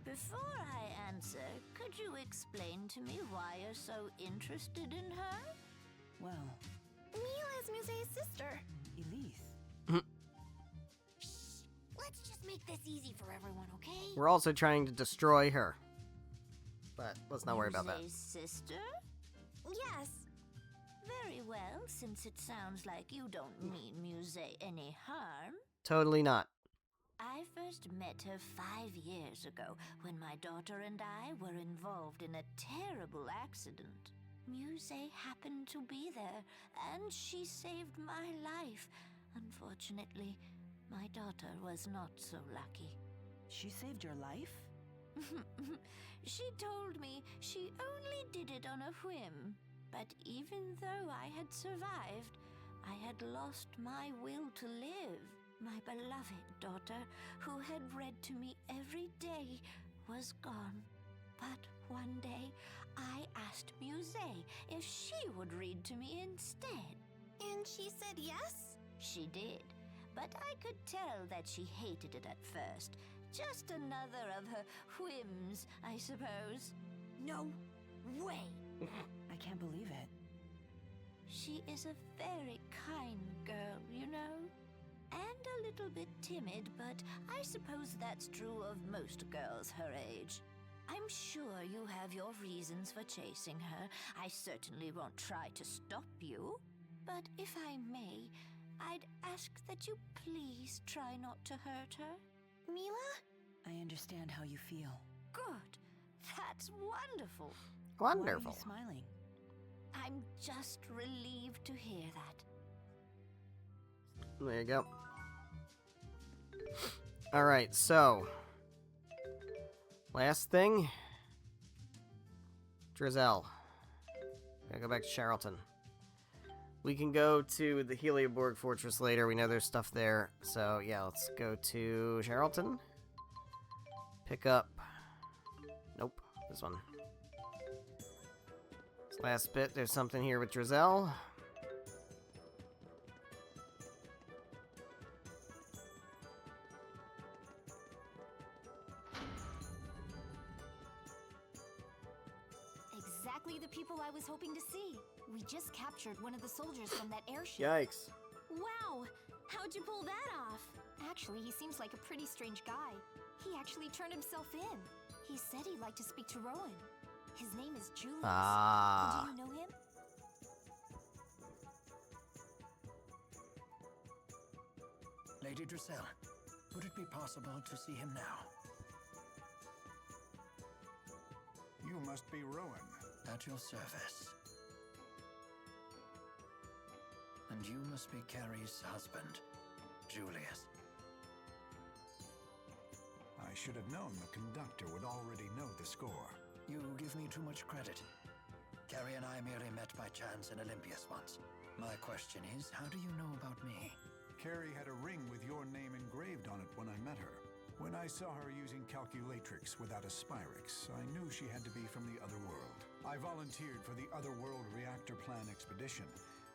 G: Before I answer, could you explain to me why you're so interested in her?
C: Well...
P: Milla is Muse's sister.
C: Elise.
H: Let's just make this easy for everyone, okay?
A: We're also trying to destroy her. But let's not worry about that.
G: Muse's sister?
P: Yes.
G: Very well, since it sounds like you don't mean Muse any harm.
A: Totally not.
G: I first met her 5 years ago when my daughter and I were involved in a terrible accident. Muse happened to be there, and she saved my life. Unfortunately, my daughter was not so lucky.
C: She saved your life?
G: She told me she only did it on a whim. But even though I had survived, I had lost my will to live. My beloved daughter, who had read to me every day, was gone. But one day, I asked Muse if she would read to me instead.
P: And she said yes?
G: She did, but I could tell that she hated it at first. Just another of her whims, I suppose.
H: No way!
C: I can't believe it.
G: She is a very kind girl, you know. And a little bit timid, but I suppose that's true of most girls her age. I'm sure you have your reasons for chasing her. I certainly won't try to stop you. But if I may, I'd ask that you please try not to hurt her.
P: Milla?
C: I understand how you feel.
G: Good. That's wonderful.
A: Wonderful.
C: Why are you smiling?
G: I'm just relieved to hear that.
A: There you go. Alright, so... last thing. Drizel. Gotta go back to Charlton. We can go to the Helioborg Fortress later. We know there's stuff there. So, yeah, let's go to Charlton. Pick up. Nope, this one. This last bit, there's something here with Drizel.
H: Exactly the people I was hoping to see. We just captured one of the soldiers from that airship.
A: Yikes.
H: Wow! How'd you pull that off? Actually, he seems like a pretty strange guy. He actually turned himself in. He said he'd like to speak to Rowan. His name is Julius.
A: Ah.
H: Do you know him?
E: Lady Drizel, would it be possible to see him now?
N: You must be Rowan.
E: At your service. And you must be Carrie's husband, Julius.
N: I should have known the conductor would already know the score.
E: You give me too much credit. Carrie and I merely met by chance in Olympias once. My question is, how do you know about me?
N: Carrie had a ring with your name engraved on it when I met her. When I saw her using calculatrix without a Spyrix, I knew she had to be from the other world. I volunteered for the Otherworld Reactor Plan expedition,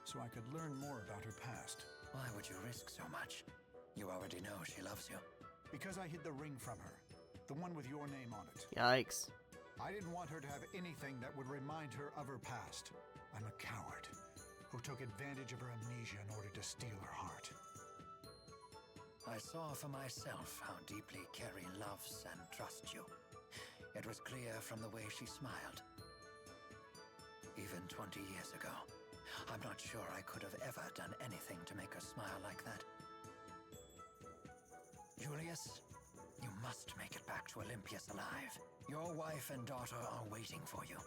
N: so I could learn more about her past.
E: Why would you risk so much? You already know she loves you.
N: Because I hid the ring from her. The one with your name on it.
A: Yikes.
N: I didn't want her to have anything that would remind her of her past. I'm a coward who took advantage of her amnesia in order to steal her heart.
E: I saw for myself how deeply Carrie loves and trusts you. It was clear from the way she smiled. Even 20 years ago, I'm not sure I could have ever done anything to make her smile like that. Julius, you must make it back to Olympias alive. Your wife and daughter are waiting for you.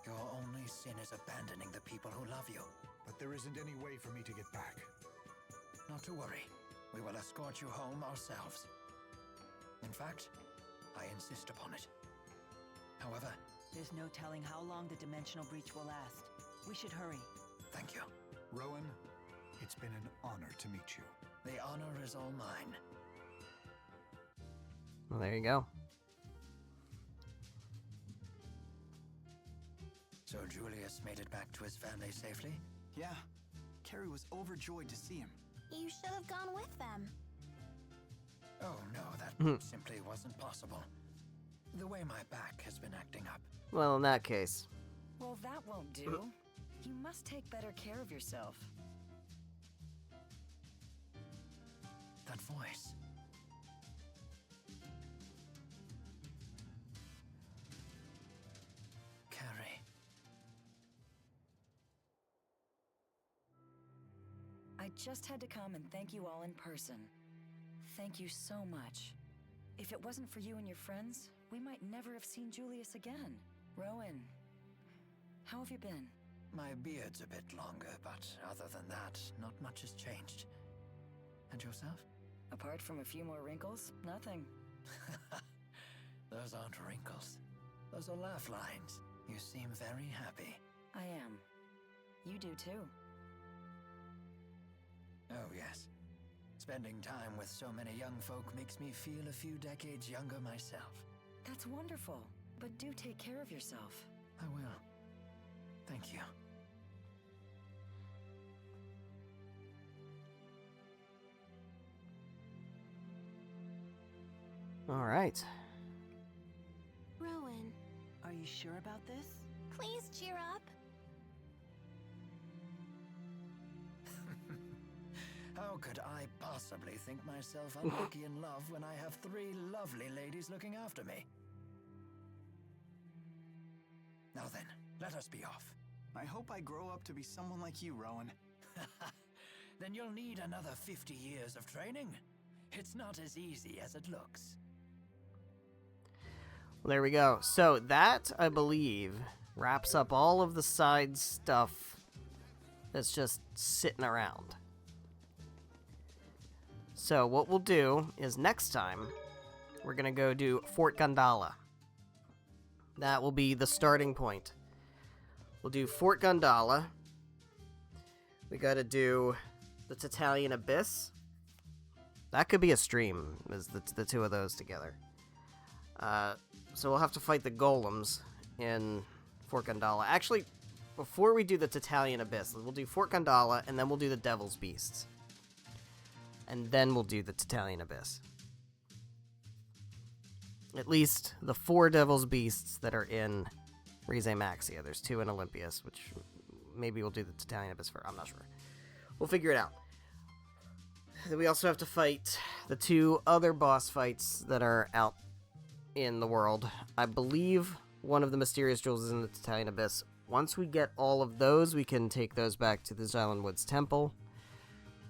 E: Your only sin is abandoning the people who love you.
N: But there isn't any way for me to get back.
E: Not to worry. We will escort you home ourselves. In fact, I insist upon it. However,
C: there's no telling how long the dimensional breach will last. We should hurry.
E: Thank you.
N: Rowan, it's been an honor to meet you.
E: The honor is all mine.
A: Well, there you go.
E: So Julius made it back to his family safely?
F: Yeah. Carrie was overjoyed to see him.
H: You should have gone with them.
E: Oh no, that simply wasn't possible. The way my back has been acting up.
A: Well, in that case.
U: Well, that won't do. You must take better care of yourself.
E: That voice. Carrie.
U: I just had to come and thank you all in person. Thank you so much. If it wasn't for you and your friends, we might never have seen Julius again. Rowan, how have you been?
E: My beard's a bit longer, but other than that, not much has changed. And yourself?
U: Apart from a few more wrinkles, nothing.
E: Those aren't wrinkles. Those are laugh lines. You seem very happy.
U: I am. You do too.
E: Oh, yes. Spending time with so many young folk makes me feel a few decades younger myself.
U: That's wonderful. But do take care of yourself.
E: I will. Thank you.
A: All right.
H: Rowan.
C: Are you sure about this?
H: Please cheer up.
E: How could I possibly think myself unlucky in love when I have 3 lovely ladies looking after me? Now then, let us be off.
F: I hope I grow up to be someone like you, Rowan.
E: Then you'll need another 50 years of training. It's not as easy as it looks.
A: Well, there we go. So that, I believe, wraps up all of the side stuff that's just sitting around. So what we'll do is next time, we're going to go do Fort Gandala. That will be the starting point. We'll do Fort Gandala. We got to do the Tatalian Abyss. That could be a stream, is the two of those together. So we'll have to fight the golems in Fort Gondala. Actually, before we do the Tatalian Abyss, we'll do Fort Gondala, and then we'll do the Devil's Beasts. And then we'll do the Tatalian Abyss. At least the 4 Devil's Beasts that are in Rize Maxia. There's 2 in Olympias, which maybe we'll do the Tatalian Abyss for. I'm not sure. We'll figure it out. Then we also have to fight the 2 other boss fights that are out in the world. I believe one of the mysterious jewels is in the Tatalian Abyss. Once we get all of those, we can take those back to the Xillia Woods Temple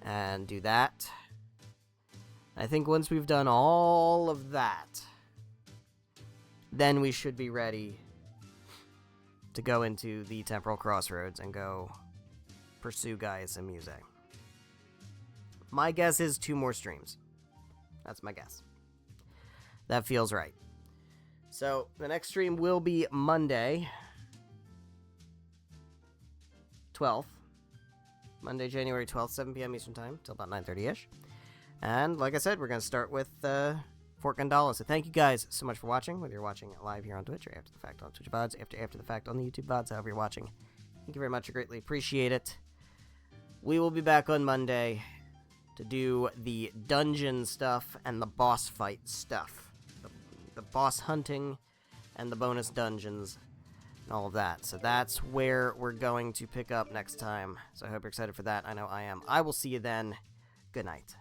A: and do that. I think once we've done all of that, then we should be ready to go into the Temporal Crossroads and go pursue Gaius and Muse. My guess is 2 more streams. That's my guess. That feels right. So, the next stream will be Monday, 12th. Monday, January 12th, 7 p.m. Eastern Time, till about 9:30-ish. And, like I said, we're going to start with Fort Gondala. So thank you guys so much for watching, whether you're watching live here on Twitch or after the fact on Twitch VODs, after the fact on the YouTube VODs, however you're watching. Thank you very much. I greatly appreciate it. We will be back on Monday to do the dungeon stuff and the boss fight stuff. The boss hunting and the bonus dungeons and all of that. So that's where we're going to pick up next time. So I hope you're excited for that. I know I am. I will see you then. Good night.